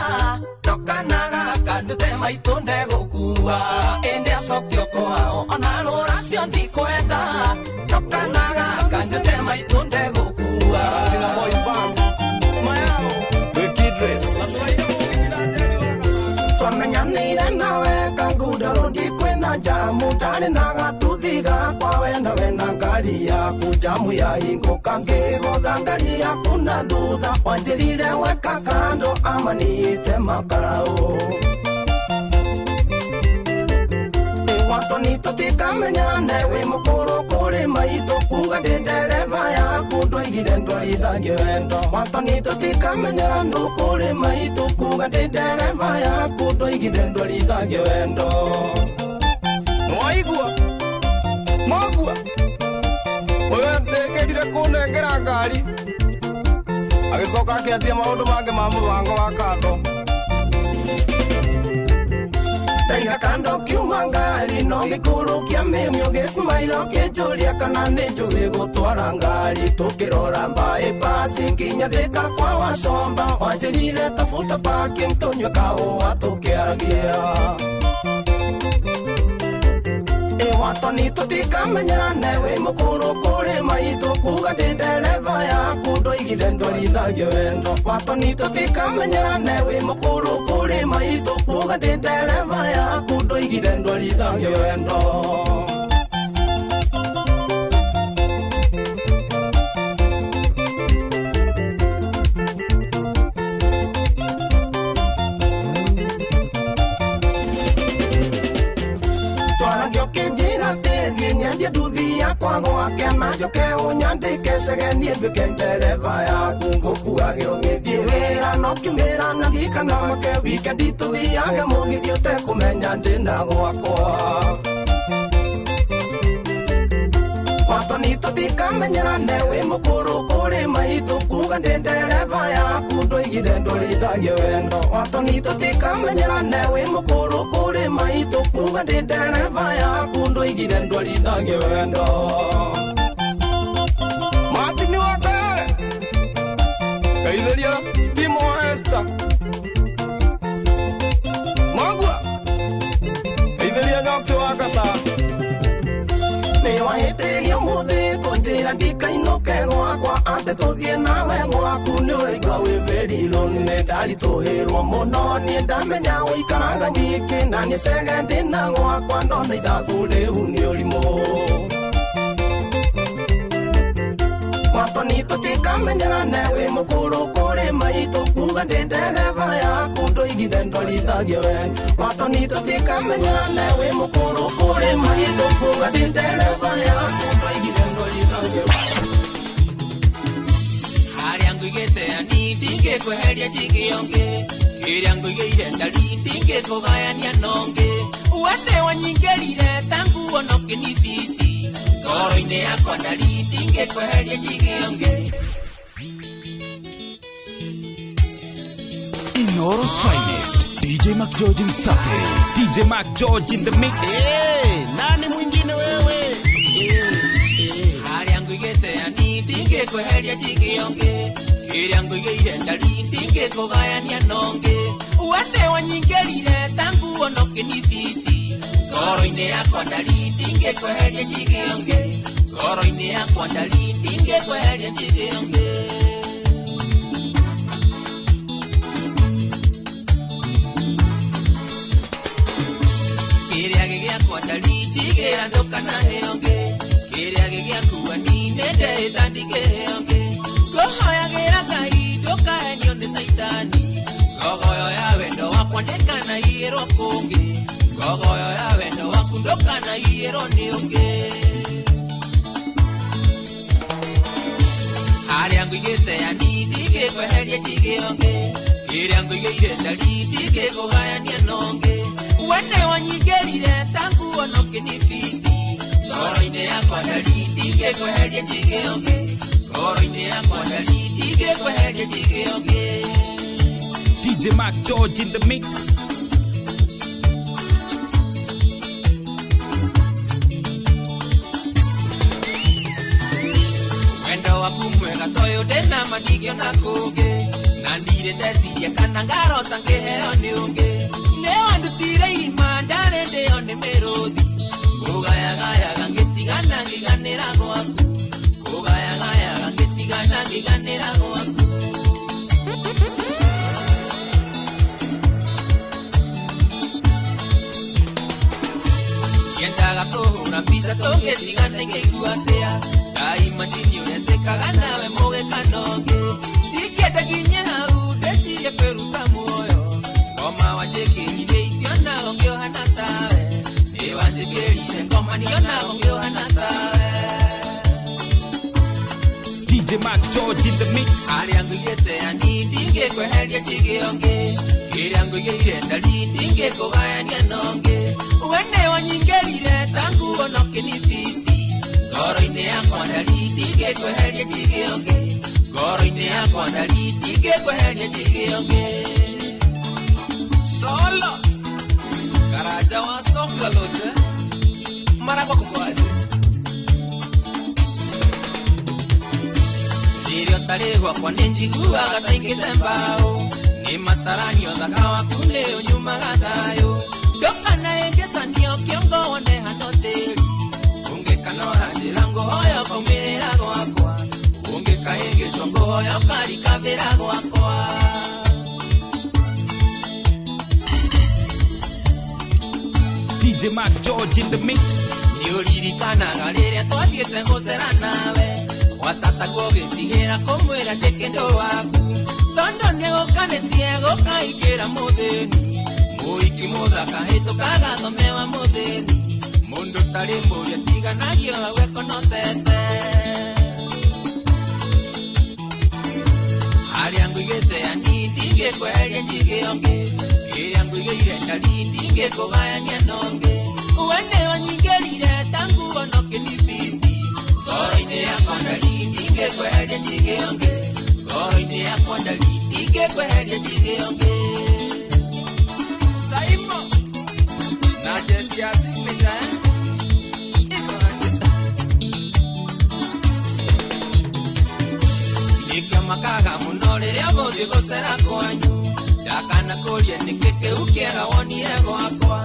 tokanaga kandute maitunde gukua inde sokyo kwao ona rura cio ndikwenda tokanaga kandute maitunde gukua Tina Boys Band Mayao The Kidris Twamenyanire nawe kanguda rundi kwena jamu tani naga tuthiga kwa wenda wena ngari yaku jamu ya hingo kangego ngari yaku na thutha wanjirire weka kando ama niite makarao Watoni tutikamenyane we mukuru kuri maito kuga ndi dereva yaku ndwaigire ndwarithagio wendo Watoni tutikamenyane kuri maito kuga ndi dereva yaku ndwaigire ndwarithagio wendo Mwaigua Mwagua Oyo ndekerire kunengera ngari agicoka akiatia maundu mange ma mubango wa kando Taiga kando kiuma ngari no gikuru kia mimio gismailo kijuria kana nijugi gutwara ngari tukirora bypass nginya thika kwa wacomba wanjirire tafuta parking tunywe kahuwa tukiaragia Watoni tutikamenyerane we mukuru kuri maito kuga ndi dereva yaku igire ndwarithagia wendo watoni tutikamenyerane wi mukuru kuri maitũ kuga ndĩ ndereba yaku ndũigire ndwarithagia wendo nyendie nduthi yakwa gwake na njoke ũnyandĩke cegenie nduĩke ndereba yaku ngũkuage ũgĩthiĩ wĩra no kiumĩra na ndikana make wikendi tũthiage mũgithi ũtekũmenya ndĩna gwakwa watoni tũtikamenyerane wĩ mũkũrũ kũrĩ maitũ kuga ndĩ ndereba yaku ndũigire ndũrithagia wendo watoni tũtikamenyerane wĩ mũkũrũ kũrĩ maitũ kuga ndĩ ndereba yaku ndũigire ndũrithagia wendo Martin wa mbere kaithĩria timu wa Esther Magua kaithĩria nyoksi wa kata wahĩtĩria mũthĩ kũnjĩra ndikainũke gwakwa atĩ tũthiĩ nawe gwaku nĩ ũraigua wĩ very lonely ndaritũhĩrwo mũno niĩ ndamenya gũikaraga nyiki na nĩ cege ndĩna gwakwa ndona ithabu rĩu nĩ ũrimũ watoni tũtikamenyerane wĩ mũkũrũ kũrĩ maitũ kuga ndĩ ndereba yaku ndũigire ndwarithagia wendo watoni tũtikamenyerane wĩ mũkũrũ kũrĩ maitũ kuga ndĩ ndereba yaku ndũigire ndwarithagia harĩa ngũigĩte ani ndingĩkweheria njigĩonge kĩrĩa ngũigĩire ndari ndingĩkũgayania nonge wende wanyingĩrire tangu ono kĩnibiti ngoro-inĩ yakwa ndari ndingĩkweheria njigĩonge Inoro's finest, DJ Mac George Msaperi. DJ Mac George in the mix. Nani mwingine wewe? Harĩa ngũigĩte ani ndingĩkweheria njigĩonge kĩrĩa ngũigĩire ndari ndingĩkũgayania nonge wende wanyingĩrire tangu ono kĩnibiti ngoro-inĩ yakwa ndari ndingĩkweheria njigĩonge ngoro-inĩ yakwa ndari ndingĩkweheria njigĩonge kĩrĩa gĩgĩakwa ndari njigĩra ndũkanaheyonge kĩrĩa gĩgĩakua ni nĩndĩta ndingĩheyonge ngũhoyagĩra Ngai ndũkahenio nĩ Saitani ngogoyo ya wendo wakwa ndĩkanaiyĩrwo kũngĩ ngogoyo ya wendo waku ndũkanaiyĩrwo nĩ ũngĩ harĩa ngũigĩte ani ndingĩkweheria njigĩonge kĩrĩa ngũigĩire ndari ndingĩkũgayania nonge wende wanyingĩrire tangu ono kĩnibiti ngoro-inĩ yakwa ndari ndingĩkweheria njigĩonge ngoro-inĩ yakwa ndari ndingĩkweheria njigĩonge DJ Mac George in the mix. wendo waku mwega toyo ndĩna manigio na kũngĩ na ndirĩ ndeciria kana ngarota ngĩheo nĩ ũngĩ nĩ wandutire irima ndarĩ ndĩo nĩ mĩrũthi kũgayagayaga ngĩtigana ngĩganĩra gwaku kũgayagayaga ngĩtigana ngĩganĩra gwaku yendaga kũhũra mbica tũngĩtigana ngĩigua atĩa daima chini ũretĩkaga nawe mũgĩkanonge ndingĩenda nginye hau ndĩcirie kwĩruta muoyo ngoma wanjĩkĩrire itionago ngĩohana tawe nĩ wanjĩkĩrire ngoma nionago ngĩohana tawe DJ Mac George in the mix. harĩa ngũigĩte ani ndingĩkweheria njigĩonge kĩrĩa ngũigĩire ndari ndingĩkũgayania nonge wende wanyingĩrire tangu ono kĩnibiti ngoro-inĩ yakwa ndari ndingĩkweheria njigĩonge ngoro-inĩ yakwa ndari ndingĩkweheria njigĩonge solo karaja wa soka lote maragwa kũkwaje rĩrĩa ũtarĩ gwakwa nĩ njiguaga taingĩte mbaũ nĩ mataranio thaka waku nĩ ũnyumaga thayũ ndũkanahĩngĩcanio kĩongo wone hano tĩri ũngĩkanora njĩra ngũhoya kaumĩrĩra gwakwa ũngĩkahĩngĩcwo ngũhoya guoya ukarikabira gwakwa DJ Mac George in the mix. Niuririkanaga riria twathiete gucera nawe watata gugitigira kumwira ndi kindu waku tondo nigukanetie gukaikira muthini muiki muthaka hitukaga thomewa muthini mundu tari muria tiganagio wekonotete haria nguigite anindi ngikweheria njigiongi kiria nguigire ndarindi ngikugayania nongi uwene wanyingerire tangu ono kinibindi ngoro-ini yakwa ndarindi ngikweheria njigiongi ngoro-ini yakwa ndarindi ngikweheria njigiongi Saimo na Jesse ya signature makaga muno riria guthi gucera kwanyu ndakana kuria nikike ukiega wonire gwakwa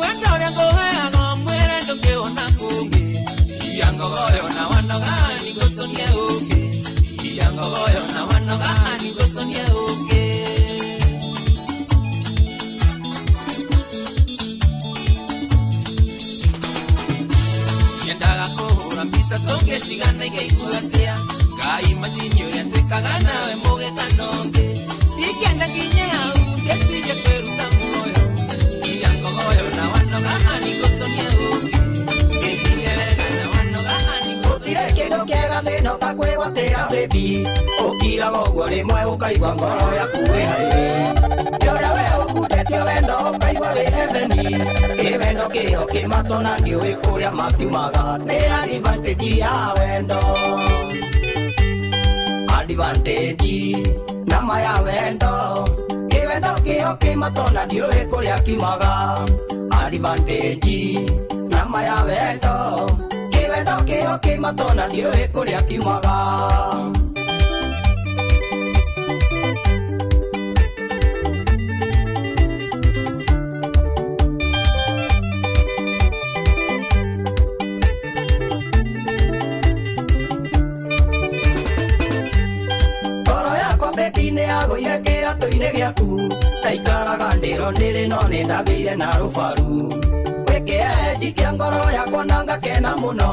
wendo uria nguheaga mwire ndukiona kungi iya ngogoyo na wanogani guconie uki iya ngogoyo na wanogani guconie uki yendaga kuhura mbica tungitigana igaikuatia Kai majini uria twikaga nawe mugikanonge Ikenda nginye hau ndecirie kwiruta muoyo Iya ngogoyo na wanoga ani guconie uki Ngĩcirie wega na wanoga ani guconie kindu kiega thĩno ta kwĩgwatĩra baby ũkiraga ũguo rĩmwe ũkaigua ngoro yaku wĩ hairi nĩ ũrĩa we ũbundĩtio wendo ũkaigua wĩ heaveni ĩ wendo kĩo kĩmatona ndiũĩ kũrĩa makiumaga nĩ advantage ya wendo advantage nama ya wendo kiwendo kio kimatona ndiũĩ kũrĩa kiumaga advantage nama ya wendo kiwendo kio kimatona ndiũĩ kũrĩa kiumaga Agũire kĩratũ-inĩ gĩaku taikaraga ndĩro ndĩrĩ no nĩndagĩire na rũbaru wĩkĩenji kĩa ngoro yakwa na ngakena mũno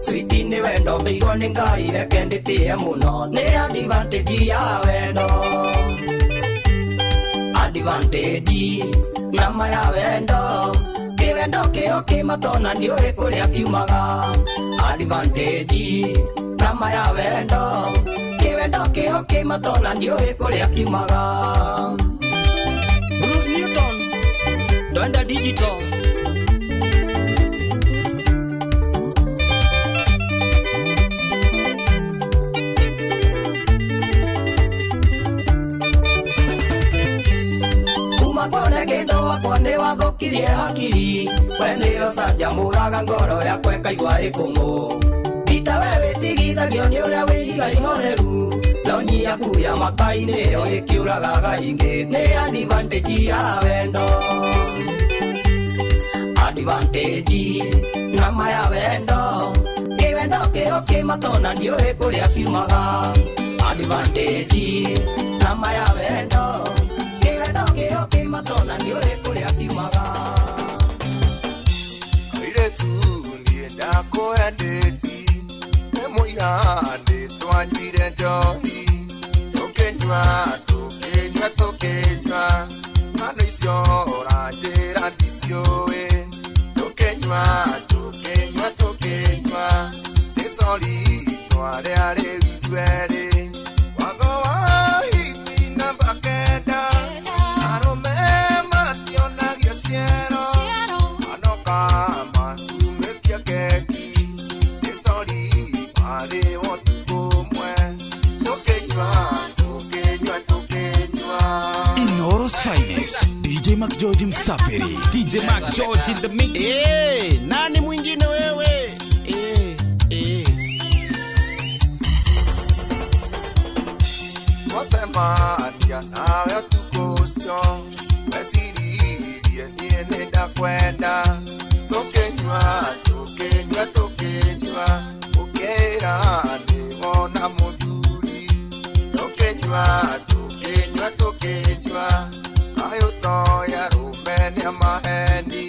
switi nĩ wendo mbĩirwo nĩ Ngai reke ndĩtĩe mũno nĩ advantage ya wendo advantage nama ya wendo kĩwendo kĩo kĩmatona ndiũĩ kũrĩa kiumaga advantage nama ya wendo Kiwendo kio kimatona ndiũĩ kũrĩa kiumaga Bruce Newton Twende digital Umakone kĩndũ wakwa nĩ wathũkirie hakiri we nĩ ũcanjamũraga ngoro yakwa ĩkaigua ĩkũngũ Ita wewe tigithagio nĩ ũrĩa wĩiga ihoreru Launi yaku ya makai-inĩ ĩyo ĩkĩũragaga ingĩ nĩ advantage ya wendo Advantage nama ya wendo Kĩwendo kĩo kĩmatona ndiũĩ kũrĩa kiumaga Advantage nama ya wendo Kĩwendo kĩo kĩmatona ndiũĩ kũrĩa kiumaga Kairĩtu ndienda kũendeti Mũira ndĩtwanyuire njohi Tũkĩnyua Ngano icio ũranjĩra ndiciũĩ Tũkĩnyua Nĩ sori twarĩa rĩu ithuerĩ Watho wa hiti namba kenda Arũme mationagio ciero Anoka macumĩkia keki Inoro's finest, DJ Mac George Msaperi. DJ Mac George in the mix. Nani mwingine wewe? Wasema ndia nawe tukusyo Wesiririe niye nenda kwenda Tukenywa Ukera ni wona muduri tukinywa kayo toya rumenia maheni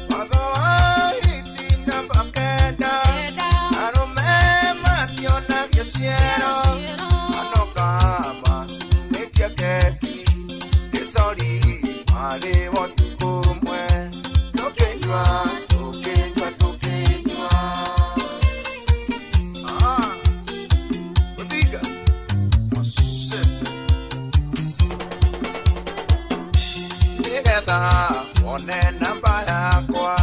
magawa hiti na bakenda arume mationa gesiero anokama mekia keki kesori mare watukumwe tukinywa one namba yakwa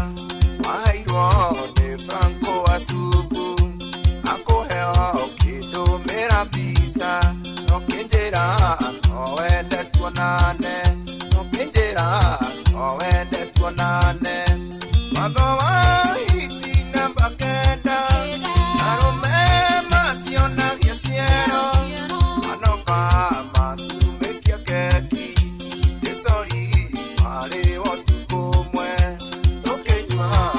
wairwo ni Franco Asubu akuheo kidumira visa nokinjira owende tuonane nokinjira owende tuonane magawa hiti namba kenda arume mationa gesiero anoka masumekia keki kesori mare watukumwe tukinywa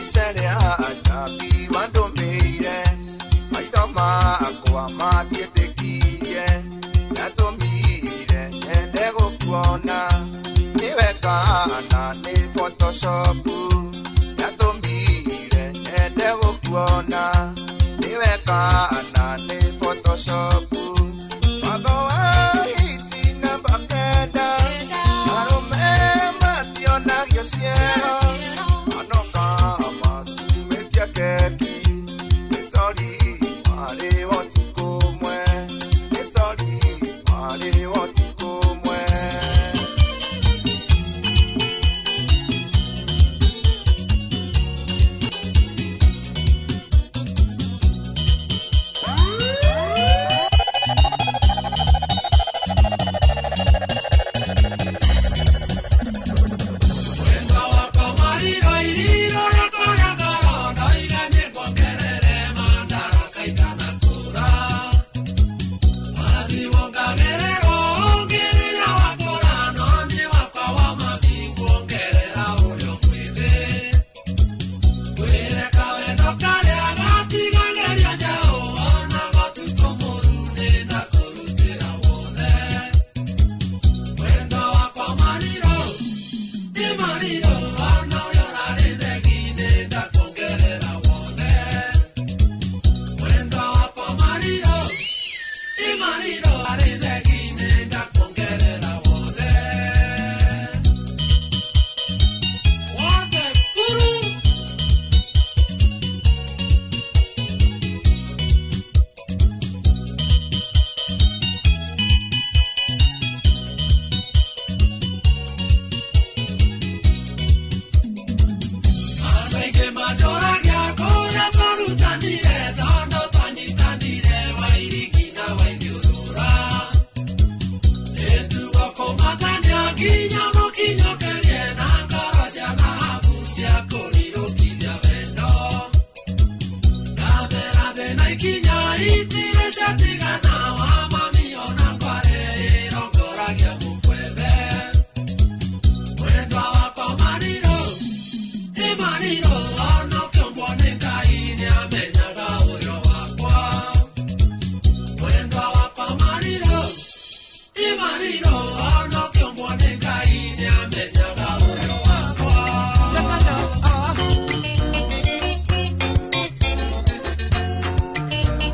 iserea nabi wandomeire maitoma kwa matietekie natomire nende gukuona niwekana ni Photoshop yatomire nende gukuona niwekana ni Photoshop magawa hiti namba kenda arume mationa gesiero anoka masumekia keki kesori mare watukumwe kesori mare watukumwe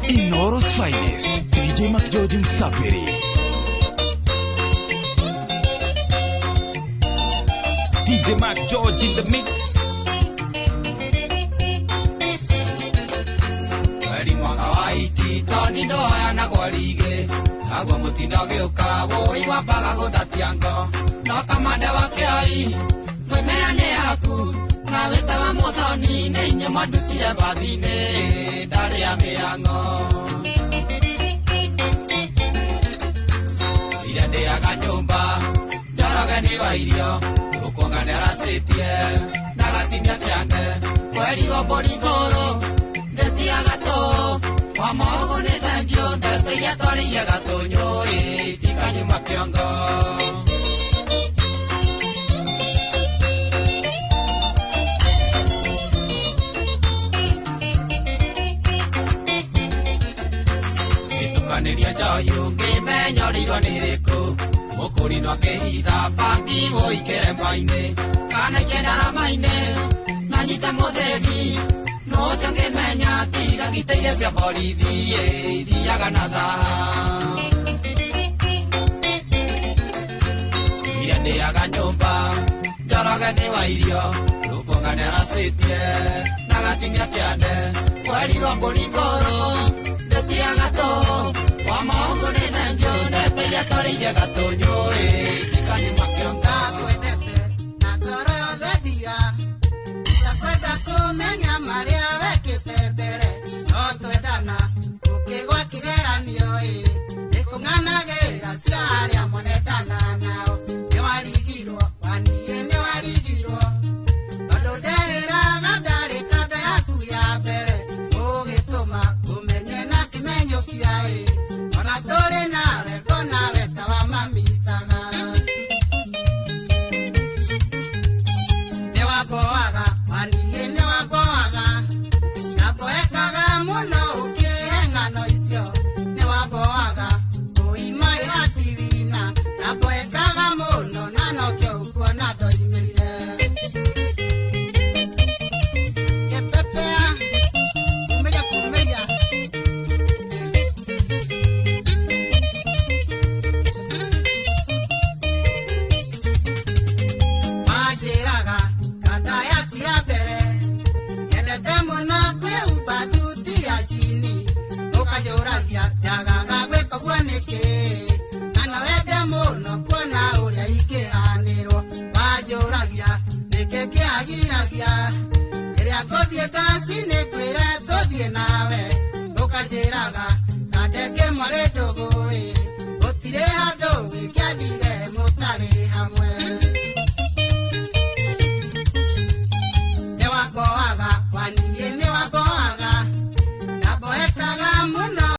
Inoro's finest, DJ Mac George Msapiri. DJ Mac George in the mix. Eri mwaka wa iti toni ndoya na gwarige agwa mutindo giuka woi wambaga guthatiango no kamande wake ai mwemera ni yaku na wetawa muthoni ni inyo mandutire bathine ndari ya miango ira ndiaga nyumba njoroge ni wa irio ukonga neracitie na gatinia kiande kweri wa borigoro ndetiaga to wa mogo ni thengio ndeto iria twarigia gatonyo makiongo Itukaneria joyu kimenyorirwo niriku Mukuri no kehitha bangi woikere maine Kana kenara maine Nanyita muthegi No siange menya tiga giteire cia borithi Ithiaga na thaa Ire ndiaga nyumba Njoroge ni wa irio Rukonga neracitie Na gatingia kiande Kwerirwo mburi ngoro Ndetiaga to Wa maungu ni nenjo Ndeteire toriire gatonyo Kikanyu makionga Kwendete na ngoro yothe ndia Ndakwenda kumenya maria wekite mbere No twendana ukigwa kigeranio Nikung'anagira cia aria monendana nao Niwarigirwo waniĩ niwarigirwo Tondu ndehĩraga ndarĩ kanda yaku ya mbere Ũgĩtũma ũmenye na kĩmenyũkia Ona tũrĩ nawe ngonawe ta wamamicaga Niwamboaga waniĩ niwamboaga Na mboekaga mũno ũkĩhe ng'ano icio Niwamboaga ũima ĩgatirina Na mboekaga mũno na nokĩo ũkuona ndoimĩrire Gĩpepea kumĩria kumĩria Manjĩraga kanda yaku ya mbere Nyendete mũno kwĩhumba thuti ya njini Ũkanjũragia njagaga gwĩka ũguo nĩkĩ